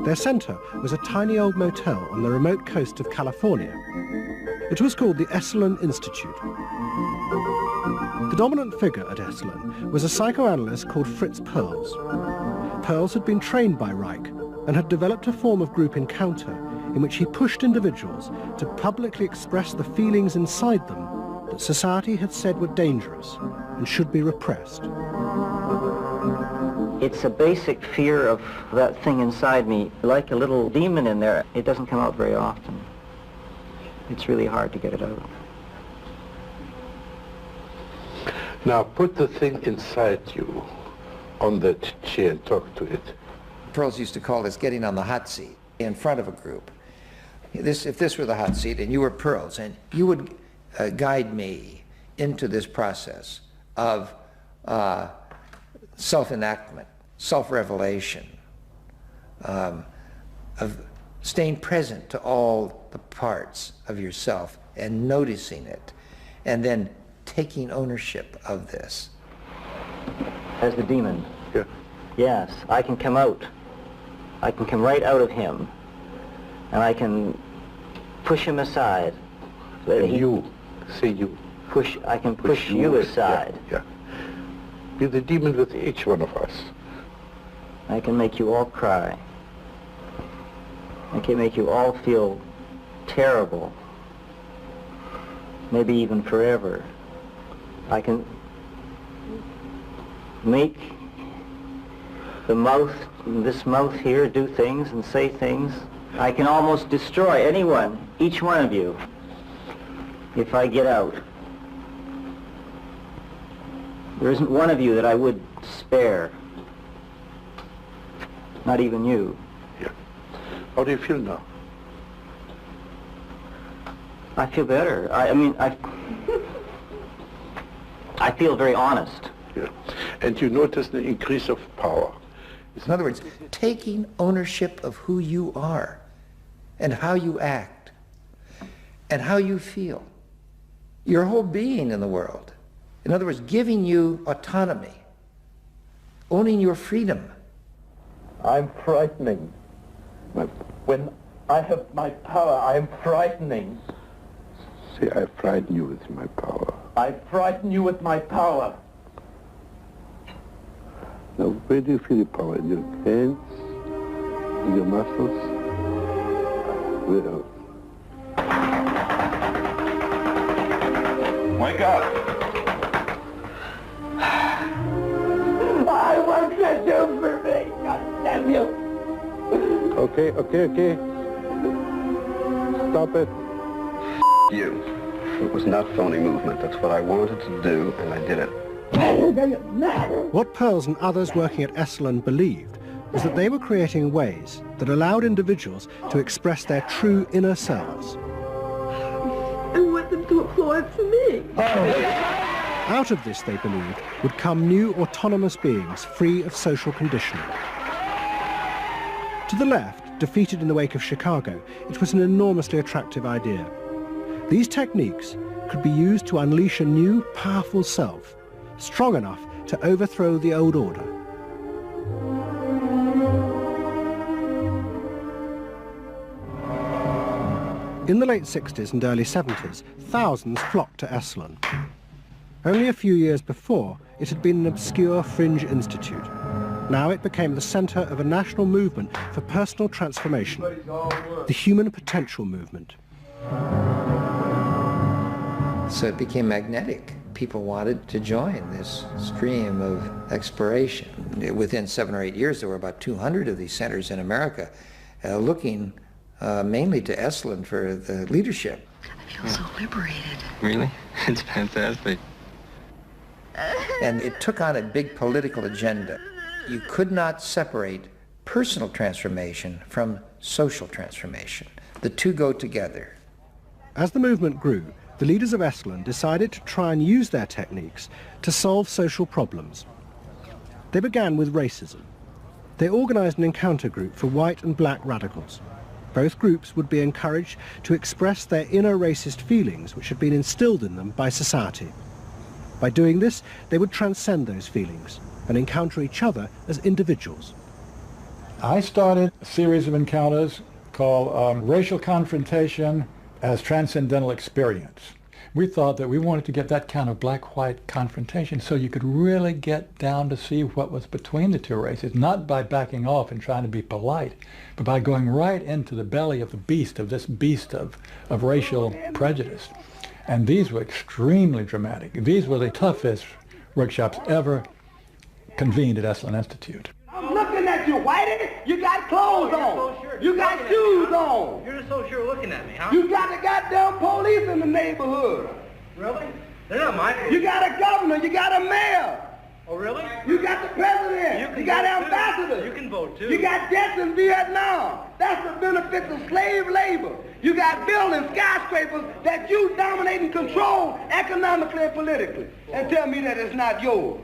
Their center was a tiny old motel on the remote coast of California. It was called the Esalen Institute. The dominant figure at Esalen was a psychoanalyst called Fritz Perls. Perls had been trained by Reich and had developed a form of group encounter in which he pushed individuals to publicly express the feelings inside them that society had said were dangerous and should be repressed. It's a basic fear of that thing inside me, like a little demon in there. It doesn't come out very often. It's really hard to get it out. Now put the thing inside you on that chair and talk to it. Perls used to call this getting on the hot seat in front of a group. If this were the hot seat and you were Perls, and you would guide me into this process of self-enactment, self-revelation, of staying present to all the parts of yourself and noticing it, and then taking ownership of this. As the demon? Yeah. Yes, I can come out. I can come right out of him, and I can push him aside. So you, say you. I can push you aside. Yeah. Be the demon with each one of us. I can make you all cry. I can make you all feel terrible. maybe even forever. I can make this mouth here, do things and say things. I can almost destroy anyone, each one of you, if I get out. There isn't one of you that I would spare. Not even you. Yeah. How do you feel now? I feel better. I feel very honest. Yeah. And you notice the increase of power. In other words, taking ownership of who you are and how you act and how you feel. Your whole being in the world. In other words, giving you autonomy, owning your freedom. I'm frightening. When I have my power, I am frightening. Say, I frighten you with my power. I frighten you with my power. Now, where do you feel the power? In your hands? In your muscles? Where else? Wake up! I want you to do for me, God damn you! Okay. Stop it. You. It was not phony movement. That's what I wanted to do, and I did it. What Pearls and others working at Esalen believed was that they were creating ways that allowed individuals to express their true inner selves. I want them to applaud for me. Out of this, they believed, would come new autonomous beings free of social conditioning. To the left, defeated in the wake of Chicago, it was an enormously attractive idea. These techniques could be used to unleash a new, powerful self, strong enough to overthrow the old order. In the late 60s and early 70s, thousands flocked to Esalen. Only a few years before, it had been an obscure fringe institute. Now it became the center of a national movement for personal transformation, the human potential movement. So it became magnetic. People wanted to join this stream of exploration. Within 7 or 8 years, there were about 200 of these centers in America looking mainly to Esalen for the leadership. I feel so liberated. Really? It's fantastic. And it took on a big political agenda. You could not separate personal transformation from social transformation. The two go together. As the movement grew, the leaders of Esalen decided to try and use their techniques to solve social problems. They began with racism. They organized an encounter group for white and black radicals. Both groups would be encouraged to express their inner racist feelings which had been instilled in them by society. By doing this, they would transcend those feelings and encounter each other as individuals. I started a series of encounters called Racial Confrontation as Transcendental Experience. We thought that we wanted to get that kind of black-white confrontation so you could really get down to see what was between the two races, not by backing off and trying to be polite, but by going right into the belly of the beast, of this beast of racial prejudice. And these were extremely dramatic. These were the toughest workshops ever convened at Esalen Institute. I'm looking at you, Whitey. You got clothes on. You got shoes on. You're so sure looking at me, huh? You got the goddamn police in the neighborhood. Really? They're not my police. You got a governor. You got a mayor. Oh, really? You got the president. You got ambassadors. You can vote, too. You got debts in Vietnam. That's the benefits of slave labor. You got buildings, skyscrapers that you dominate and control economically and politically. And tell me that it's not yours.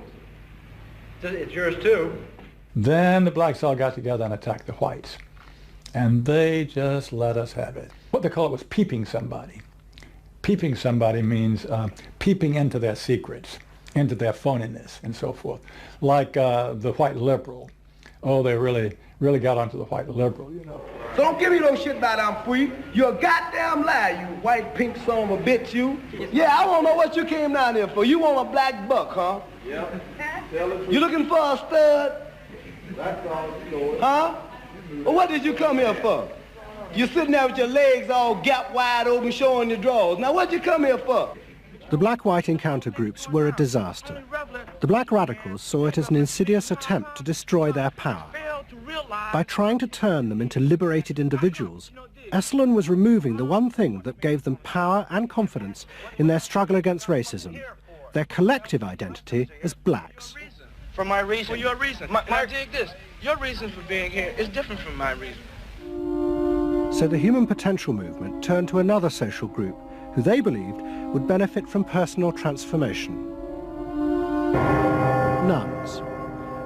It's yours, too. Then the blacks all got together and attacked the whites. And they just let us have it. What they call it was peeping somebody. Peeping somebody means peeping into their secrets, into their phoniness and so forth. Like the white liberal. Oh, they really got onto the white liberal, you know. So don't give me no shit about I'm free. You're a goddamn liar, you white pink son of a bitch, you. Yeah, I want to know what you came down here for. You want a black buck, huh? Yeah. You looking for a stud? That's all. Huh? Well, what did you come here for? You're sitting there with your legs all gap wide open, showing your drawers. Now, what'd you come here for? The black-white encounter groups were a disaster. The black radicals saw it as an insidious attempt to destroy their power. By trying to turn them into liberated individuals, Esalen was removing the one thing that gave them power and confidence in their struggle against racism, their collective identity as blacks. For my reason. For your reason. Now dig this. Your reason for being here is different from my reason. So the human potential movement turned to another social group who they believed would benefit from personal transformation. Nuns.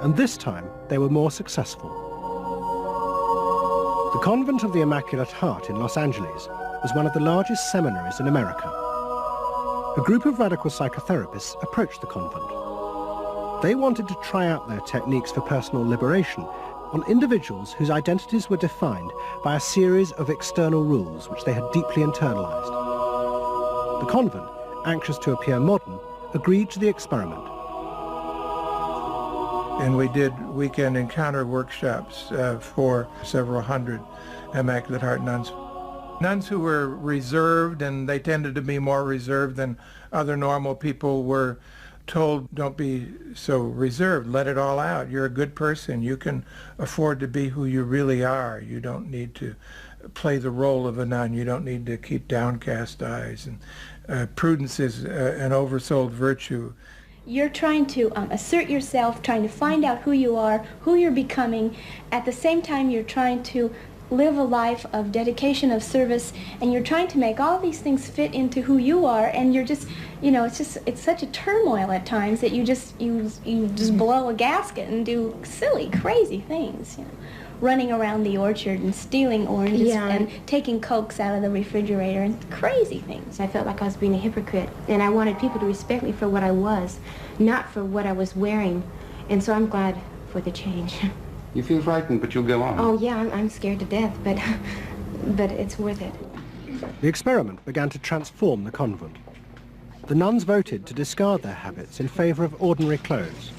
And this time they were more successful. The Convent of the Immaculate Heart in Los Angeles was one of the largest seminaries in America. A group of radical psychotherapists approached the convent. They wanted to try out their techniques for personal liberation on individuals whose identities were defined by a series of external rules which they had deeply internalized. The convent, anxious to appear modern, agreed to the experiment. And we did weekend encounter workshops for several hundred Immaculate Heart nuns. Nuns who were reserved, and they tended to be more reserved than other normal people, were told, don't be so reserved, let it all out. You're a good person. You can afford to be who you really are. You don't need to play the role of a nun. You don't need to keep downcast eyes. And prudence is an oversold virtue. You're trying to assert yourself, trying to find out who you are, who you're becoming. At the same time, you're trying to live a life of dedication, of service, and you're trying to make all these things fit into who you are, and you're just, you know, it's such a turmoil at times that you just blow a gasket and do silly, crazy things, you know. Running around the orchard and stealing oranges and taking Cokes out of the refrigerator and crazy things. I felt like I was being a hypocrite, and I wanted people to respect me for what I was, not for what I was wearing. And so I'm glad for the change. You feel frightened, but you'll go on. Oh yeah, I'm scared to death, but it's worth it. The experiment began to transform the convent. The nuns voted to discard their habits in favor of ordinary clothes.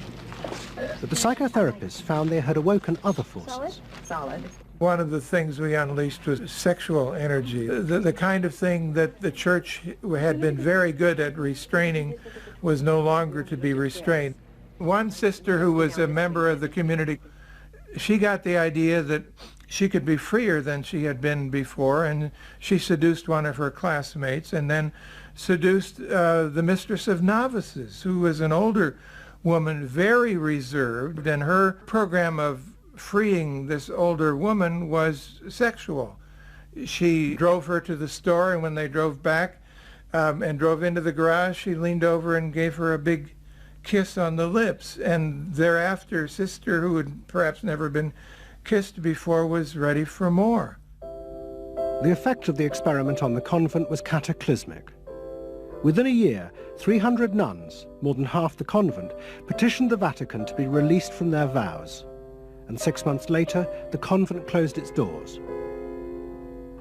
But the psychotherapists found they had awoken other forces. Solid. One of the things we unleashed was sexual energy. The kind of thing that the church had been very good at restraining was no longer to be restrained. One sister who was a member of the community, she got the idea that she could be freer than she had been before, and she seduced one of her classmates and then seduced the mistress of novices, who was an older woman, very reserved, and her program of freeing this older woman was sexual. She drove her to the store, and when they drove back and drove into the garage, she leaned over and gave her a big kiss on the lips, and thereafter sister, who had perhaps never been kissed before, was ready for more. The effect of the experiment on the convent was cataclysmic. Within a year, 300 nuns, more than half the convent, petitioned the Vatican to be released from their vows. And 6 months later, the convent closed its doors.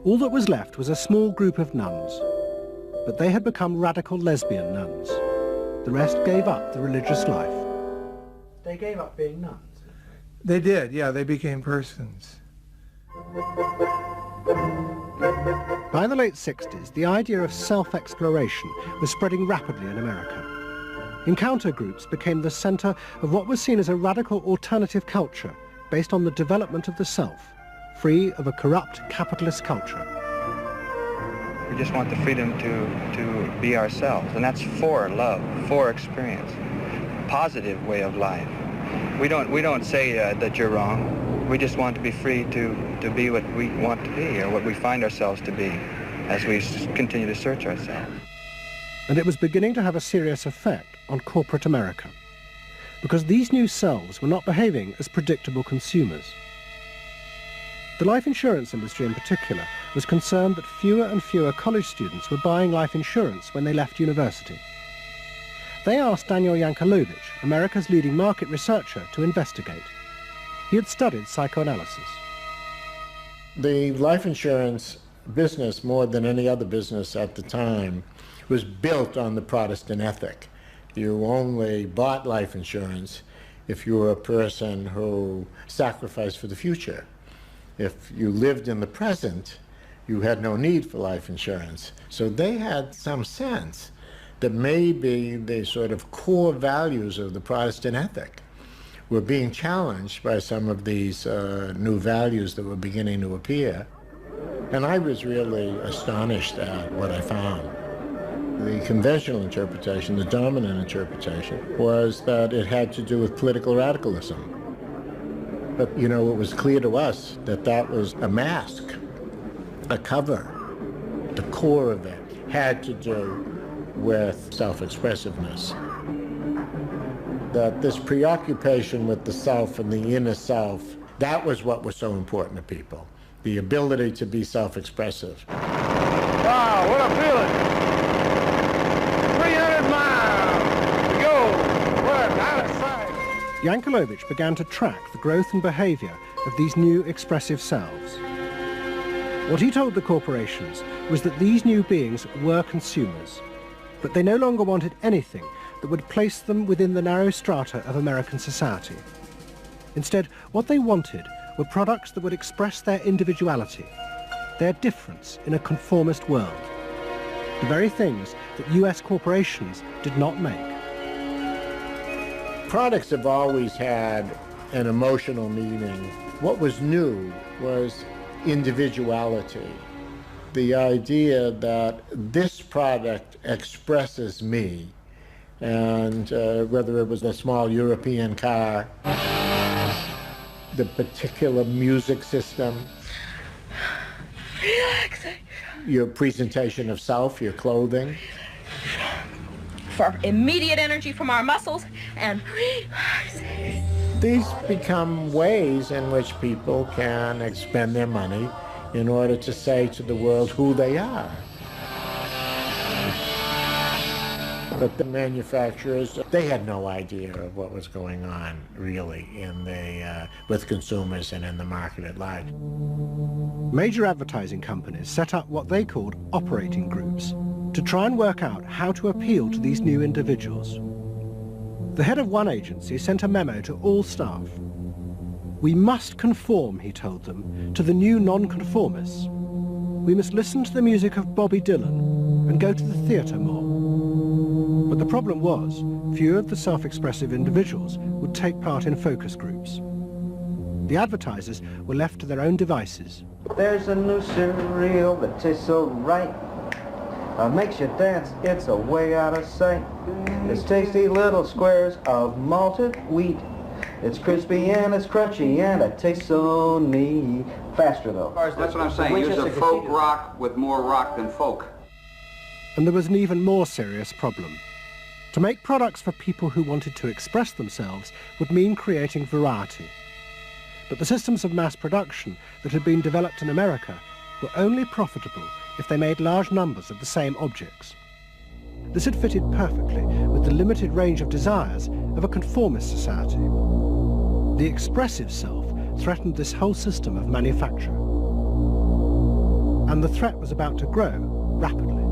All that was left was a small group of nuns, but they had become radical lesbian nuns. The rest gave up the religious life. They gave up being nuns? They did, yeah, they became persons. By the late 60s, the idea of self-exploration was spreading rapidly in America. Encounter groups became the center of what was seen as a radical alternative culture based on the development of the self, free of a corrupt capitalist culture. We just want the freedom to be ourselves, and that's for love, for experience, positive way of life. We don't say that you're wrong. We just want to be free to be what we want to be, or what we find ourselves to be, as we continue to search ourselves. And it was beginning to have a serious effect on corporate America, because these new selves were not behaving as predictable consumers. The life insurance industry in particular was concerned that fewer and fewer college students were buying life insurance when they left university. They asked Daniel Yankelovich, America's leading market researcher, to investigate. He had studied psychoanalysis. The life insurance business, more than any other business at the time, was built on the Protestant ethic. You only bought life insurance if you were a person who sacrificed for the future. If you lived in the present, you had no need for life insurance. So they had some sense that maybe the sort of core values of the Protestant ethic were being challenged by some of these new values that were beginning to appear. And I was really astonished at what I found. The conventional interpretation, the dominant interpretation, was that it had to do with political radicalism. But, you know, it was clear to us that that was a mask, a cover. The core of it had to do with self-expressiveness. That this preoccupation with the self and the inner self, that was what was so important to people. The ability to be self-expressive. Wow, what a feeling! 300 miles to go. We're out of sight. Yankelevich began to track the growth and behaviour of these new expressive selves. What he told the corporations was that these new beings were consumers, but they no longer wanted anything that would place them within the narrow strata of American society. Instead, what they wanted were products that would express their individuality, their difference in a conformist world, the very things that US corporations did not make. Products have always had an emotional meaning. What was new was individuality. The idea that this product expresses me, and whether it was a small European car, the particular music system, Relaxation. your presentation of self, your clothing. For immediate energy from our muscles and relaxation. These become ways in which people can expend their money in order to say to the world who they are. But the manufacturers, they had no idea of what was going on, really, in the, with consumers and in the market at large. Major advertising companies set up what they called operating groups to try and work out how to appeal to these new individuals. The head of one agency sent a memo to all staff. We must conform, he told them, to the new non-conformists. We must listen to the music of Bobby Dylan and go to the theatre more. But the problem was, few of the self-expressive individuals would take part in focus groups. The advertisers were left to their own devices. There's a new cereal that tastes so right. Makes you dance, it's a way out of sight. It's tasty little squares of malted wheat. It's crispy and it's crunchy and it tastes so neat. Faster though. That's what I'm saying. Use a folk rock with more rock than folk. And there was an even more serious problem. To make products for people who wanted to express themselves would mean creating variety. But the systems of mass production that had been developed in America were only profitable if they made large numbers of the same objects. This had fitted perfectly with the limited range of desires of a conformist society. The expressive self threatened this whole system of manufacture. And the threat was about to grow rapidly.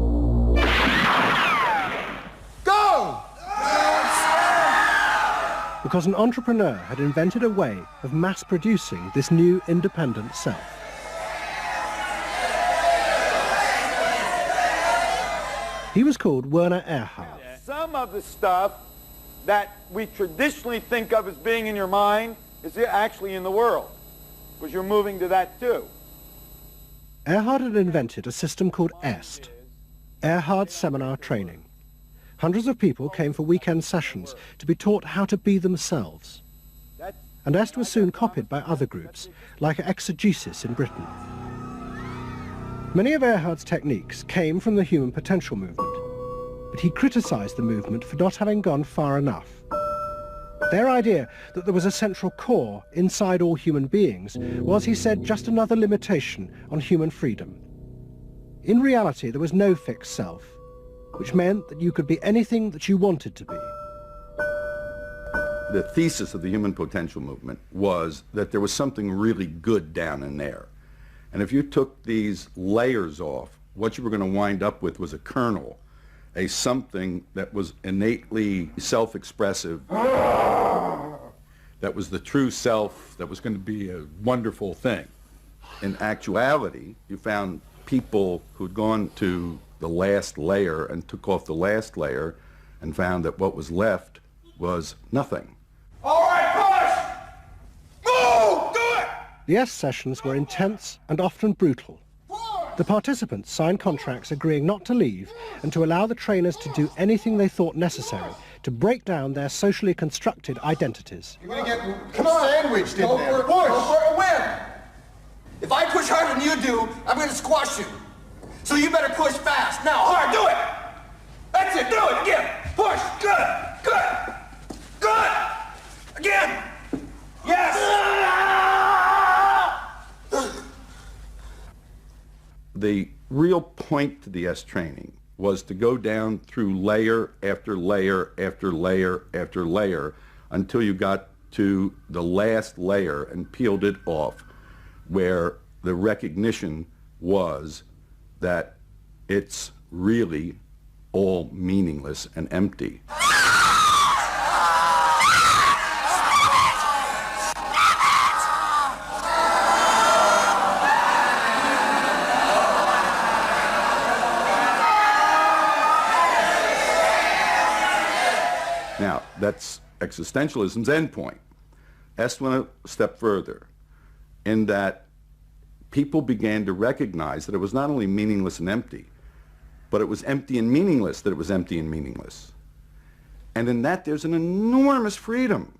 Go! Because an entrepreneur had invented a way of mass-producing this new independent self. He was called Werner Erhard. Some of the stuff that we traditionally think of as being in your mind is actually in the world, because you're moving to that too. Erhard had invented a system called EST, Erhard Seminar Training. Hundreds of people came for weekend sessions to be taught how to be themselves. And EST was soon copied by other groups, like Exegesis in Britain. Many of Erhard's techniques came from the human potential movement, but he criticised the movement for not having gone far enough. Their idea that there was a central core inside all human beings was, he said, just another limitation on human freedom. In reality, there was no fixed self, which meant that you could be anything that you wanted to be. The thesis of the human potential movement was that there was something really good down in there. And if you took these layers off, what you were going to wind up with was a kernel, a something that was innately self-expressive, that was the true self, that was going to be a wonderful thing. In actuality, you found people who'd gone to the last layer and took off the last layer and found that what was left was nothing. All right, push! Move! Do it! The S sessions were intense and often brutal. The participants signed contracts agreeing not to leave and to allow the trainers to do anything they thought necessary to break down their socially constructed identities. You're gonna get sandwiched in there. Push! Go for a win! If I push harder than you do, I'm gonna squash you. So you better push fast. Now, hard, do it! That's it, do it, again! Push, good, good, good! Again! Yes! The real point to the S training was to go down through layer after layer after layer after layer until you got to the last layer and peeled it off, where the recognition was that it's really all meaningless and empty. Now, that's existentialism's endpoint. S went a step further in that people began to recognize that it was not only meaningless and empty, but it was empty and meaningless that it was empty and meaningless. And in that there's an enormous freedom.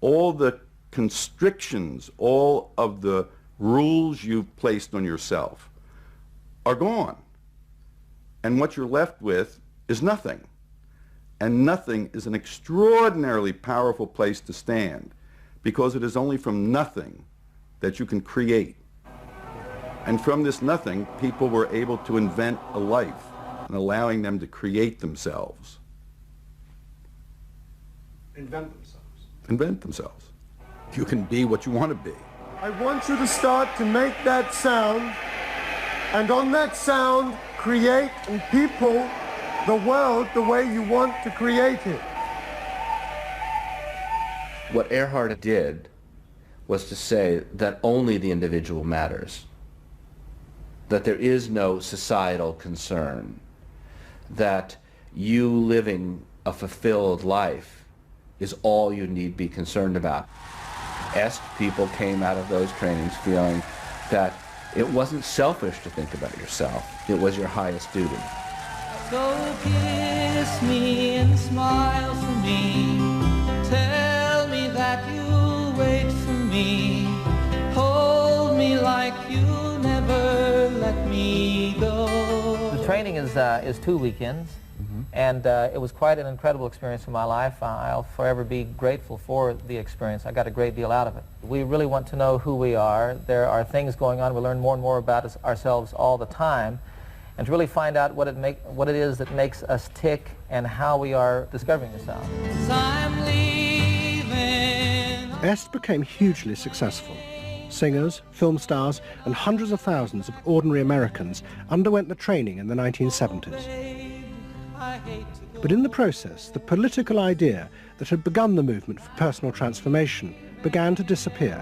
All the constrictions, all of the rules you've placed on yourself are gone. And what you're left with is nothing. And nothing is an extraordinarily powerful place to stand, because it is only from nothing that you can create. And from this nothing, people were able to invent a life, and allowing them to create themselves. Invent themselves. Invent themselves. You can be what you want to be. I want you to start to make that sound, and on that sound, create and people the world the way you want to create it. What Earhart did was to say that only the individual matters, that there is no societal concern, that you living a fulfilled life is all you need be concerned about. Est people came out of those trainings feeling that it wasn't selfish to think about yourself, it was your highest duty. So kiss me and smile for me. Tell me that you'll wait for me. Hold me like you'll never let me go. The training is 2 weekends, and it was quite an incredible experience in my life. I'll forever be grateful for the experience. I got a great deal out of it. We really want to know who we are. There are things going on. We learn more and more about ourselves all the time. And to really find out what it is that makes us tick and how we are discovering ourselves. Est became hugely successful. Singers, film stars, and hundreds of thousands of ordinary Americans underwent the training in the 1970s. But in the process, the political idea that had begun the movement for personal transformation began to disappear.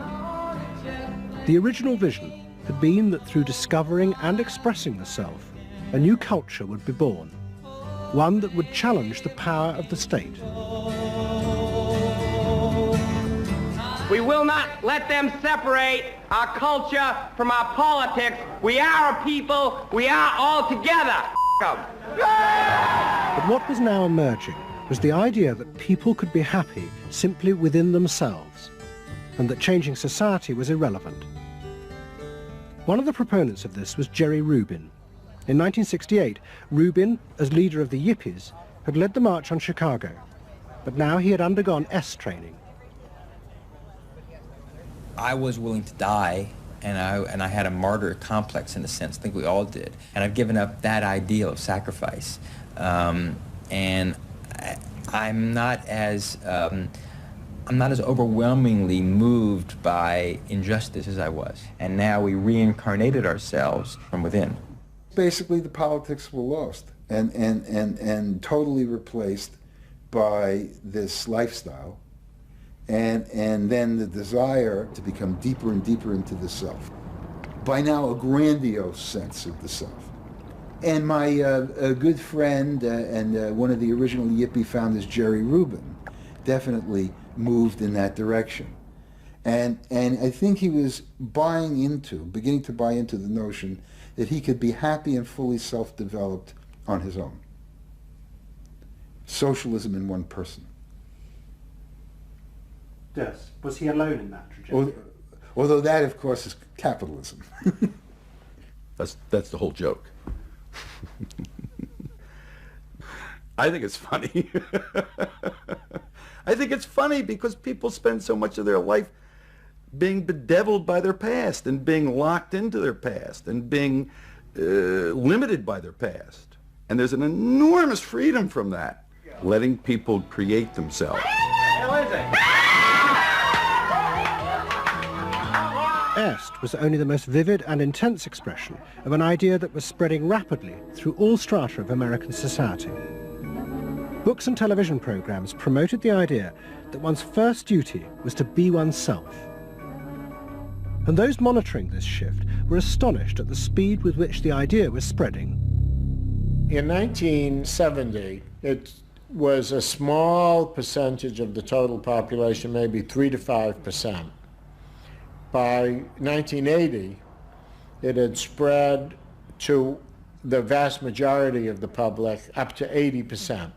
The original vision had been that through discovering and expressing the self, a new culture would be born, one that would challenge the power of the state. We will not let them separate our culture from our politics. We are a people. We are all together. But what was now emerging was the idea that people could be happy simply within themselves, and that changing society was irrelevant. One of the proponents of this was Jerry Rubin. In 1968, Rubin, as leader of the Yippies, had led the march on Chicago, but now he had undergone S training. I was willing to die, and I had a martyr complex in a sense. I think we all did. And I've given up that ideal of sacrifice. And I'm not as overwhelmingly moved by injustice as I was. And now we reincarnated ourselves from within. Basically, the politics were lost and totally replaced by this lifestyle, and then the desire to become deeper and deeper into the self. by now a grandiose sense of the self. And my a good friend and one of the original Yippie founders, Jerry Rubin, definitely moved in that direction. And I think he was beginning to buy into the notion that he could be happy and fully self-developed on his own. Socialism in one person. Yes. Was he alone in that trajectory? Although that, of course, is capitalism. That's the whole joke. I think it's funny. I think it's funny because people spend so much of their life being bedeviled by their past and being locked into their past and being limited by their past. And there's an enormous freedom from that. Letting people create themselves. Est was only the most vivid and intense expression of an idea that was spreading rapidly through all strata of American society. Books and television programs promoted the idea that one's first duty was to be oneself. And those monitoring this shift were astonished at the speed with which the idea was spreading. In 1970, it was a small percentage of the total population, maybe 3 to 5%. By 1980, it had spread to the vast majority of the public, up to 80%.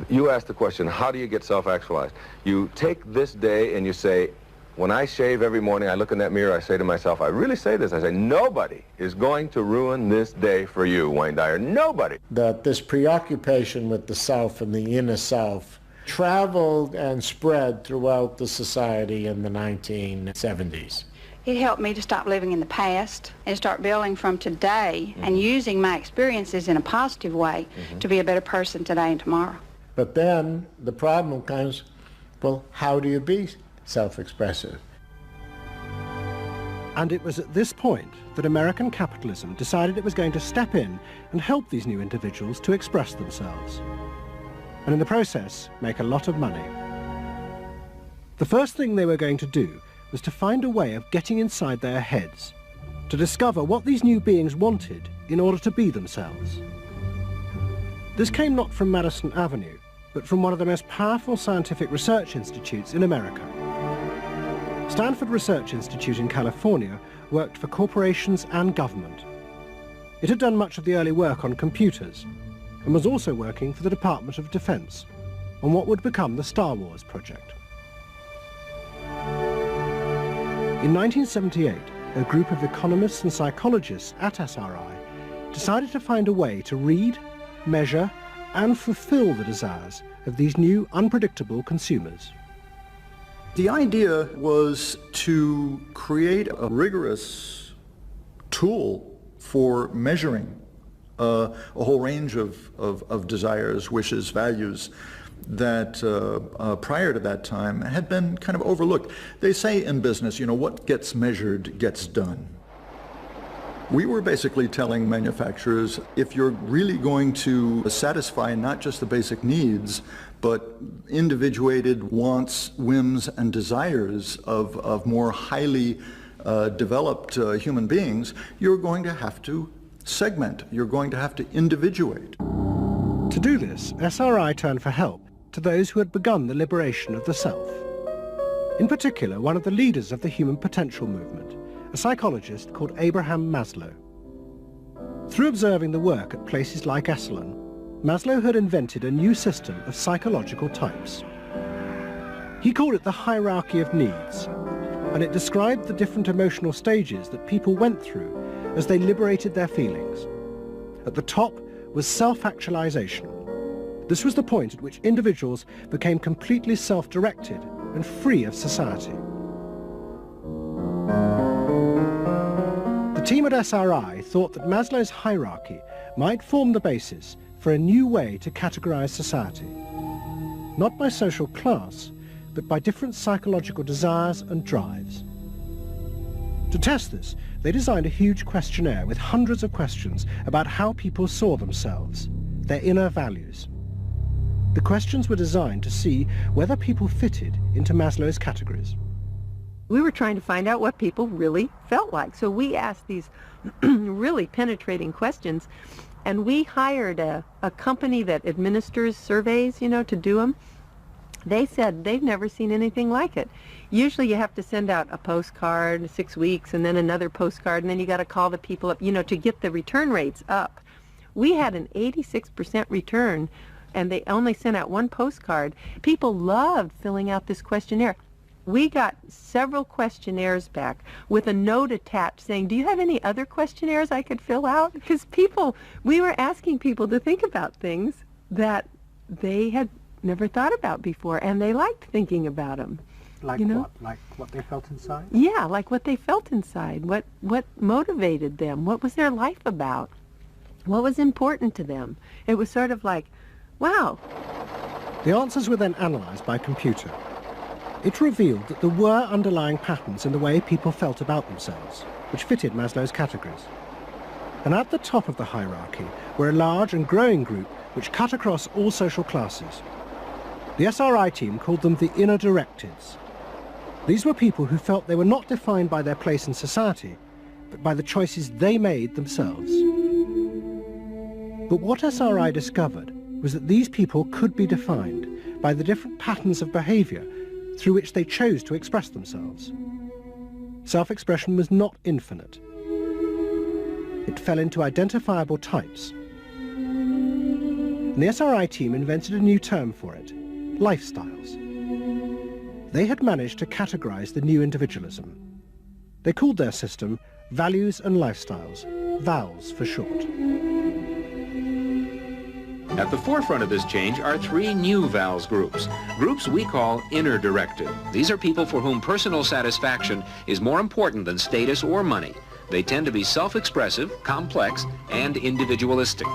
You asked the question, how do you get self-actualized? You take this day and you say, when I shave every morning, I look in that mirror, I say to myself, I really say this, I say, nobody is going to ruin this day for you, Wayne Dyer, nobody. That this preoccupation with the self and the inner self traveled and spread throughout the society in the 1970s. It helped me to stop living in the past and start building from today and using my experiences in a positive way to be a better person today and tomorrow. But then the problem comes, well, how do you be self-expressive? And it was at this point that American capitalism decided it was going to step in and help these new individuals to express themselves. And in the process, make a lot of money. The first thing they were going to do was to find a way of getting inside their heads, to discover what these new beings wanted in order to be themselves. This came not from Madison Avenue, but from one of the most powerful scientific research institutes in America. Stanford Research Institute in California worked for corporations and government. It had done much of the early work on computers, and was also working for the Department of Defense on what would become the Star Wars project. In 1978, a group of economists and psychologists at SRI decided to find a way to read, measure, and fulfill the desires of these new, unpredictable consumers. The idea was to create a rigorous tool for measuring a whole range of desires, wishes, values that prior to that time had been kind of overlooked. They say in business, you know, what gets measured gets done. We were basically telling manufacturers, if you're really going to satisfy not just the basic needs, but individuated wants, whims, and desires of more highly developed human beings, you're going to have to segment, you're going to have to individuate. To do this, SRI turned for help to those who had begun the liberation of the self. In particular, one of the leaders of the human potential movement, a psychologist called Abraham Maslow. Through observing the work at places like Esalen, Maslow had invented a new system of psychological types. He called it the hierarchy of needs, and it described the different emotional stages that people went through as they liberated their feelings. At the top was self-actualization. This was the point at which individuals became completely self-directed and free of society. The team at SRI thought that Maslow's hierarchy might form the basis for a new way to categorize society, not by social class, but by different psychological desires and drives. To test this, they designed a huge questionnaire with hundreds of questions about how people saw themselves, their inner values. The questions were designed to see whether people fitted into Maslow's categories. We were trying to find out what people really felt like. So we asked these really penetrating questions, and we hired a company that administers surveys, to do them. They said they've never seen anything like it. Usually you have to send out a postcard 6 weeks and then another postcard, and then you got to call the people up, to get the return rates up. We had an 86% return, and they only sent out one postcard. People loved filling out this questionnaire. We got several questionnaires back with a note attached saying, do you have any other questionnaires I could fill out? Because we were asking people to think about things that they had never thought about before, and they liked thinking about them. Like what? Like what they felt inside? Yeah, like what they felt inside. What motivated them? What was their life about? What was important to them? It was sort of like, wow. The answers were then analysed by computer. It revealed that there were underlying patterns in the way people felt about themselves, which fitted Maslow's categories. And at the top of the hierarchy were a large and growing group which cut across all social classes. The SRI team called them the inner directeds. These were people who felt they were not defined by their place in society, but by the choices they made themselves. But what SRI discovered was that these people could be defined by the different patterns of behaviour through which they chose to express themselves. Self-expression was not infinite. It fell into identifiable types. And the SRI team invented a new term for it: lifestyles. They had managed to categorize the new individualism. They called their system Values and Lifestyles, VALS for short. At the forefront of this change are three new VALS groups we call inner directed. These are people for whom personal satisfaction is more important than status or money. They tend to be self-expressive, complex, and individualistic.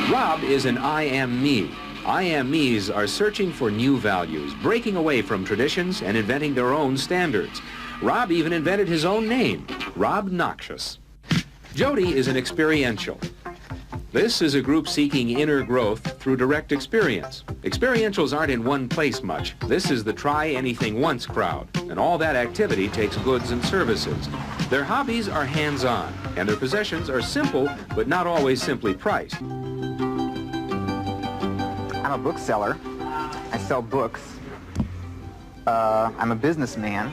Rob is an I am me. I am me's are searching for new values, breaking away from traditions and inventing their own standards. Rob even invented his own name, Rob Noxious. Jody is an experiential. This is a group seeking inner growth through direct experience. Experientials aren't in one place much. This is the try-anything-once crowd, and all that activity takes goods and services. Their hobbies are hands-on, and their possessions are simple, but not always simply priced. I'm a bookseller. I sell books. I'm a businessman.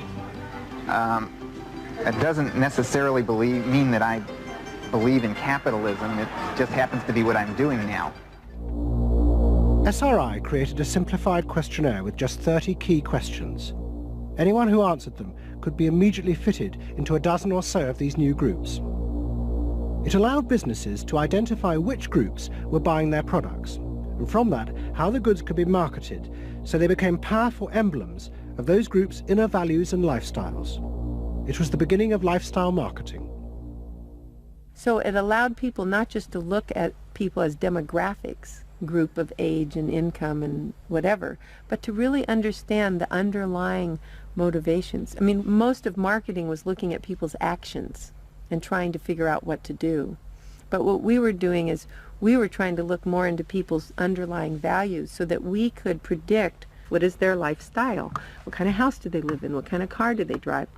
It doesn't necessarily mean that I believe in capitalism. It just happens to be what I'm doing now. SRI created a simplified questionnaire with just 30 key questions. Anyone who answered them could be immediately fitted into a dozen or so of these new groups. It allowed businesses to identify which groups were buying their products, and from that, how the goods could be marketed, so they became powerful emblems of those groups' inner values and lifestyles. It was the beginning of lifestyle marketing. So it allowed people not just to look at people as demographics, group of age and income and whatever, but to really understand the underlying motivations. I mean, most of marketing was looking at people's actions and trying to figure out what to do. But what we were doing is we were trying to look more into people's underlying values so that we could predict what is their lifestyle, what kind of house do they live in, what kind of car do they drive.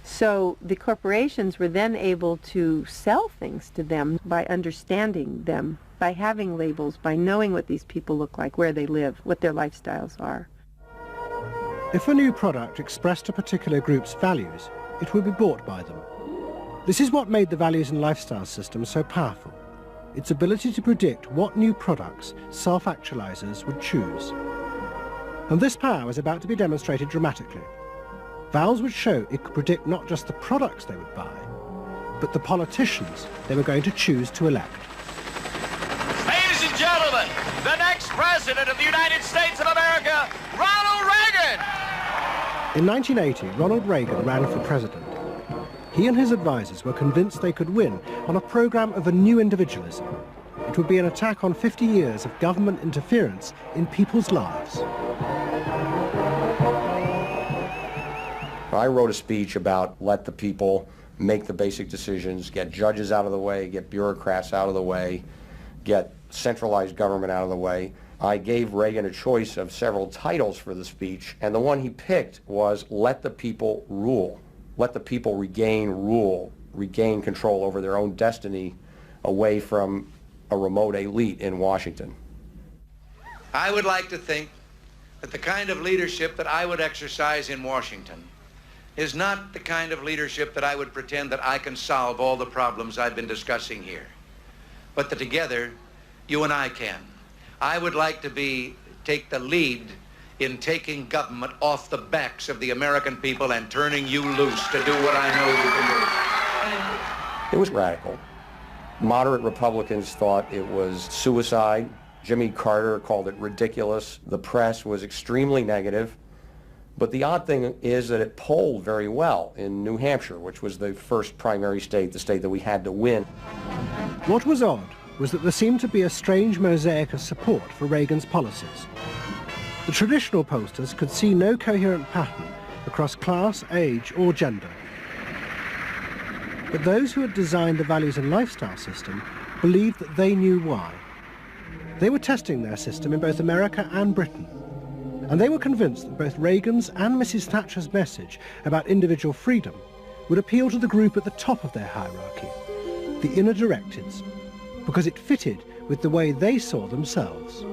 So the corporations were then able to sell things to them by understanding them, by having labels, by knowing what these people look like, where they live, what their lifestyles are. If a new product expressed a particular group's values, it would be bought by them. This is what made the values and lifestyle system so powerful: its ability to predict what new products self-actualizers would choose. And this power was about to be demonstrated dramatically. VALS would show it could predict not just the products they would buy, but the politicians they were going to choose to elect. Ladies and gentlemen, the next President of the United States of America, Ronald Reagan! In 1980, Ronald Reagan ran for president. He and his advisors were convinced they could win on a program of a new individualism. It would be an attack on 50 years of government interference in people's lives. I wrote a speech about let the people make the basic decisions, get judges out of the way, get bureaucrats out of the way, get centralized government out of the way, I gave Reagan a choice of several titles for the speech, and the one he picked was "Let the People Rule." Let the people regain rule, regain control over their own destiny away from a remote elite in Washington. I would like to think that the kind of leadership that I would exercise in Washington is not the kind of leadership that I would pretend that I can solve all the problems I've been discussing here, but that together, you and I can. I would like to take the lead in taking government off the backs of the American people and turning you loose to do what I know you can do. It was radical. Moderate Republicans thought it was suicide. Jimmy Carter called it ridiculous. The press was extremely negative. But the odd thing is that it polled very well in New Hampshire, which was the first primary state, the state that we had to win. What was odd was that there seemed to be a strange mosaic of support for Reagan's policies. The traditional pollsters could see no coherent pattern across class, age or gender. But those who had designed the values and lifestyle system believed that they knew why. They were testing their system in both America and Britain, and they were convinced that both Reagan's and Mrs. Thatcher's message about individual freedom would appeal to the group at the top of their hierarchy, the inner directeds, because it fitted with the way they saw themselves.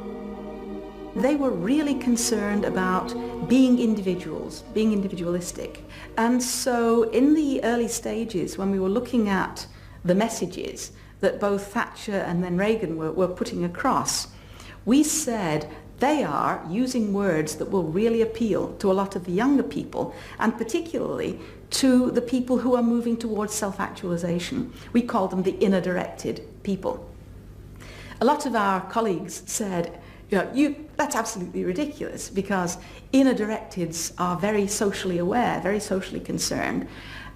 They were really concerned about being individuals, being individualistic. And so in the early stages, when we were looking at the messages that both Thatcher and then Reagan were putting across, we said they are using words that will really appeal to a lot of the younger people, and particularly to the people who are moving towards self-actualization. We call them the inner-directed people. A lot of our colleagues said, that's absolutely ridiculous, because inner-directeds are very socially aware, very socially concerned.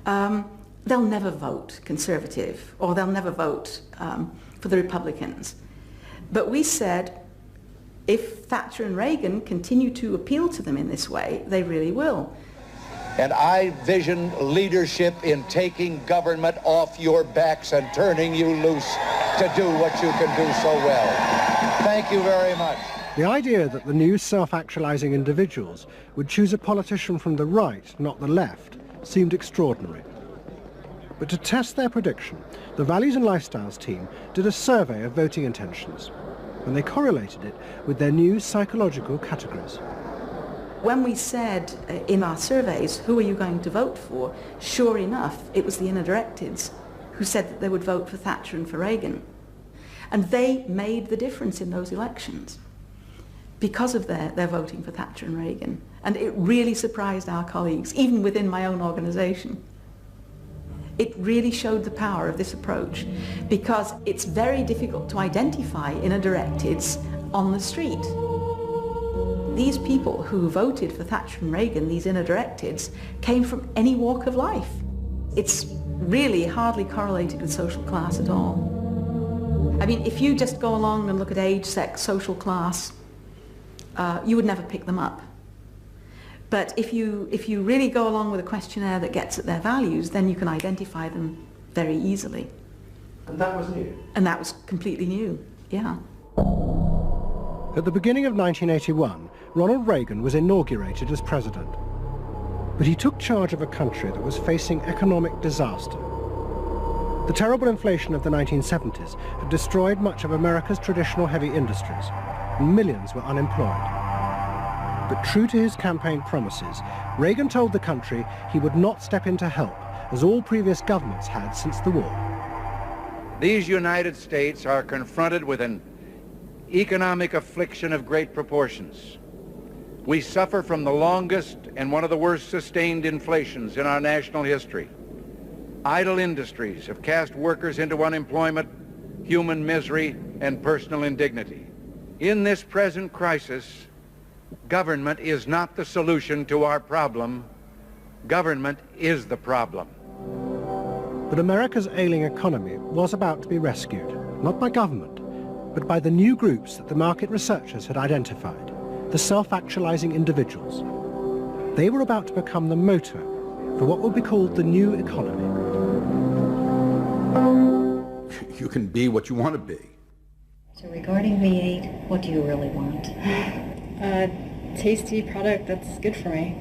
They'll never vote Conservative, or they'll never vote for the Republicans. But we said, if Thatcher and Reagan continue to appeal to them in this way, they really will. And I vision leadership in taking government off your backs and turning you loose to do what you can do so well. Thank you very much. The idea that the new self-actualizing individuals would choose a politician from the right, not the left, seemed extraordinary. But to test their prediction, the Values and Lifestyles team did a survey of voting intentions, and they correlated it with their new psychological categories. When we said in our surveys, who are you going to vote for, sure enough, it was the inner-directeds who said that they would vote for Thatcher and for Reagan. And they made the difference in those elections because of their voting for Thatcher and Reagan. And it really surprised our colleagues, even within my own organisation. It really showed the power of this approach, because it's very difficult to identify inner-directeds on the street. These people who voted for Thatcher and Reagan, these inner-directeds, came from any walk of life. It's really hardly correlated with social class at all. I mean, if you just go along and look at age, sex, social class, you would never pick them up. But if you really go along with a questionnaire that gets at their values, then you can identify them very easily. And that was new? And that was completely new, yeah. At the beginning of 1981, Ronald Reagan was inaugurated as president. But he took charge of a country that was facing economic disaster. The terrible inflation of the 1970s had destroyed much of America's traditional heavy industries, and millions were unemployed. But true to his campaign promises, Reagan told the country he would not step in to help, as all previous governments had since the war. These United States are confronted with an economic affliction of great proportions. We suffer from the longest and one of the worst sustained inflations in our national history. Idle industries have cast workers into unemployment, human misery, and personal indignity. In this present crisis, government is not the solution to our problem. Government is the problem. But America's ailing economy was about to be rescued, not by government, but by the new groups that the market researchers had identified, the self-actualizing individuals. They were about to become the motor for what would be called the new economy. You can be what you want to be. So regarding V8, what do you really want? A tasty product that's good for me.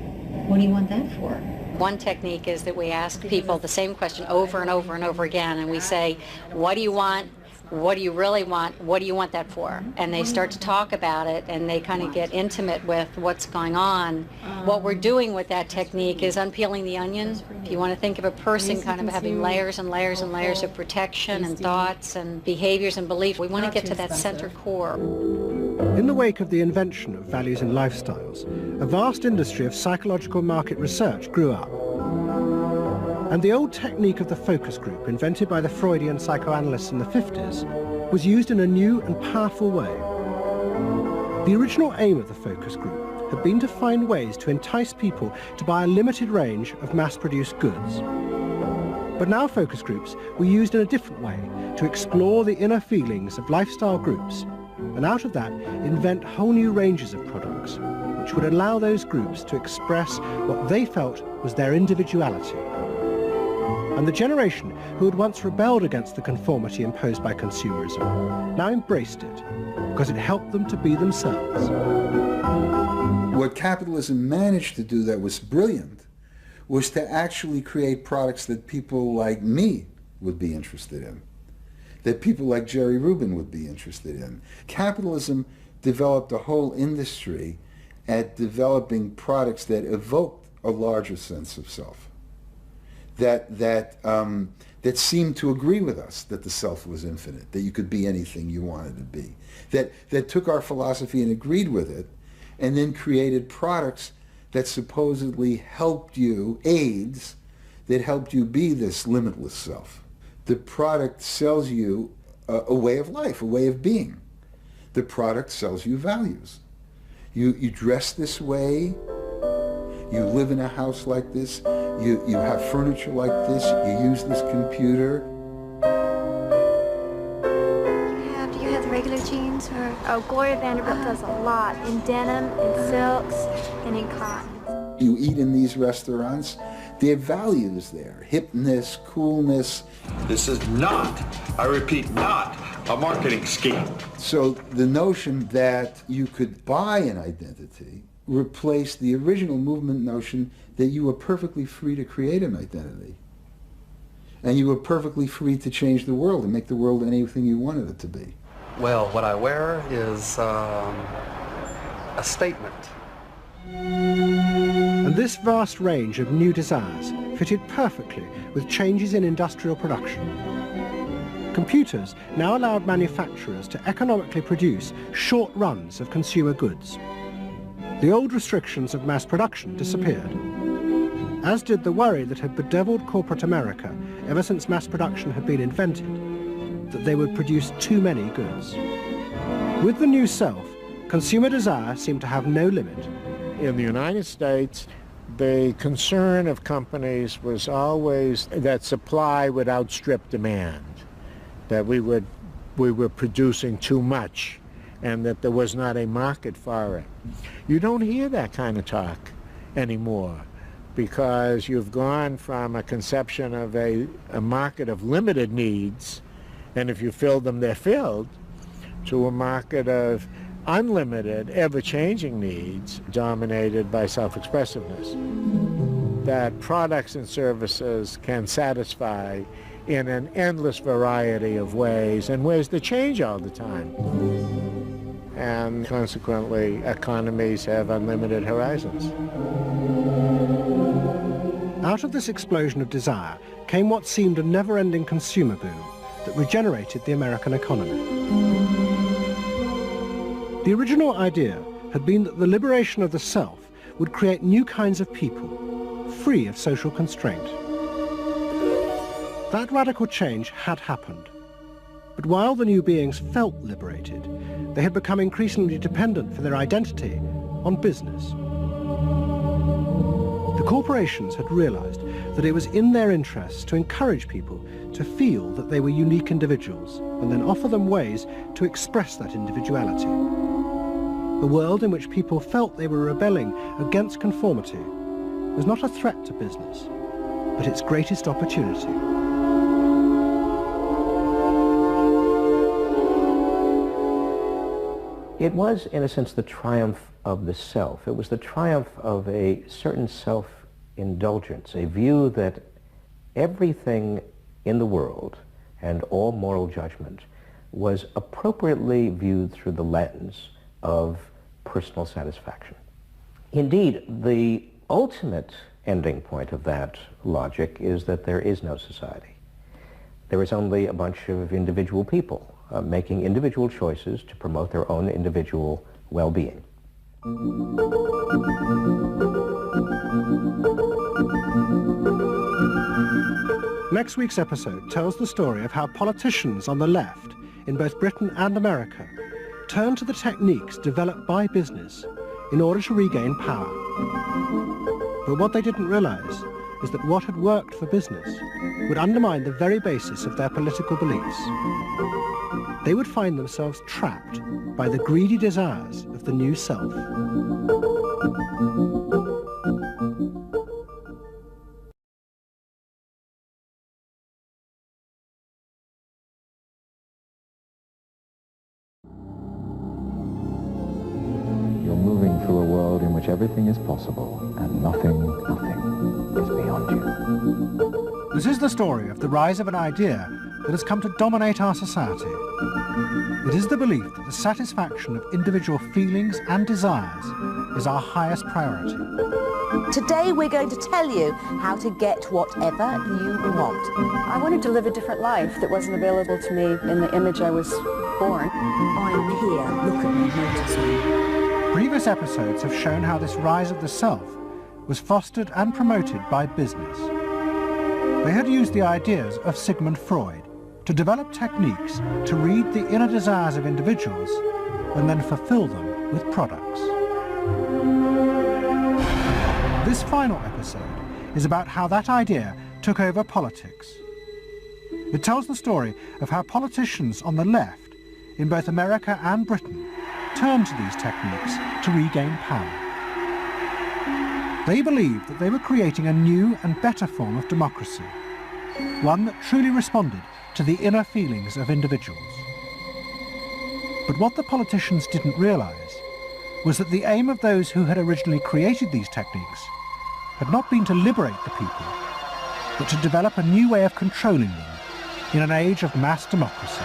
What do you want that for? One technique is that we ask people the same question over and over and over again, and we say, what do you want? What do you really want? What do you want that for? And they start to talk about it, and they kind of get intimate with what's going on. What we're doing with that technique is unpeeling the onion. If you want to think of a person kind of having layers and layers and layers of protection and thoughts and behaviors and beliefs, we want to get to that center core. In the wake of the invention of values and lifestyles, a vast industry of psychological market research grew up. And the old technique of the focus group, invented by the Freudian psychoanalysts in the 50s, was used in a new and powerful way. The original aim of the focus group had been to find ways to entice people to buy a limited range of mass-produced goods. But now focus groups were used in a different way to explore the inner feelings of lifestyle groups, and out of that invent whole new ranges of products, which would allow those groups to express what they felt was their individuality. And the generation who had once rebelled against the conformity imposed by consumerism now embraced it because it helped them to be themselves. What capitalism managed to do that was brilliant was to actually create products that people like me would be interested in, that people like Jerry Rubin would be interested in. Capitalism developed a whole industry at developing products that evoked a larger sense of self, that seemed to agree with us that the self was infinite, that you could be anything you wanted to be, that took our philosophy and agreed with it, and then created products that supposedly helped you, aids, that helped you be this limitless self. The product sells you a way of life, a way of being. The product sells you values. You dress this way, you live in a house like this, you have furniture like this, you use this computer. Do you have the regular jeans or? Oh, Gloria Vanderbilt does a lot in denim, in silks, and in cotton. You eat in these restaurants, there are values there, hipness, coolness. This is not, I repeat, not a marketing scheme. So the notion that you could buy an identity replaced the original movement notion that you were perfectly free to create an identity. And you were perfectly free to change the world and make the world anything you wanted it to be. Well, what I wear is a statement. And this vast range of new desires fitted perfectly with changes in industrial production. Computers now allowed manufacturers to economically produce short runs of consumer goods. The old restrictions of mass production disappeared, as did the worry that had bedeviled corporate America ever since mass production had been invented, that they would produce too many goods. With the new self, consumer desire seemed to have no limit. In the United States, the concern of companies was always that supply would outstrip demand, that we were producing too much, and that there was not a market for it. You don't hear that kind of talk anymore, because you've gone from a conception of a market of limited needs, and if you fill them, they're filled, to a market of unlimited, ever-changing needs dominated by self-expressiveness. That products and services can satisfy in an endless variety of ways, and ways that change all the time. And consequently, economies have unlimited horizons. Out of this explosion of desire came what seemed a never-ending consumer boom that regenerated the American economy. The original idea had been that the liberation of the self would create new kinds of people, free of social constraint. That radical change had happened. But while the new beings felt liberated, they had become increasingly dependent for their identity on business. The corporations had realized that it was in their interests to encourage people to feel that they were unique individuals and then offer them ways to express that individuality. The world in which people felt they were rebelling against conformity was not a threat to business, but its greatest opportunity. It was, in a sense, the triumph of the self. It was the triumph of a certain self-indulgence, a view that everything in the world and all moral judgment was appropriately viewed through the lens of personal satisfaction. Indeed, the ultimate ending point of that logic is that there is no society. There is only a bunch of individual people making individual choices to promote their own individual well-being. Next week's episode tells the story of how politicians on the left, in both Britain and America, turned to the techniques developed by business in order to regain power. But what they didn't realize is that what had worked for business would undermine the very basis of their political beliefs. They would find themselves trapped by the greedy desires of the new self. You're moving through a world in which everything is possible and nothing is beyond you. This is the story of the rise of an idea that has come to dominate our society. It is the belief that the satisfaction of individual feelings and desires is our highest priority. Today we're going to tell you how to get whatever you want. I wanted to live a different life that wasn't available to me in the image I was born. I'm here, look at me, notice me. Previous episodes have shown how this rise of the self was fostered and promoted by business. They had used the ideas of Sigmund Freud to develop techniques to read the inner desires of individuals and then fulfill them with products. This final episode is about how that idea took over politics. It tells the story of how politicians on the left, in both America and Britain, turned to these techniques to regain power. They believed that they were creating a new and better form of democracy, one that truly responded to the inner feelings of individuals. But what the politicians didn't realize was that the aim of those who had originally created these techniques had not been to liberate the people, but to develop a new way of controlling them in an age of mass democracy.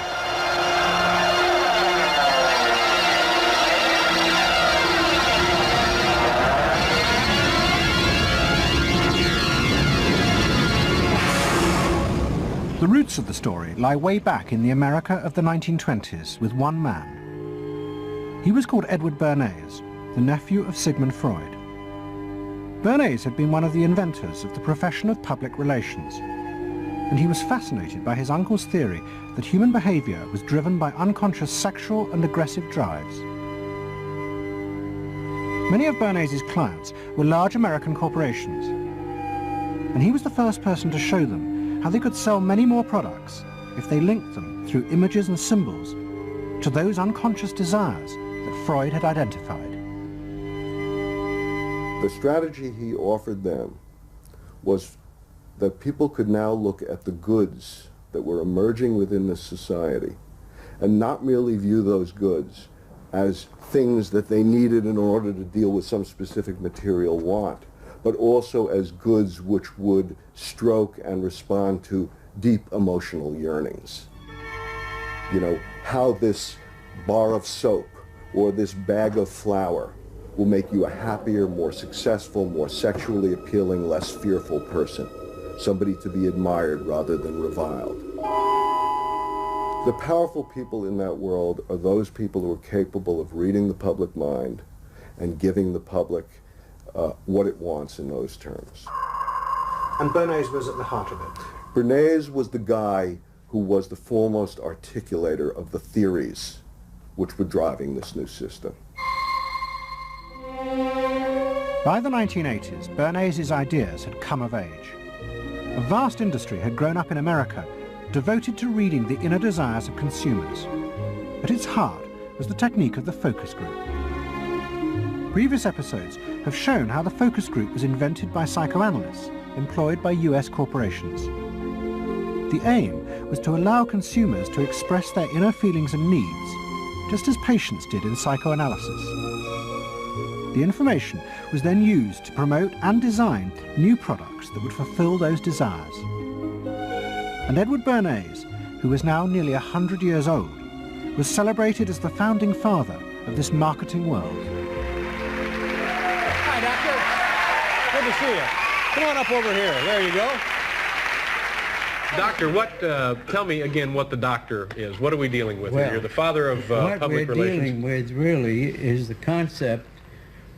The roots of the story lie way back in the America of the 1920s with one man. He was called Edward Bernays, the nephew of Sigmund Freud. Bernays had been one of the inventors of the profession of public relations, and he was fascinated by his uncle's theory that human behavior was driven by unconscious sexual and aggressive drives. Many of Bernays' clients were large American corporations, and he was the first person to show them how they could sell many more products if they linked them through images and symbols to those unconscious desires that Freud had identified. The strategy he offered them was that people could now look at the goods that were emerging within this society and not merely view those goods as things that they needed in order to deal with some specific material want, but also as goods which would stroke and respond to deep emotional yearnings. You know, how this bar of soap or this bag of flour will make you a happier, more successful, more sexually appealing, less fearful person. Somebody to be admired rather than reviled. The powerful people in that world are those people who are capable of reading the public mind and giving the public what it wants in those terms. And Bernays was at the heart of it. Bernays was the guy who was the foremost articulator of the theories which were driving this new system. By the 1980s, Bernays' ideas had come of age. A vast industry had grown up in America devoted to reading the inner desires of consumers. At its heart was the technique of the focus group. Previous episodes have shown how the focus group was invented by psychoanalysts employed by US corporations. The aim was to allow consumers to express their inner feelings and needs, just as patients did in psychoanalysis. The information was then used to promote and design new products that would fulfill those desires. And Edward Bernays, who was now nearly 100 years old, was celebrated as the founding father of this marketing world. Hi, Doctor. Good to see you. Come on up over here. There you go. Doctor, tell me again what the doctor is. What are we dealing with here? You're the father of public relations. What we're dealing with really is the concept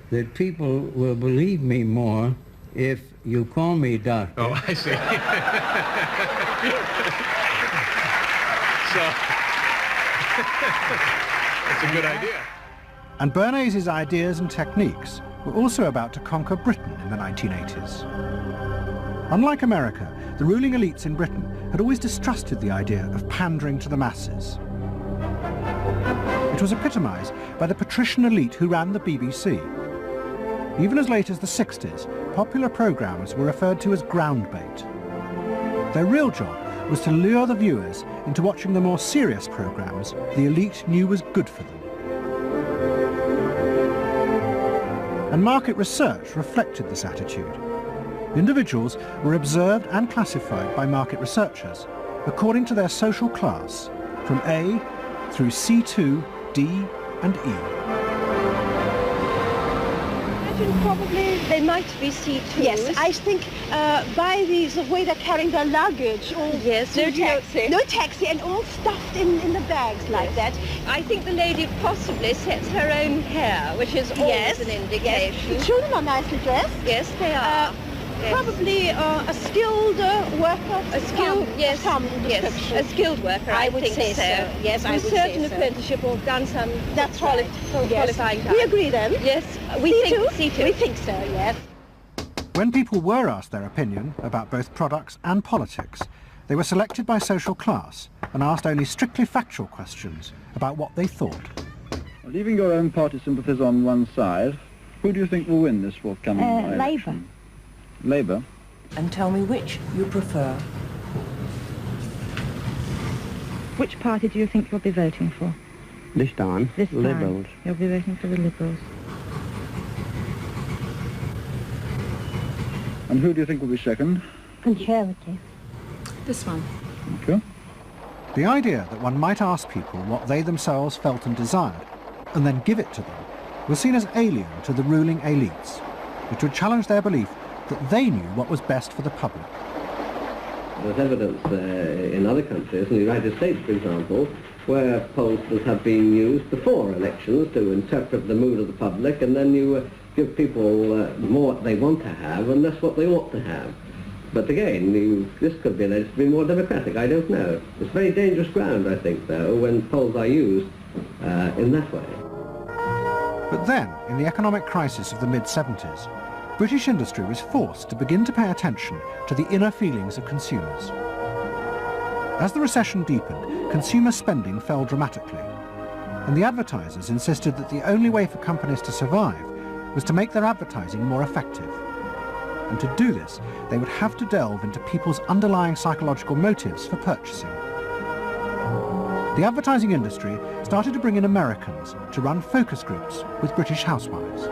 that people will believe me more if you call me doctor. Oh, I see. That's a good idea. And Bernays' ideas and techniques were also about to conquer Britain in the 1980s. Unlike America, the ruling elites in Britain had always distrusted the idea of pandering to the masses. It was epitomised by the patrician elite who ran the BBC. Even as late as the 60s, popular programmes were referred to as ground bait. Their real job was to lure the viewers into watching the more serious programmes the elite knew was good for them. And market research reflected this attitude. Individuals were observed and classified by market researchers according to their social class, from A through C2, D and E. Probably they might be C2s. Yes, I think by the way they're carrying their luggage, all yes, no taxi. No taxi, and all stuffed in the bags like that. I think the lady possibly sets her own hair, which is always an indication. Yes. The children are nicely dressed. Yes, they are. Probably a skilled worker. A skilled, yes, a skilled worker. I would say so. Yes, I would say so. Certain apprenticeship or done some. That's right. Qualifying time. We agree then. Yes, we think C2. We think so. Yes. When people were asked their opinion about both products and politics, they were selected by social class and asked only strictly factual questions about what they thought. Leaving your own party sympathies on one side, who do you think will win this forthcoming election? Labour. Labour. And tell me which you prefer. Which party do you think you'll be voting for? This time, Liberals. You'll be voting for the Liberals. And who do you think will be second? Conservative. This one. Thank you. The idea that one might ask people what they themselves felt and desired, and then give it to them, was seen as alien to the ruling elites, which would challenge their belief that they knew what was best for the public. There's evidence in other countries, in the United States for example, where pollsters have been used before elections to interpret the mood of the public, and then you give people more what they want to have and less what they ought to have. But again, this could be alleged to be more democratic, I don't know. It's very dangerous ground, I think, though, when polls are used in that way. But then, in the economic crisis of the mid-70s, British industry was forced to begin to pay attention to the inner feelings of consumers. As the recession deepened, consumer spending fell dramatically, and the advertisers insisted that the only way for companies to survive was to make their advertising more effective. And to do this, they would have to delve into people's underlying psychological motives for purchasing. The advertising industry started to bring in Americans to run focus groups with British housewives.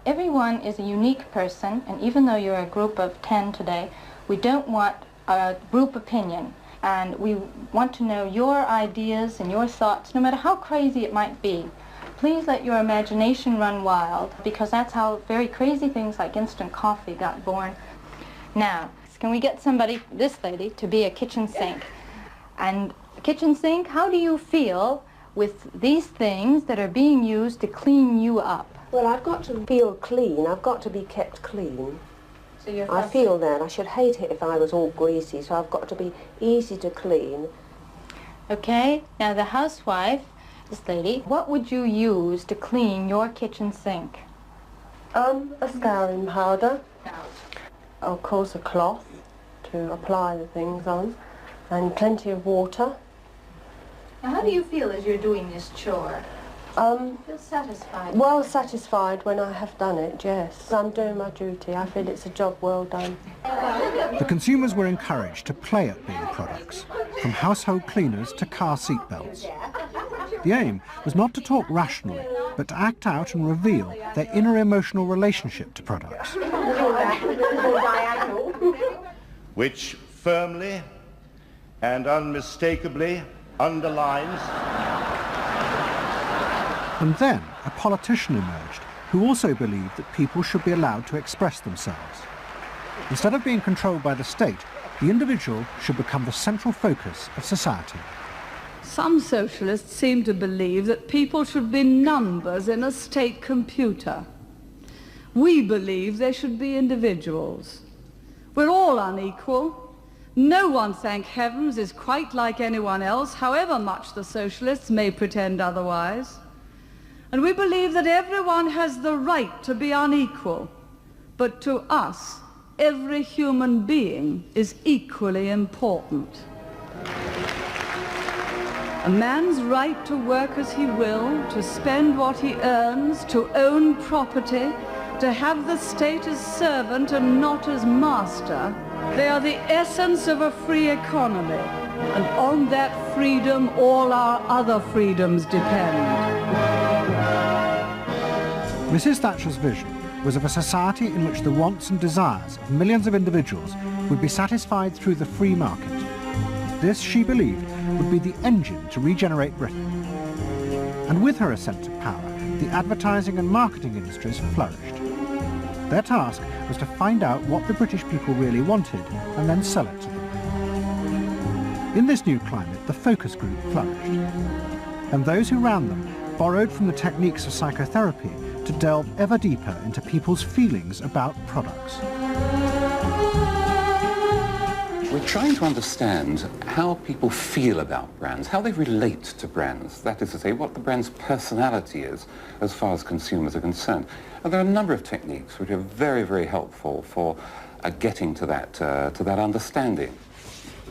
Everyone is a unique person, and even though you're a group of 10 today, we don't want a group opinion. And we want to know your ideas and your thoughts, no matter how crazy it might be. Please let your imagination run wild, because that's how very crazy things like instant coffee got born. Now, can we get somebody, this lady, to be a kitchen sink? And a kitchen sink, how do you feel with these things that are being used to clean you up? Well, I've got to feel clean. I've got to be kept clean. So I feel that. I should hate it if I was all greasy, so I've got to be easy to clean. Okay, now the housewife, this lady, what would you use to clean your kitchen sink? A scouring powder. Of course, a cloth to apply the things on, and plenty of water. Now, how do you feel as you're doing this chore? Feel satisfied? Well satisfied when I have done it, yes. I'm doing my duty. I feel it's a job well done. The consumers were encouraged to play at being products, from household cleaners to car seatbelts. The aim was not to talk rationally, but to act out and reveal their inner emotional relationship to products. Which firmly and unmistakably underlines. And then a politician emerged who also believed that people should be allowed to express themselves. Instead of being controlled by the state, the individual should become the central focus of society. Some socialists seem to believe that people should be numbers in a state computer. We believe they should be individuals. We're all unequal. No one, thank heavens, is quite like anyone else, however much the socialists may pretend otherwise. And we believe that everyone has the right to be unequal, but to us, every human being is equally important. A man's right to work as he will, to spend what he earns, to own property, to have the state as servant and not as master, they are the essence of a free economy, and on that freedom all our other freedoms depend. Mrs. Thatcher's vision was of a society in which the wants and desires of millions of individuals would be satisfied through the free market. This, she believed, would be the engine to regenerate Britain. And with her ascent to power, the advertising and marketing industries flourished. Their task was to find out what the British people really wanted and then sell it to them. In this new climate, the focus group flourished. And those who ran them borrowed from the techniques of psychotherapy to delve ever deeper into people's feelings about products. We're trying to understand how people feel about brands, how they relate to brands. That is to say, what the brand's personality is as far as consumers are concerned. And there are a number of techniques which are very, very helpful for getting to that understanding.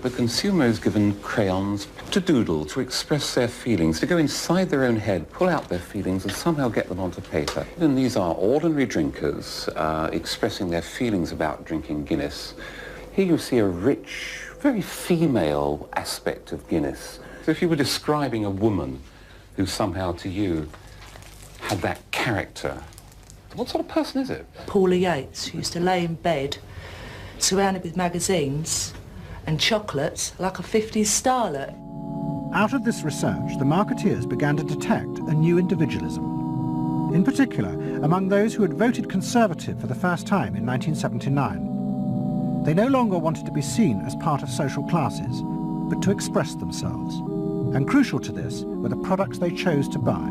The consumer is given crayons to doodle, to express their feelings, to go inside their own head, pull out their feelings and somehow get them onto paper. And these are ordinary drinkers expressing their feelings about drinking Guinness. Here you see a rich, very female aspect of Guinness. So if you were describing a woman who somehow to you had that character, what sort of person is it? Paula Yates, who used to lay in bed, surrounded with magazines and chocolates like a 50s starlet. Out of this research, the marketeers began to detect a new individualism. In particular, among those who had voted Conservative for the first time in 1979. They no longer wanted to be seen as part of social classes, but to express themselves. And crucial to this were the products they chose to buy.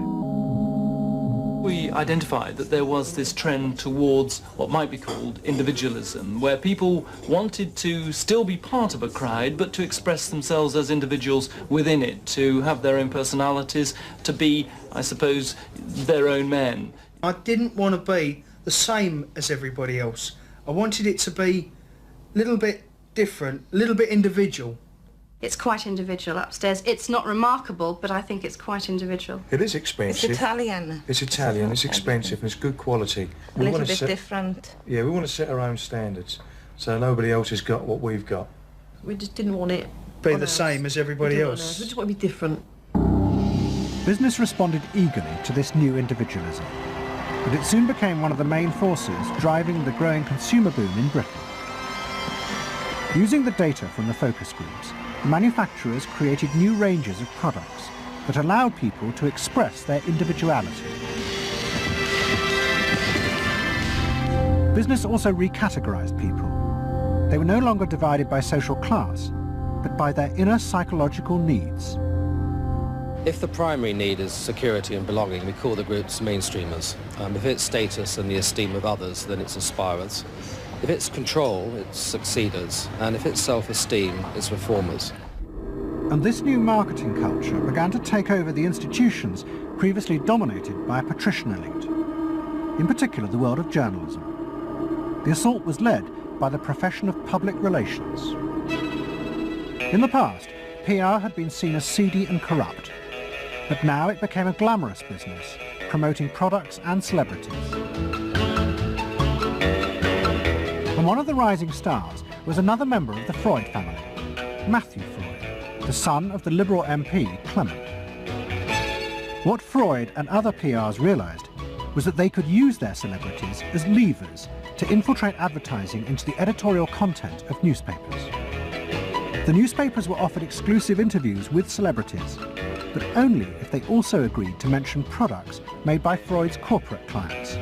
We identified that there was this trend towards what might be called individualism, where people wanted to still be part of a crowd, but to express themselves as individuals within it, to have their own personalities, to be, I suppose, their own men. I didn't want to be the same as everybody else. I wanted it to be a little bit different, a little bit individual. It's quite individual upstairs. It's not remarkable, but I think it's quite individual. It is expensive. It's Italian. It's Italian, it's expensive, and it's good quality. A little bit different. Yeah, we want to set our own standards, so nobody else has got what we've got. We just didn't want it be the same as everybody else. We just want to be different. Business responded eagerly to this new individualism, but it soon became one of the main forces driving the growing consumer boom in Britain. Using the data from the focus groups, manufacturers created new ranges of products that allowed people to express their individuality. Business also recategorized people. They were no longer divided by social class, but by their inner psychological needs. If the primary need is security and belonging, we call the groups mainstreamers. If it's status and the esteem of others, then it's aspirers. If it's control, it's succeeders, and if it's self-esteem, it's reformers. And this new marketing culture began to take over the institutions previously dominated by a patrician elite, in particular the world of journalism. The assault was led by the profession of public relations. In the past, PR had been seen as seedy and corrupt, but now it became a glamorous business, promoting products and celebrities. And one of the rising stars was another member of the Freud family, Matthew Freud, the son of the Liberal MP Clement. What Freud and other PRs realised was that they could use their celebrities as levers to infiltrate advertising into the editorial content of newspapers. The newspapers were offered exclusive interviews with celebrities, but only if they also agreed to mention products made by Freud's corporate clients,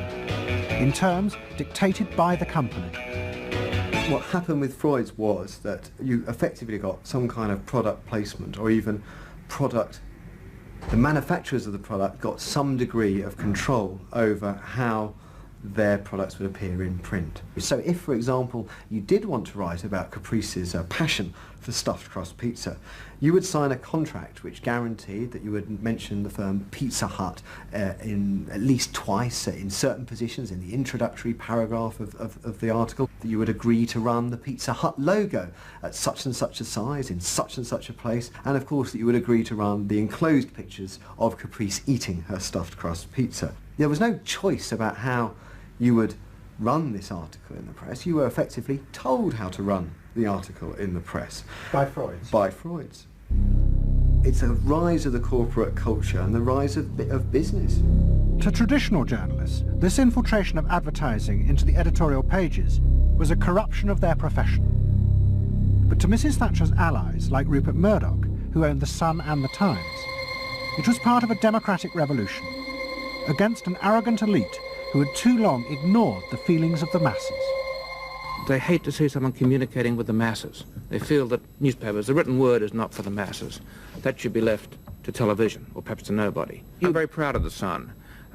in terms dictated by the company. What happened with Freud's was that you effectively got some kind of product placement, or even product, the manufacturers of the product got some degree of control over how their products would appear in print. So if, for example, you did want to write about Caprice's passion for stuffed crust pizza, you would sign a contract which guaranteed that you would mention the firm Pizza Hut in at least twice in certain positions in the introductory paragraph of the article, that you would agree to run the Pizza Hut logo at such and such a size in such and such a place, and of course that you would agree to run the enclosed pictures of Caprice eating her stuffed crust pizza. There was no choice about how you would run this article in the press. You were effectively told how to run the article in the press. By Freud's? By Freud's. It's a rise of the corporate culture and the rise of business. To traditional journalists, this infiltration of advertising into the editorial pages was a corruption of their profession. But to Mrs. Thatcher's allies, like Rupert Murdoch, who owned The Sun and The Times, it was part of a democratic revolution against an arrogant elite who had too long ignored the feelings of the masses. They hate to see someone communicating with the masses. They feel that newspapers, the written word is not for the masses. That should be left to television, or perhaps to nobody. I'm very proud of The Sun,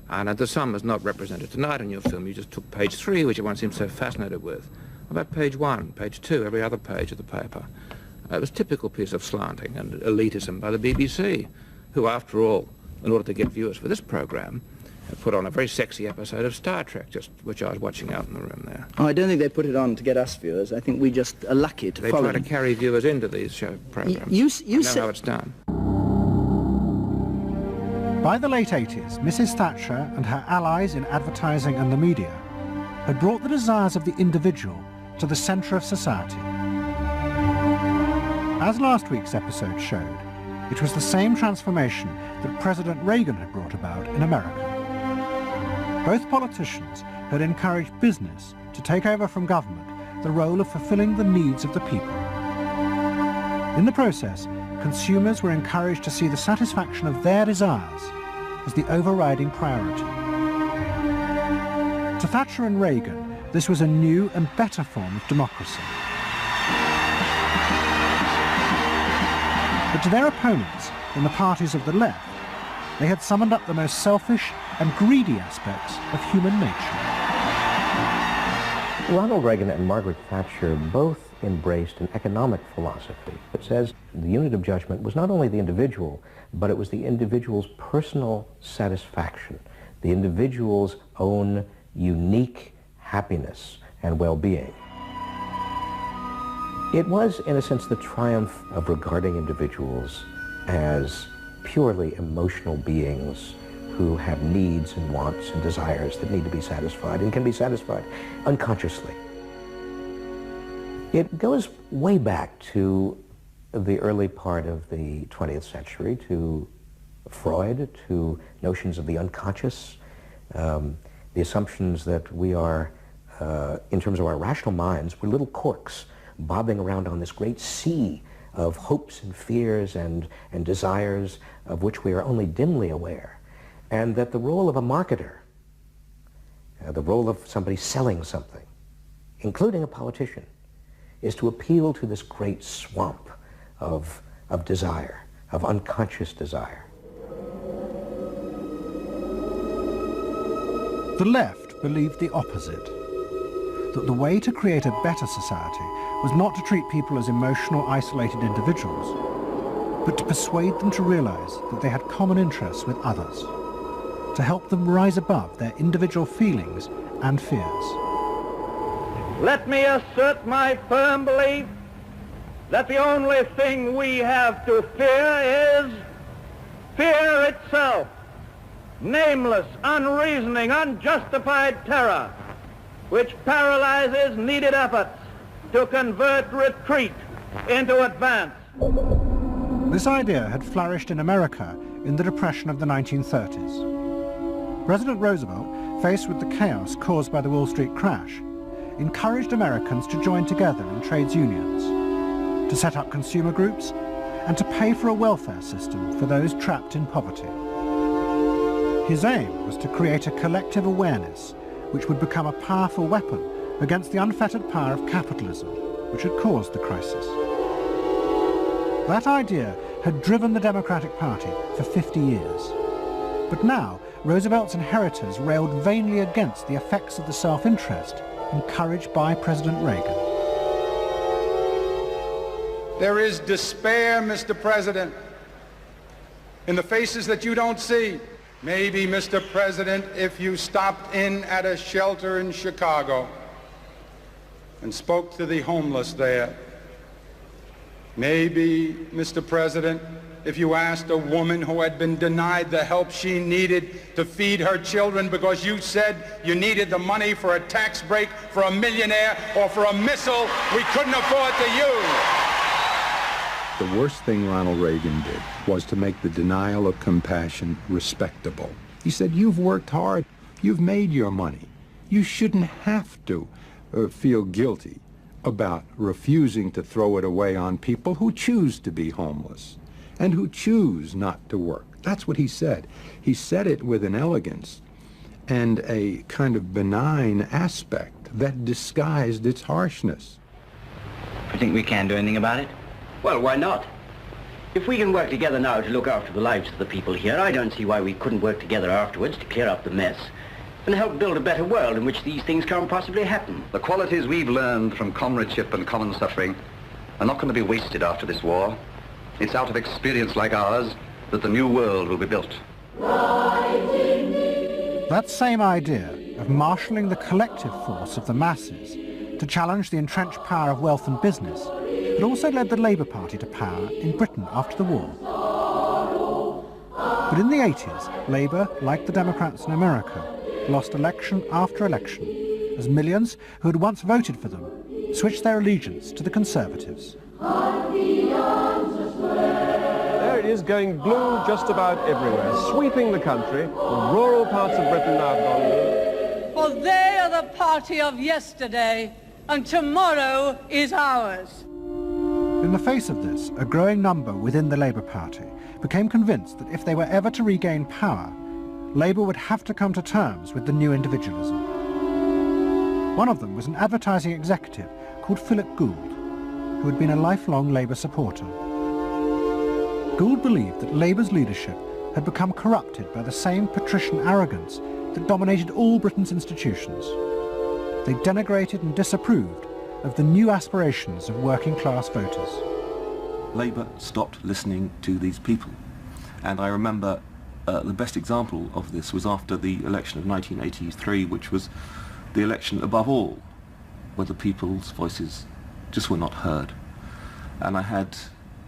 and The Sun was not represented tonight in your film. You just took page 3, which everyone seems so fascinated with. About page 1, page 2, every other page of the paper. It was a typical piece of slanting and elitism by the BBC, who, after all, in order to get viewers for this program, put on a very sexy episode of Star Trek, which I was watching out in the room there. Oh, I don't think they put it on to get us viewers. I think we just are lucky to follow. They try to carry viewers into these show programs. You know how it's done. By the late 80s, Mrs. Thatcher and her allies in advertising and the media had brought the desires of the individual to the centre of society. As last week's episode showed, it was the same transformation that President Reagan had brought about in America. Both politicians had encouraged business to take over from government the role of fulfilling the needs of the people. In the process, consumers were encouraged to see the satisfaction of their desires as the overriding priority. To Thatcher and Reagan, this was a new and better form of democracy. But to their opponents in the parties of the left, they had summoned up the most selfish and greedy aspects of human nature. Ronald Reagan and Margaret Thatcher both embraced an economic philosophy that says the unit of judgment was not only the individual, but it was the individual's personal satisfaction, the individual's own unique happiness and well-being. It was, in a sense, the triumph of regarding individuals as purely emotional beings who have needs and wants and desires that need to be satisfied and can be satisfied unconsciously. It goes way back to the early part of the 20th century, to Freud, to notions of the unconscious, the assumptions that we are, in terms of our rational minds, we're little corks bobbing around on this great sea of hopes and fears and desires of which we are only dimly aware, and that the role of a marketer, the role of somebody selling something, including a politician, is to appeal to this great swamp of desire, of unconscious desire. The left believed the opposite, that the way to create a better society was not to treat people as emotional, isolated individuals, but to persuade them to realize that they had common interests with others, to help them rise above their individual feelings and fears. Let me assert my firm belief that the only thing we have to fear is fear itself, nameless, unreasoning, unjustified terror, which paralyzes needed efforts to convert retreat into advance. This idea had flourished in America in the Depression of the 1930s. President Roosevelt, faced with the chaos caused by the Wall Street crash, encouraged Americans to join together in trades unions, to set up consumer groups, and to pay for a welfare system for those trapped in poverty. His aim was to create a collective awareness which would become a powerful weapon against the unfettered power of capitalism, which had caused the crisis. That idea had driven the Democratic Party for 50 years. But now, Roosevelt's inheritors railed vainly against the effects of the self-interest encouraged by President Reagan. There is despair, Mr. President, in the faces that you don't see. Maybe, Mr. President, if you stopped in at a shelter in Chicago and spoke to the homeless there. Maybe, Mr. President, if you asked a woman who had been denied the help she needed to feed her children because you said you needed the money for a tax break for a millionaire or for a missile we couldn't afford to use. The worst thing Ronald Reagan did was to make the denial of compassion respectable. He said, you've worked hard, you've made your money. You shouldn't have to feel guilty about refusing to throw it away on people who choose to be homeless and who choose not to work. That's what he said. He said it with an elegance and a kind of benign aspect that disguised its harshness. You think we can do anything about it? Well, why not? If we can work together now to look after the lives of the people here, I don't see why we couldn't work together afterwards to clear up the mess and help build a better world in which these things can't possibly happen. The qualities we've learned from comradeship and common suffering are not going to be wasted after this war. It's out of experience like ours that the new world will be built. That same idea of marshalling the collective force of the masses to challenge the entrenched power of wealth and business had also led the Labour Party to power in Britain after the war. But in the 80s, Labour, like the Democrats in America, lost election after election as millions who had once voted for them switched their allegiance to the Conservatives. There it is, going blue just about everywhere, sweeping the country. The rural parts of Britain now have gone blue. For they are the party of yesterday, and tomorrow is ours. In the face of this, a growing number within the Labour Party became convinced that if they were ever to regain power, Labour would have to come to terms with the new individualism. One of them was an advertising executive called Philip Gould, who had been a lifelong Labour supporter. Gould believed that Labour's leadership had become corrupted by the same patrician arrogance that dominated all Britain's institutions. They denigrated and disapproved of the new aspirations of working-class voters. Labour stopped listening to these people. And I remember the best example of this was after the election of 1983, which was the election above all, where the people's voices just were not heard. And I had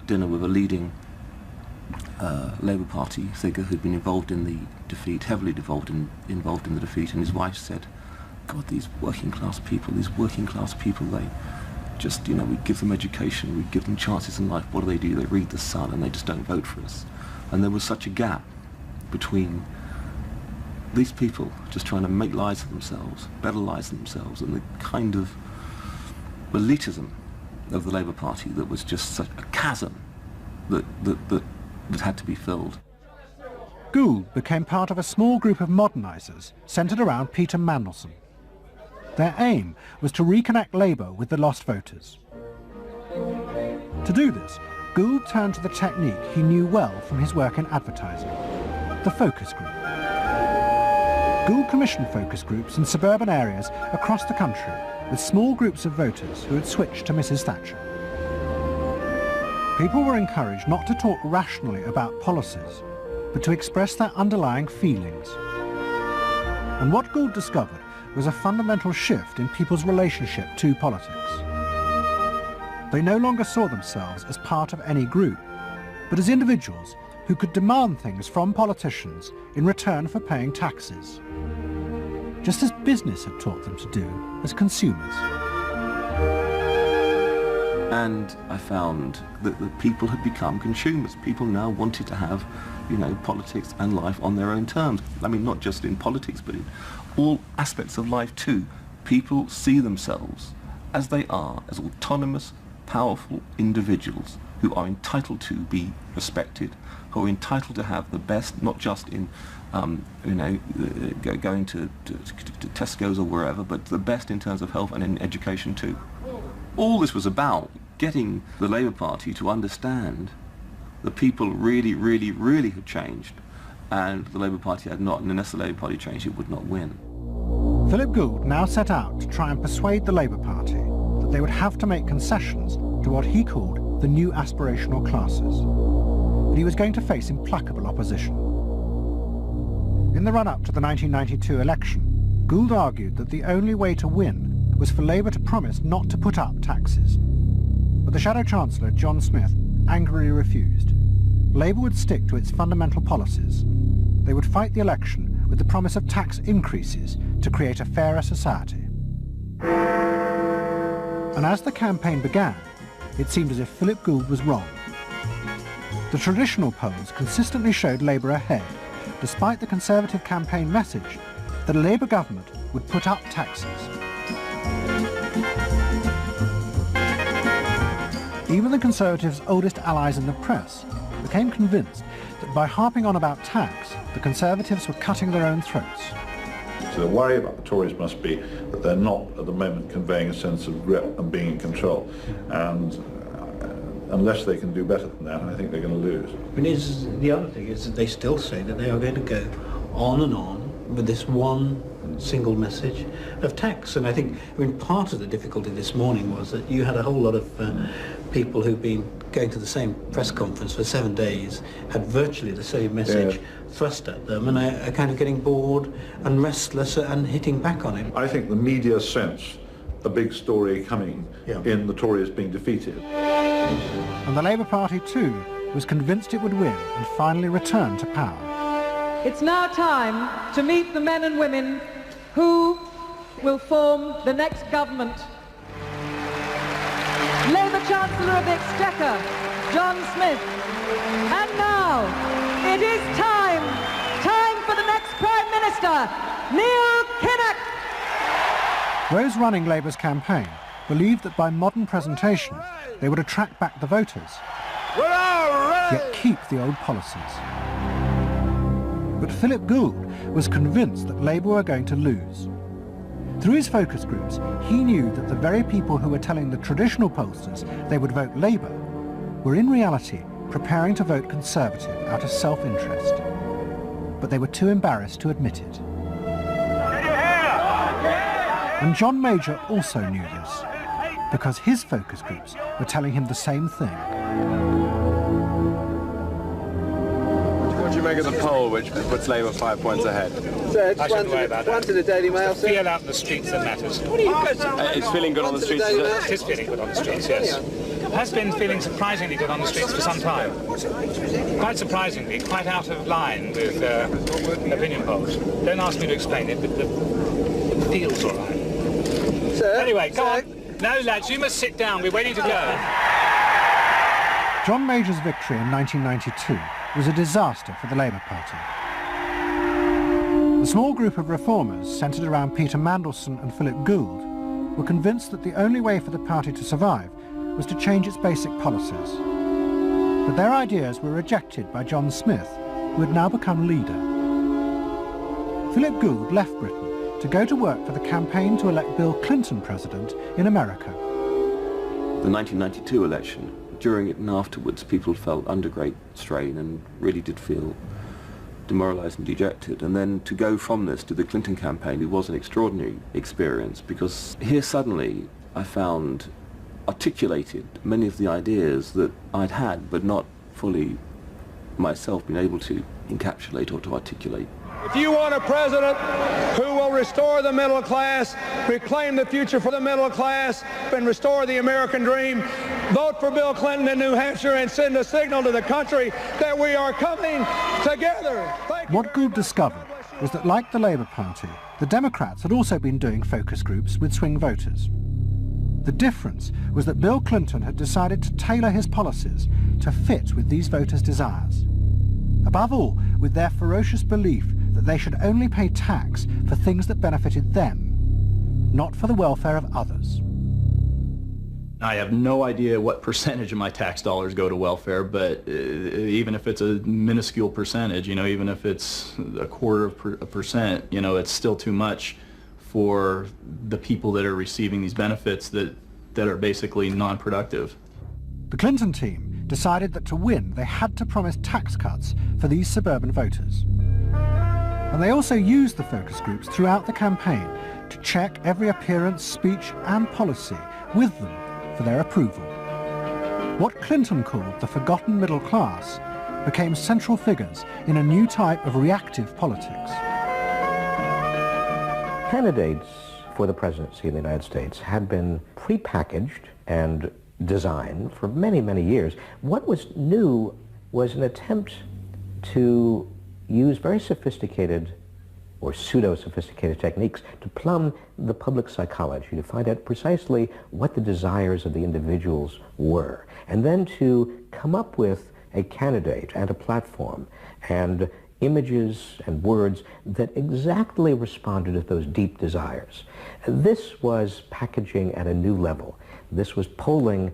dinner with a leading Labour Party figure who'd been involved in the defeat, heavily involved in the defeat, and his wife said, God, these working class people, they just, we give them education, we give them chances in life. What do? They read the Sun and they just don't vote for us. And there was such a gap between these people just trying to make lives for themselves, better lives for themselves, and the kind of elitism of the Labour Party that was just such a chasm that had to be filled. Gould became part of a small group of modernisers centred around Peter Mandelson. Their aim was to reconnect Labour with the lost voters. To do this, Gould turned to the technique he knew well from his work in advertising, the focus group. Gould commissioned focus groups in suburban areas across the country with small groups of voters who had switched to Mrs. Thatcher. People were encouraged not to talk rationally about policies, but to express their underlying feelings. And what Gould discovered was a fundamental shift in people's relationship to politics. They no longer saw themselves as part of any group, but as individuals who could demand things from politicians in return for paying taxes, just as business had taught them to do as consumers. And I found that the people had become consumers. People now wanted to have, you know, politics and life on their own terms. I mean, not just in politics, but in all aspects of life too. People see themselves as they are, as autonomous, powerful individuals who are entitled to be respected, who are entitled to have the best, not just in, you know, going to Tesco's or wherever, but the best in terms of health and in education too. All this was about getting the Labour Party to understand the people really, really, really had changed, and the Labour Party had not, and unless the Labour Party changed, it would not win. Philip Gould now set out to try and persuade the Labour Party that they would have to make concessions to what he called the new aspirational classes. But he was going to face implacable opposition. In the run-up to the 1992 election, Gould argued that the only way to win was for Labour to promise not to put up taxes. But the Shadow Chancellor, John Smith, angrily refused. Labour would stick to its fundamental policies. They would fight the election with the promise of tax increases to create a fairer society. And as the campaign began, it seemed as if Philip Gould was wrong. The traditional polls consistently showed Labour ahead, despite the Conservative campaign message that a Labour government would put up taxes. Even the Conservatives' oldest allies in the press became convinced that by harping on about tax, the Conservatives were cutting their own throats. So the worry about the Tories must be that they're not at the moment conveying a sense of grip and being in control. And unless they can do better than that, I think they're going to lose. I mean, the other thing is that they still say that they are going to go on and on with this one single message of tax. And I think, I mean, part of the difficulty this morning was that you had a whole lot of people who've been going to the same press conference for 7 days, had virtually the same message thrust at them, and are kind of getting bored and restless and hitting back on it. I think the media sense a big story coming in the Tories being defeated. And the Labour Party too was convinced it would win and finally return to power. It's now time to meet the men and women who will form the next government. Labour Chancellor of the Exchequer, John Smith. And now, it is time for the next Prime Minister, Neil Kinnock. Those running Labour's campaign believed that by modern presentation they would attract back the voters, yet keep the old policies. But Philip Gould was convinced that Labour were going to lose. Through his focus groups, he knew that the very people who were telling the traditional pollsters they would vote Labour were in reality preparing to vote Conservative out of self-interest. But they were too embarrassed to admit it. And John Major also knew this, because his focus groups were telling him the same thing. What do you make of the poll which puts Labour 5 points ahead? So it's one to the Daily Mail, sir. Feel out in the streets that matters. It's feeling good on the streets, is it? It is feeling good on the streets, yes. It has been feeling surprisingly good on the streets for some time. Quite surprisingly, quite out of line with opinion polls. Don't ask me to explain it, but it feels all right. Sir? Anyway, go on. No, lads, you must sit down. We're waiting to go. John Major's victory in 1992 was a disaster for the Labour Party. The small group of reformers centred around Peter Mandelson and Philip Gould were convinced that the only way for the party to survive was to change its basic policies. But their ideas were rejected by John Smith, who had now become leader. Philip Gould left Britain to go to work for the campaign to elect Bill Clinton president in America. The 1992 election, during it and afterwards, people felt under great strain and really did feel demoralised and dejected. And then to go from this to the Clinton campaign, it was an extraordinary experience, because here suddenly I found articulated many of the ideas that I'd had but not fully myself been able to encapsulate or to articulate. If you want a president who will restore the middle class, reclaim the future for the middle class, and restore the American dream, vote for Bill Clinton in New Hampshire and send a signal to the country that we are coming together. What Gould discovered was that, like the Labour Party, the Democrats had also been doing focus groups with swing voters. The difference was that Bill Clinton had decided to tailor his policies to fit with these voters' desires. Above all, with their ferocious belief that they should only pay tax for things that benefited them, not for the welfare of others. I have no idea what percentage of my tax dollars go to welfare, but even if it's a minuscule percentage, even if it's a quarter of a percent, it's still too much for the people that are receiving these benefits that are basically non-productive. The Clinton team decided that to win, they had to promise tax cuts for these suburban voters. And they also used the focus groups throughout the campaign to check every appearance, speech and policy with them for their approval. What Clinton called the forgotten middle class became central figures in a new type of reactive politics. Candidates for the presidency of the United States had been prepackaged and designed for many, many years. What was new was an attempt to use very sophisticated or pseudo-sophisticated techniques to plumb the public psychology, to find out precisely what the desires of the individuals were, and then to come up with a candidate and a platform and images and words that exactly responded to those deep desires. This was packaging at a new level. This was polling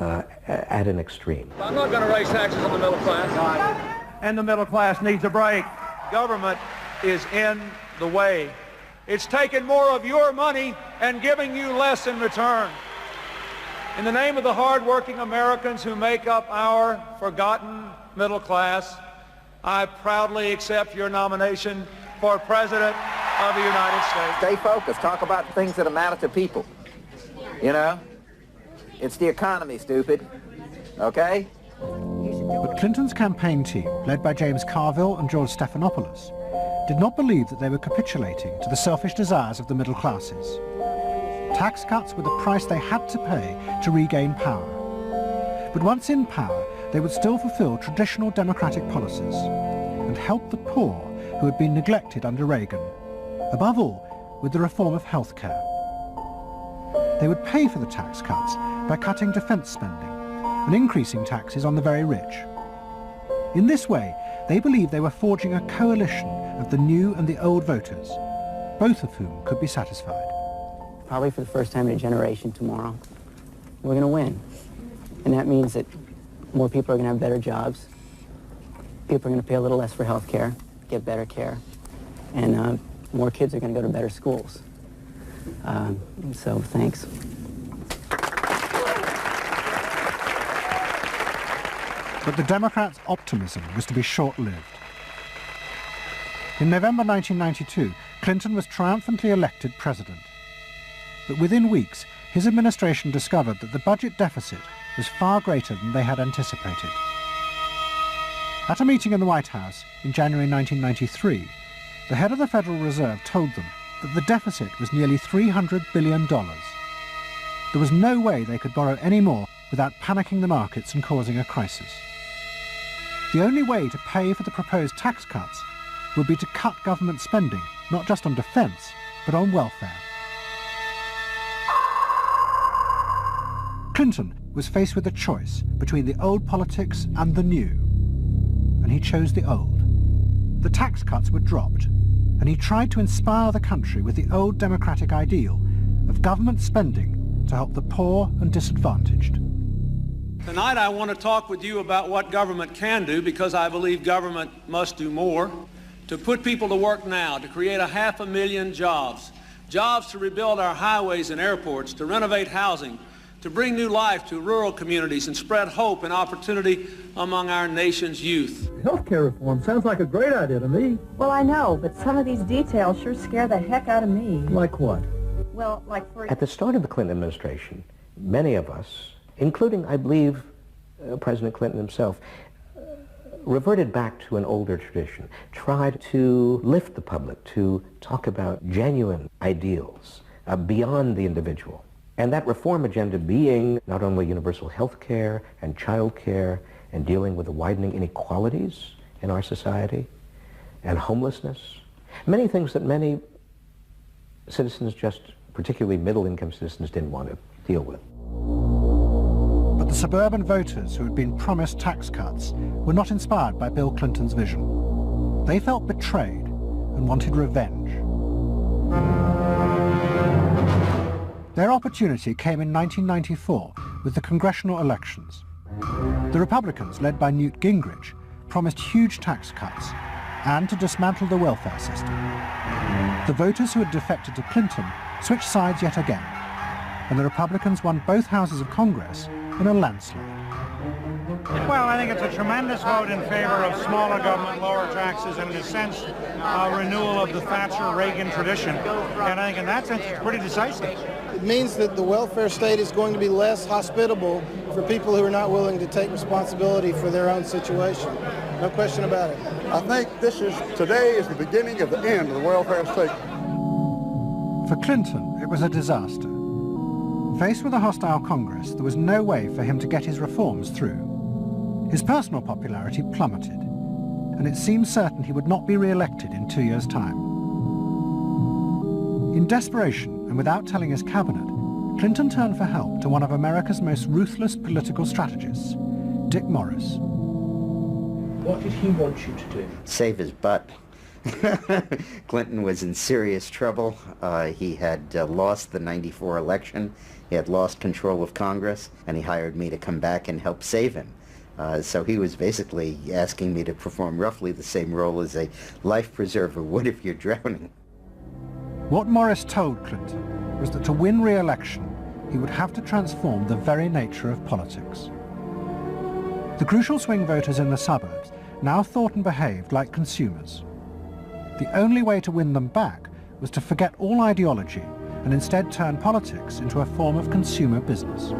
at an extreme. I'm not going to raise taxes on the middle class. And the middle class needs a break. Government is in the way. It's taking more of your money and giving you less in return. In the name of the hard-working Americans who make up our forgotten middle class, I proudly accept your nomination for President of the United States. Stay focused. Talk about things that matter to people. It's the economy, stupid. Okay? But Clinton's campaign team, led by James Carville and George Stephanopoulos, did not believe that they were capitulating to the selfish desires of the middle classes. Tax cuts were the price they had to pay to regain power. But once in power, they would still fulfill traditional democratic policies and help the poor who had been neglected under Reagan, above all with the reform of healthcare. They would pay for the tax cuts by cutting defence spending and increasing taxes on the very rich. In this way, they believed they were forging a coalition of the new and the old voters, both of whom could be satisfied. Probably for the first time in a generation tomorrow, we're going to win. And that means that more people are going to have better jobs, people are going to pay a little less for health care, get better care, and more kids are going to go to better schools. So thanks. But the Democrats' optimism was to be short-lived. In November 1992, Clinton was triumphantly elected president. But within weeks, his administration discovered that the budget deficit was far greater than they had anticipated. At a meeting in the White House in January 1993, the head of the Federal Reserve told them that the deficit was nearly $300 billion. There was no way they could borrow any more without panicking the markets and causing a crisis. The only way to pay for the proposed tax cuts would be to cut government spending, not just on defence, but on welfare. Clinton was faced with a choice between the old politics and the new, and he chose the old. The tax cuts were dropped, and he tried to inspire the country with the old democratic ideal of government spending to help the poor and disadvantaged. Tonight I want to talk with you about what government can do, because I believe government must do more. To put people to work now, to create 500,000 jobs, jobs to rebuild our highways and airports, to renovate housing, to bring new life to rural communities and spread hope and opportunity among our nation's youth. Healthcare reform sounds like a great idea to me. Well, I know, but some of these details sure scare the heck out of me. Like what? Well, like for... At the start of the Clinton administration, many of us, including, I believe, President Clinton himself, reverted back to an older tradition, tried to lift the public, to talk about genuine ideals beyond the individual. And that reform agenda being not only universal health care and child care and dealing with the widening inequalities in our society and homelessness, many things that many citizens, just particularly middle-income citizens, didn't want to deal with. But the suburban voters who had been promised tax cuts were not inspired by Bill Clinton's vision. They felt betrayed and wanted revenge. Their opportunity came in 1994 with the congressional elections. The Republicans, led by Newt Gingrich, promised huge tax cuts and to dismantle the welfare system. The voters who had defected to Clinton switched sides yet again, and the Republicans won both houses of Congress in a landslide. Well, I think it's a tremendous vote in favor of smaller government, lower taxes, and in a sense, a renewal of the Thatcher-Reagan tradition. And I think in that sense, it's pretty decisive. It means that the welfare state is going to be less hospitable for people who are not willing to take responsibility for their own situation. No question about it. I think today is the beginning of the end of the welfare state. For Clinton, it was a disaster. Faced with a hostile Congress, there was no way for him to get his reforms through. His personal popularity plummeted, and it seemed certain he would not be re-elected in 2 years' time. In desperation, and without telling his cabinet, Clinton turned for help to one of America's most ruthless political strategists, Dick Morris. What did he want you to do? Save his butt. Clinton was in serious trouble. He had lost the '94 election. He had lost control of Congress, and he hired me to come back and help save him. So he was basically asking me to perform roughly the same role as a life preserver would if you're drowning. What Morris told Clinton was that to win re-election, he would have to transform the very nature of politics. The crucial swing voters in the suburbs now thought and behaved like consumers. The only way to win them back was to forget all ideology and instead turn politics into a form of consumer business.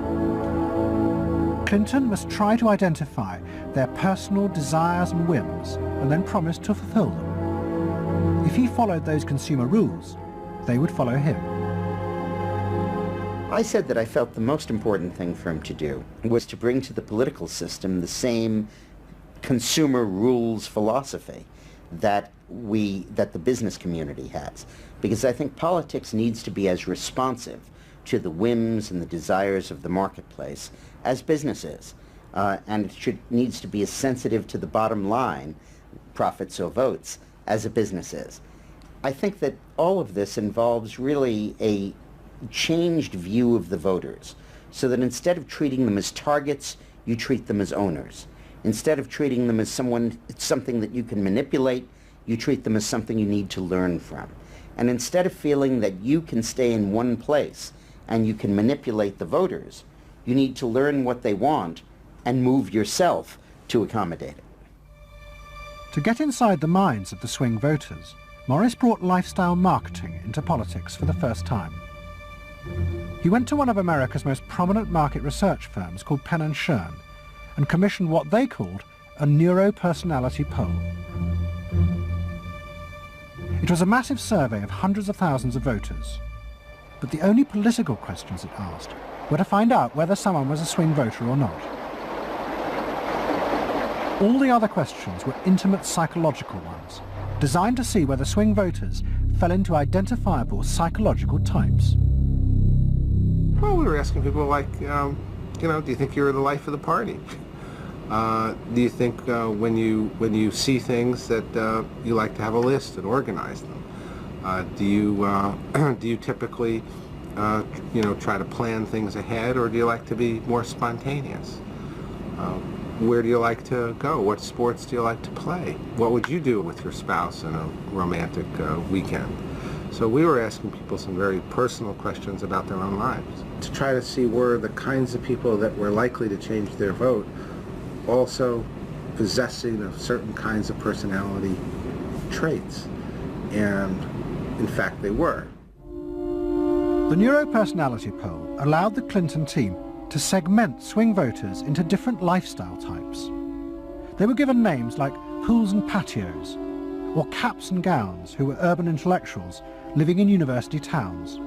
Clinton must try to identify their personal desires and whims and then promise to fulfill them. If he followed those consumer rules, they would follow him. I said that I felt the most important thing for him to do was to bring to the political system the same consumer rules philosophy that the business community has. Because I think politics needs to be as responsive to the whims and the desires of the marketplace as business is. And it needs to be as sensitive to the bottom line, profits or votes, as a business is. I think that all of this involves really a changed view of the voters, so that instead of treating them as targets, you treat them as owners. Instead of treating them as something that you can manipulate, you treat them as something you need to learn from. And instead of feeling that you can stay in one place and you can manipulate the voters, you need to learn what they want and move yourself to accommodate it. To get inside the minds of the swing voters, Morris brought lifestyle marketing into politics for the first time. He went to one of America's most prominent market research firms called Penn & Shern and commissioned what they called a neuropersonality poll. It was a massive survey of hundreds of thousands of voters, but the only political questions it asked were to find out whether someone was a swing voter or not. All the other questions were intimate psychological ones, designed to see whether swing voters fell into identifiable psychological types. Well, we were asking people like, do you think you're the life of the party? Do you think when you see things that you like to have a list and organize them? Do you typically try to plan things ahead, or do you like to be more spontaneous? Where do you like to go? What sports do you like to play? What would you do with your spouse in a romantic weekend? So we were asking people some very personal questions about their own lives to try to see were the kinds of people that were likely to change their vote also possessing of certain kinds of personality traits. And in fact, they were. The neuropersonality poll allowed the Clinton team to segment swing voters into different lifestyle types. They were given names like pools and patios, or caps and gowns, who were urban intellectuals living in university towns.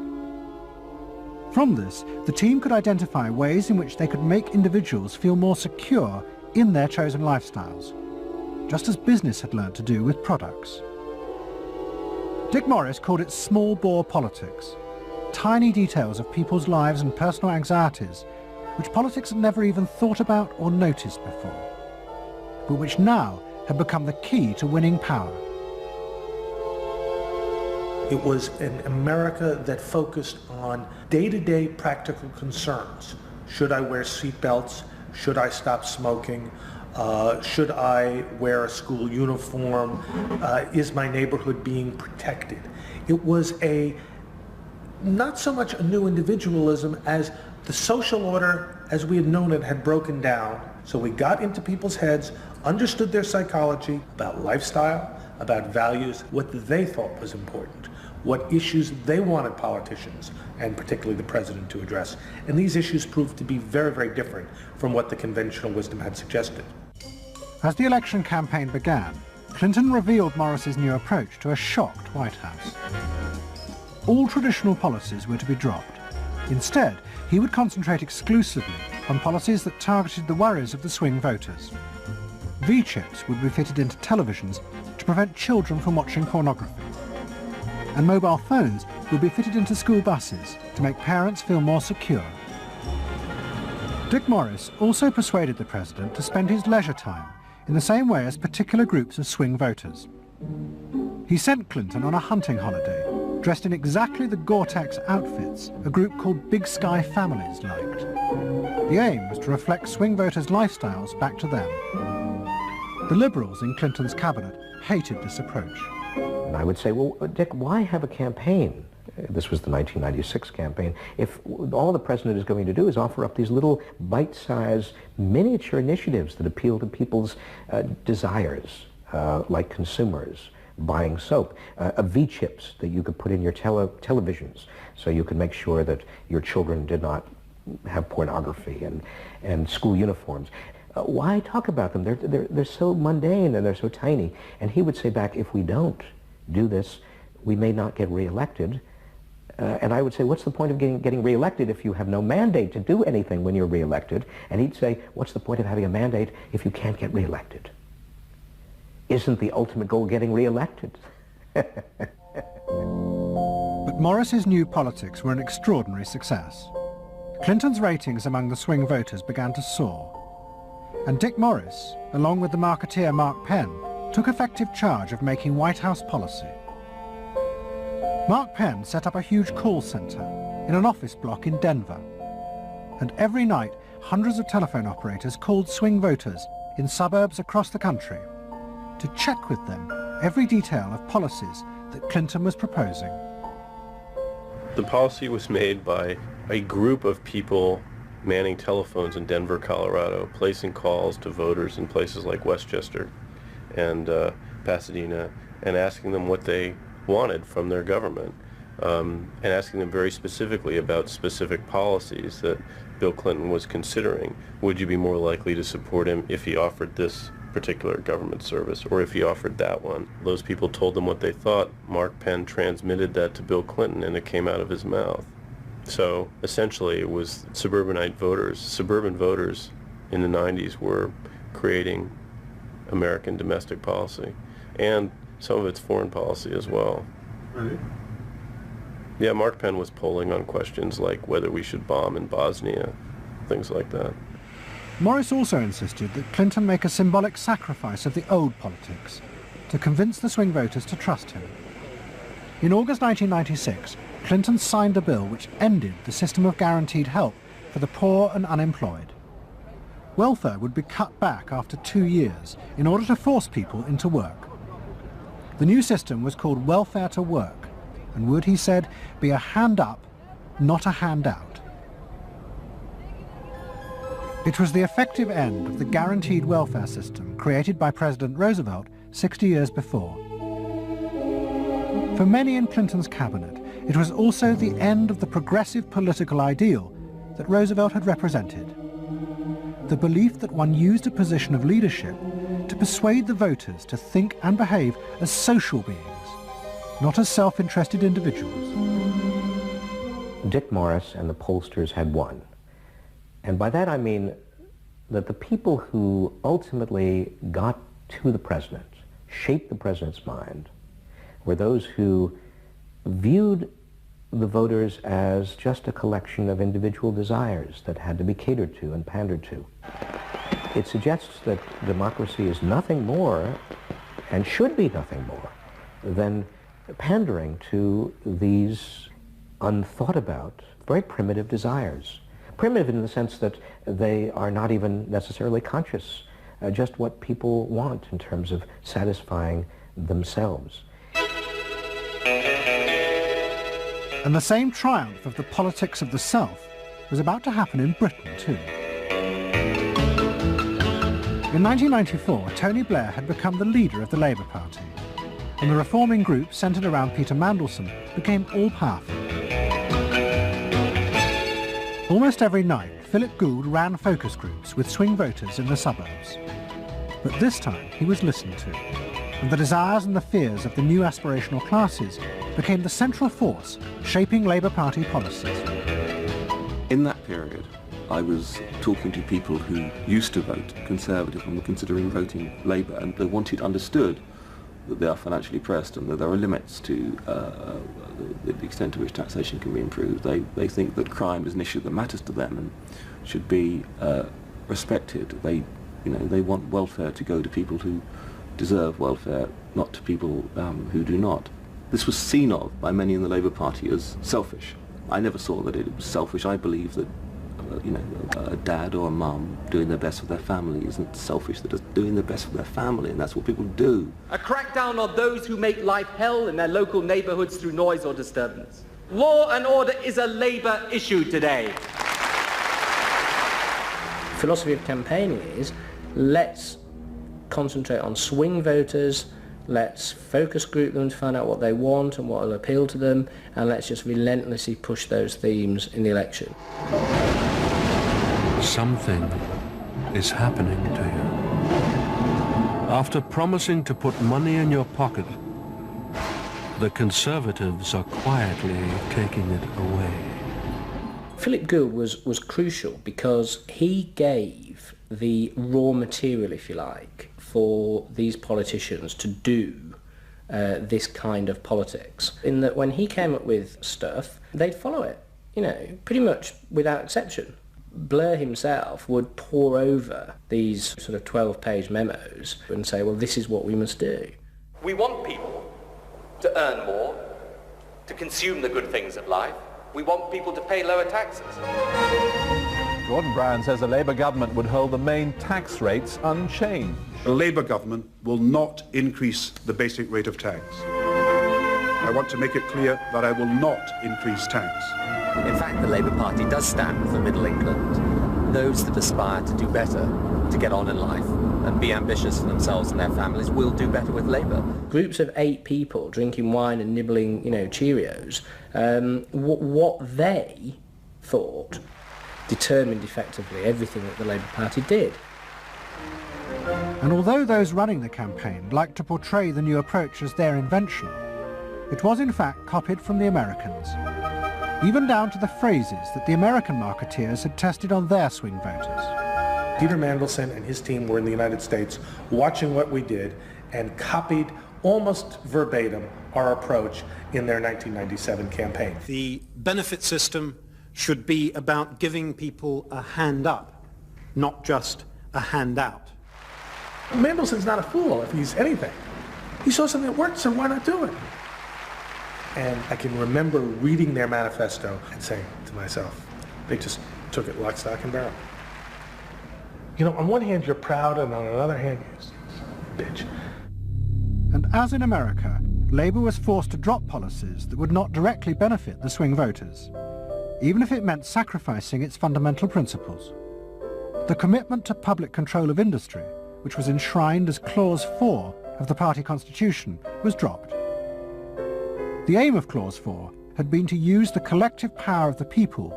From this, the team could identify ways in which they could make individuals feel more secure in their chosen lifestyles, just as business had learned to do with products. Dick Morris called it small bore politics, tiny details of people's lives and personal anxieties which politics had never even thought about or noticed before, but which now had become the key to winning power. It was an America that focused on day-to-day practical concerns. Should I wear seatbelts? Should I stop smoking? Should I wear a school uniform? Is my neighborhood being protected? It was not so much a new individualism as the social order as we had known it had broken down. So we got into people's heads, understood their psychology, about lifestyle, about values, what they thought was important, what issues they wanted politicians, and particularly the president, to address. And these issues proved to be very, very different from what the conventional wisdom had suggested. As the election campaign began, Clinton revealed Morris's new approach to a shocked White House. All traditional policies were to be dropped. Instead, he would concentrate exclusively on policies that targeted the worries of the swing voters. V-chips would be fitted into televisions to prevent children from watching pornography. And mobile phones would be fitted into school buses to make parents feel more secure. Dick Morris also persuaded the president to spend his leisure time in the same way as particular groups of swing voters. He sent Clinton on a hunting holiday, dressed in exactly the Gore-Tex outfits a group called Big Sky Families liked. The aim was to reflect swing voters' lifestyles back to them. The Liberals in Clinton's cabinet hated this approach. And I would say, well, Dick, why have a campaign? This was the 1996 campaign. If all the president is going to do is offer up these little bite-sized miniature initiatives that appeal to people's desires, like consumers, buying soap, V-chips that you could put in your televisions so you could make sure that your children did not have pornography, and school uniforms. Why talk about them? They're so mundane and they're so tiny. And he would say back, if we don't do this, we may not get reelected. And I would say, what's the point of getting reelected if you have no mandate to do anything when you're reelected? And he'd say, what's the point of having a mandate if you can't get reelected? Isn't the ultimate goal getting reelected? But Morris's new politics were an extraordinary success. Clinton's ratings among the swing voters began to soar. And Dick Morris, along with the marketeer Mark Penn, took effective charge of making White House policy. Mark Penn set up a huge call center in an office block in Denver. And every night, hundreds of telephone operators called swing voters in suburbs across the country to check with them every detail of policies that Clinton was proposing. The policy was made by a group of people manning telephones in Denver, Colorado, placing calls to voters in places like Westchester and Pasadena, and asking them what they wanted from their government, and asking them very specifically about specific policies that Bill Clinton was considering. Would you be more likely to support him if he offered this particular government service, or if he offered that one? Those people told them what they thought. Mark Penn transmitted that to Bill Clinton, and it came out of his mouth. So essentially it was suburban voters in the 90s were creating American domestic policy, and some of its foreign policy as well. Really? Yeah, Mark Penn was polling on questions like whether we should bomb in Bosnia, things like that. Morris also insisted that Clinton make a symbolic sacrifice of the old politics to convince the swing voters to trust him. In August 1996, Clinton signed a bill which ended the system of guaranteed help for the poor and unemployed. Welfare would be cut back after 2 years in order to force people into work. The new system was called welfare to work and would, he said, be a hand up, not a handout. It was the effective end of the guaranteed welfare system created by President Roosevelt 60 years before. For many in Clinton's cabinet, it was also the end of the progressive political ideal that Roosevelt had represented. The belief that one used a position of leadership to persuade the voters to think and behave as social beings, not as self-interested individuals. Dick Morris and the pollsters had won. And by that I mean that the people who ultimately got to the president, shaped the president's mind, were those who viewed the voters as just a collection of individual desires that had to be catered to and pandered to. It suggests that democracy is nothing more, and should be nothing more, than pandering to these unthought about, very primitive desires. Primitive in the sense that they are not even necessarily conscious, just what people want in terms of satisfying themselves. And the same triumph of the politics of the self was about to happen in Britain too. In 1994, Tony Blair had become the leader of the Labour Party, and the reforming group centred around Peter Mandelson became all-powerful. Almost every night, Philip Gould ran focus groups with swing voters in the suburbs. But this time he was listened to, and the desires and the fears of the new aspirational classes became the central force shaping Labour Party policies. In that period, I was talking to people who used to vote Conservative and were considering voting Labour, and they wanted understood that they are financially pressed and that there are limits to the extent to which taxation can be improved. They think that crime is an issue that matters to them and should be respected. They want welfare to go to people who deserve welfare, not to people who do not. This was seen of by many in the Labour Party as selfish. I never saw that it was selfish. I believe that a dad or a mum doing their best for their family isn't selfish. They're just doing their best for their family, and that's what people do. A crackdown on those who make life hell in their local neighbourhoods through noise or disturbance. Law and order is a Labour issue today. Philosophy of campaigning is, let's concentrate on swing voters, let's focus group them to find out what they want and what will appeal to them, and let's just relentlessly push those themes in the election. Something is happening to you. After promising to put money in your pocket, the Conservatives are quietly taking it away. Philip Gould was crucial because he gave the raw material, if you like, for these politicians to do this kind of politics. In that when he came up with stuff, they'd follow it, pretty much without exception. Blair himself would pore over these sort of 12-page memos and say, well, this is what we must do. We want people to earn more, to consume the good things of life. We want people to pay lower taxes. Gordon Brown says a Labour government would hold the main tax rates unchanged. The Labour government will not increase the basic rate of tax. I want to make it clear that I will not increase tax. In fact, the Labour Party does stand for Middle England. Those that aspire to do better, to get on in life, and be ambitious for themselves and their families will do better with Labour. Groups of 8 people drinking wine and nibbling, Cheerios, what they thought determined effectively everything that the Labour Party did. And although those running the campaign liked to portray the new approach as their invention, it was in fact copied from the Americans, even down to the phrases that the American marketeers had tested on their swing voters. Peter Mandelson and his team were in the United States watching what we did and copied almost verbatim our approach in their 1997 campaign. The benefit system should be about giving people a hand up, not just a handout. Mandelson's not a fool if he's anything. He saw something that worked, so why not do it? And I can remember reading their manifesto and saying to myself, they just took it lock, stock, and barrel. On one hand you're proud, and on another hand you're bitch. And as in America, Labour was forced to drop policies that would not directly benefit the swing voters, even if it meant sacrificing its fundamental principles. The commitment to public control of industry, which was enshrined as Clause 4 of the party constitution, was dropped. The aim of Clause 4 had been to use the collective power of the people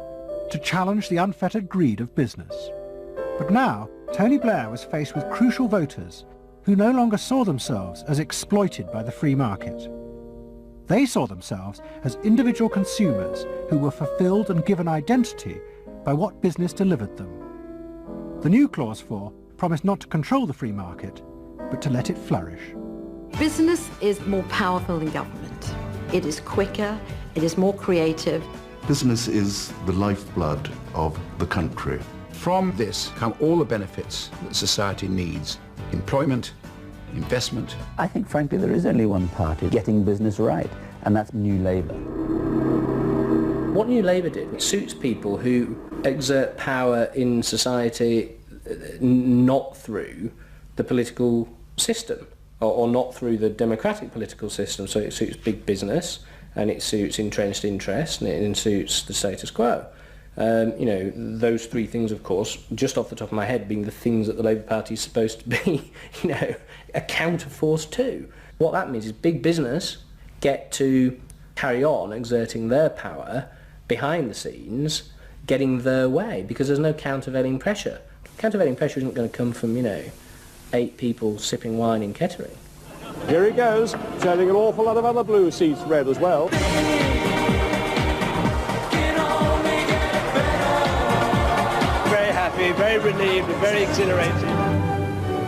to challenge the unfettered greed of business. But now, Tony Blair was faced with crucial voters who no longer saw themselves as exploited by the free market. They saw themselves as individual consumers who were fulfilled and given identity by what business delivered them. The new Clause 4 promised not to control the free market, but to let it flourish. Business is more powerful than government. It is quicker, It is more creative. Business is the lifeblood of the country. From this come all the benefits that society needs. Employment, investment. I think, frankly, there is only one party getting business right, and that's New Labour. What New Labour did suits people who exert power in society not through the political system, or not through the democratic political system. So it suits big business, and it suits entrenched interest, and it suits the status quo. You know, those three things, of course, just off the top of my head, being the things that the Labour Party is supposed to be, you know, a counterforce to. What that means is big business get to carry on exerting their power behind the scenes, getting their way, because there's no countervailing pressure. Countervailing pressure isn't going to come from, you know, 8 people sipping wine in Kettering. Here he goes, turning an awful lot of other blue seats red as well. Very happy, very relieved, and very exhilarated.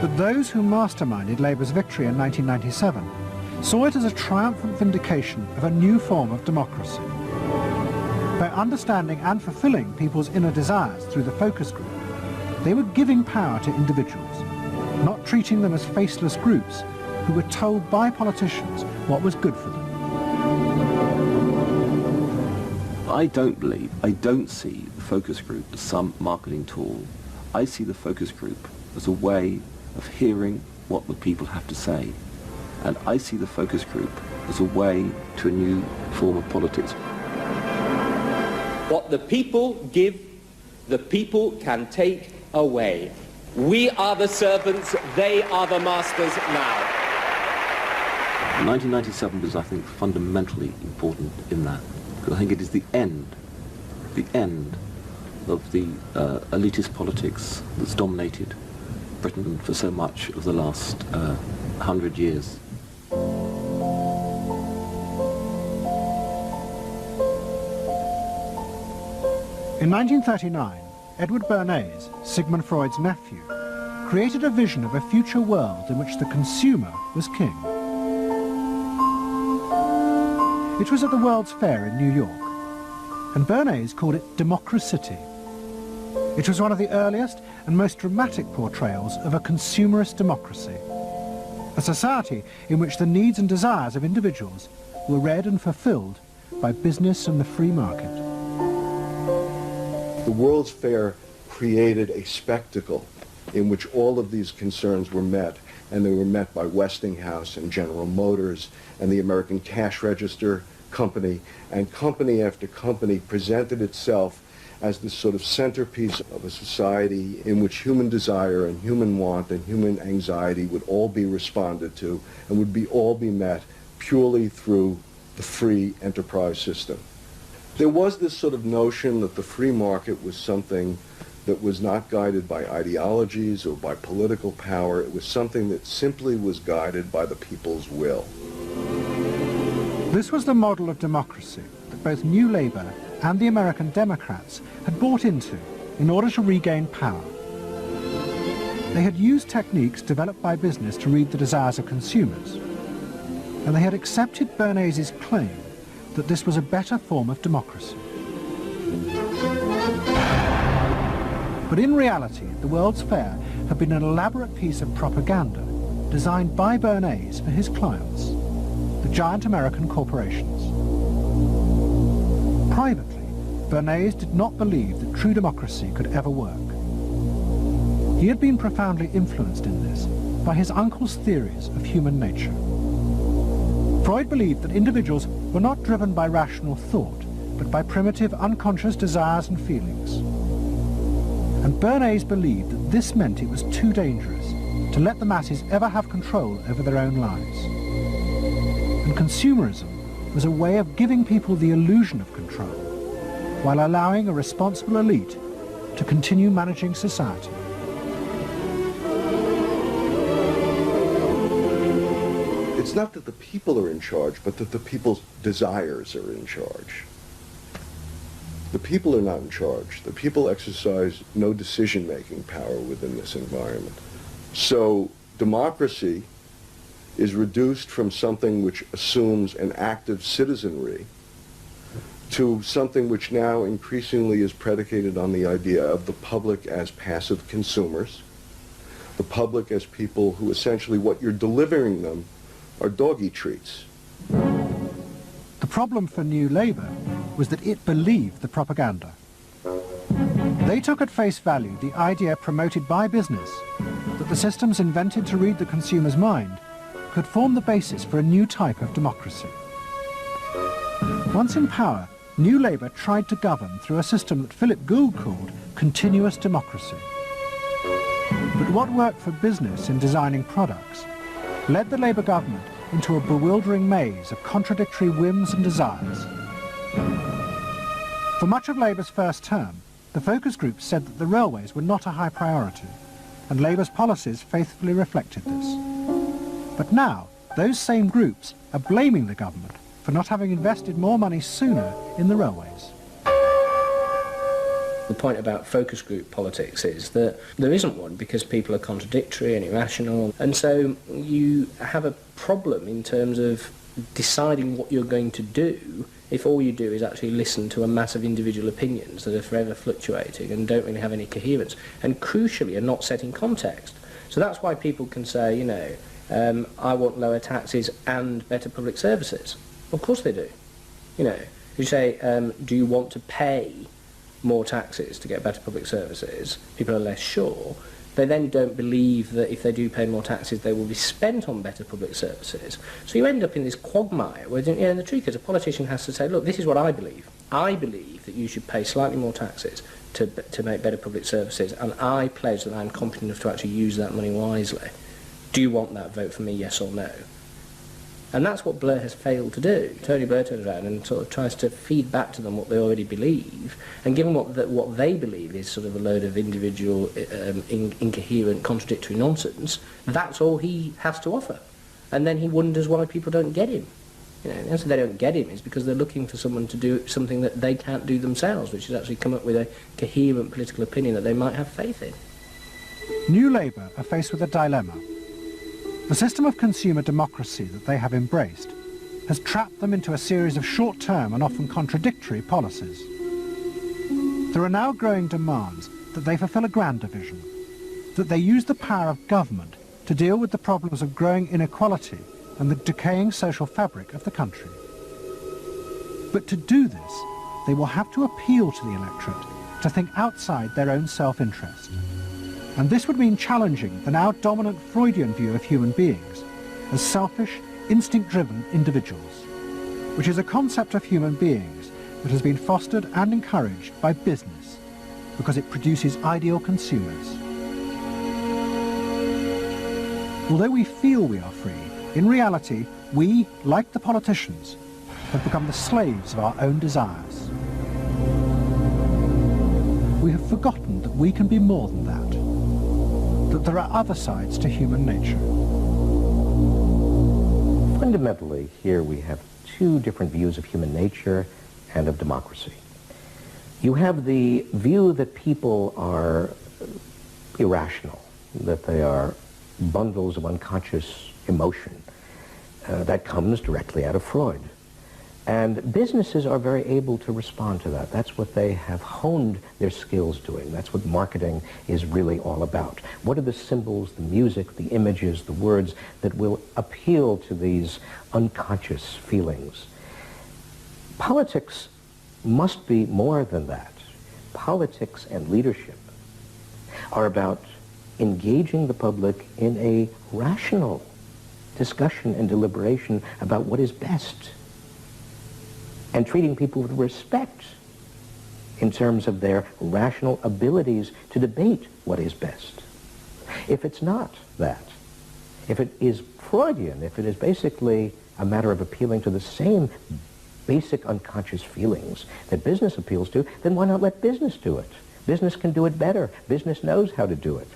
But those who masterminded Labour's victory in 1997 saw it as a triumphant vindication of a new form of democracy. By understanding and fulfilling people's inner desires through the focus group, they were giving power to individuals, not treating them as faceless groups who were told by politicians what was good for them. I don't see the focus group as some marketing tool. I see the focus group as a way of hearing what the people have to say. And I see the focus group as a way to a new form of politics. What the people give, the people can take away. We are the servants, they are the masters now. 1997 was, I think, fundamentally important in that, because I think it is the end of the elitist politics that's dominated Britain for so much of the last 100 years. In 1939, Edward Bernays, Sigmund Freud's nephew, created a vision of a future world in which the consumer was king. It was at the World's Fair in New York, and Bernays called it Democracity. It was one of the earliest and most dramatic portrayals of a consumerist democracy, a society in which the needs and desires of individuals were read and fulfilled by business and the free market. The World's Fair created a spectacle in which all of these concerns were met, and they were met by Westinghouse and General Motors and the American Cash Register Company, and company after company presented itself as this sort of centerpiece of a society in which human desire and human want and human anxiety would all be responded to and would all be met purely through the free enterprise system. There was this sort of notion that the free market was something that was not guided by ideologies or by political power. It was something that simply was guided by the people's will. This was the model of democracy that both New Labour and the American Democrats had bought into in order to regain power. They had used techniques developed by business to read the desires of consumers, and they had accepted Bernays' claim that this was a better form of democracy. But in reality, the World's Fair had been an elaborate piece of propaganda designed by Bernays for his clients, the giant American corporations. Privately, Bernays did not believe that true democracy could ever work. He had been profoundly influenced in this by his uncle's theories of human nature. Freud believed that individuals were not driven by rational thought, but by primitive unconscious desires and feelings. And Bernays believed that this meant it was too dangerous to let the masses ever have control over their own lives. And consumerism was a way of giving people the illusion of control, while allowing a responsible elite to continue managing society. It's not that the people are in charge, but that the people's desires are in charge. The people are not in charge. The people exercise no decision-making power within this environment. So democracy is reduced from something which assumes an active citizenry to something which now increasingly is predicated on the idea of the public as passive consumers, the public as people who essentially what you're delivering them are doggy treats. The problem for New Labour was that it believed the propaganda. They took at face value the idea promoted by business that the systems invented to read the consumer's mind could form the basis for a new type of democracy. Once in power, New Labour tried to govern through a system that Philip Gould called continuous democracy. But what worked for business in designing products led the Labour government into a bewildering maze of contradictory whims and desires. For much of Labour's first term, the focus groups said that the railways were not a high priority, and Labour's policies faithfully reflected this. But now, those same groups are blaming the government for not having invested more money sooner in the railways. The point about focus group politics is that there isn't one because people are contradictory and irrational, and so you have a problem in terms of deciding what you're going to do if all you do is actually listen to a mass of individual opinions that are forever fluctuating and don't really have any coherence, and crucially are not set in context. So that's why people can say, you know, I want lower taxes and better public services. Of course they do. You know, you say, do you want to pay more taxes to get better public services? People are less sure. They then don't believe that if they do pay more taxes, they will be spent on better public services. So you end up in this quagmire where, you know, the truth is a politician has to say, look, this is what I believe. I believe that you should pay slightly more taxes to make better public services, and I pledge that I'm competent enough to actually use that money wisely. Do you want that? Vote for me, yes or no. And that's what Blair has failed to do. Tony Blair turns around and sort of tries to feed back to them what they already believe, and given what they believe is sort of a load of individual, incoherent, contradictory nonsense, that's all he has to offer. And then he wonders why people don't get him. You know, the answer they don't get him is because they're looking for someone to do something that they can't do themselves, which is actually come up with a coherent political opinion that they might have faith in. New Labour are faced with a dilemma. The system of consumer democracy that they have embraced has trapped them into a series of short-term and often contradictory policies. There are now growing demands that they fulfil a grander vision, that they use the power of government to deal with the problems of growing inequality and the decaying social fabric of the country. But to do this, they will have to appeal to the electorate to think outside their own self-interest. And this would mean challenging the now dominant Freudian view of human beings as selfish, instinct-driven individuals, which is a concept of human beings that has been fostered and encouraged by business because it produces ideal consumers. Although we feel we are free, in reality, we, like the politicians, have become the slaves of our own desires. We have forgotten that we can be more than that, that there are other sides to human nature. Fundamentally, here we have two different views of human nature and of democracy. You have the view that people are irrational, that they are bundles of unconscious emotion. That comes directly out of Freud. And businesses are very able to respond to that. That's what they have honed their skills doing. That's what marketing is really all about. What are the symbols, the music, the images, the words that will appeal to these unconscious feelings? Politics must be more than that. Politics and leadership are about engaging the public in a rational discussion and deliberation about what is best, and treating people with respect in terms of their rational abilities to debate what is best. If it's not that, if it is Freudian, if it is basically a matter of appealing to the same basic unconscious feelings that business appeals to, then why not let business do it? Business can do it better. Business knows how to do it.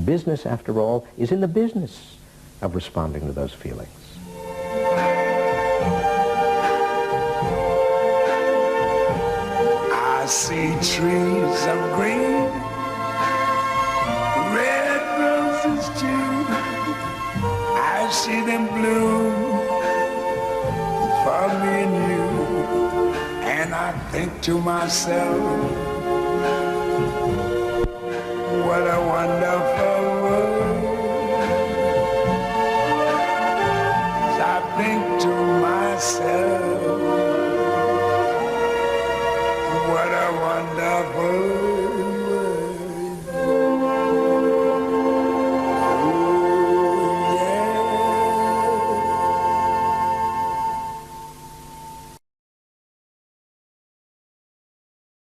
Business, after all, is in the business of responding to those feelings. I see trees of green, red roses too. I see them bloom for me and you, and I think to myself,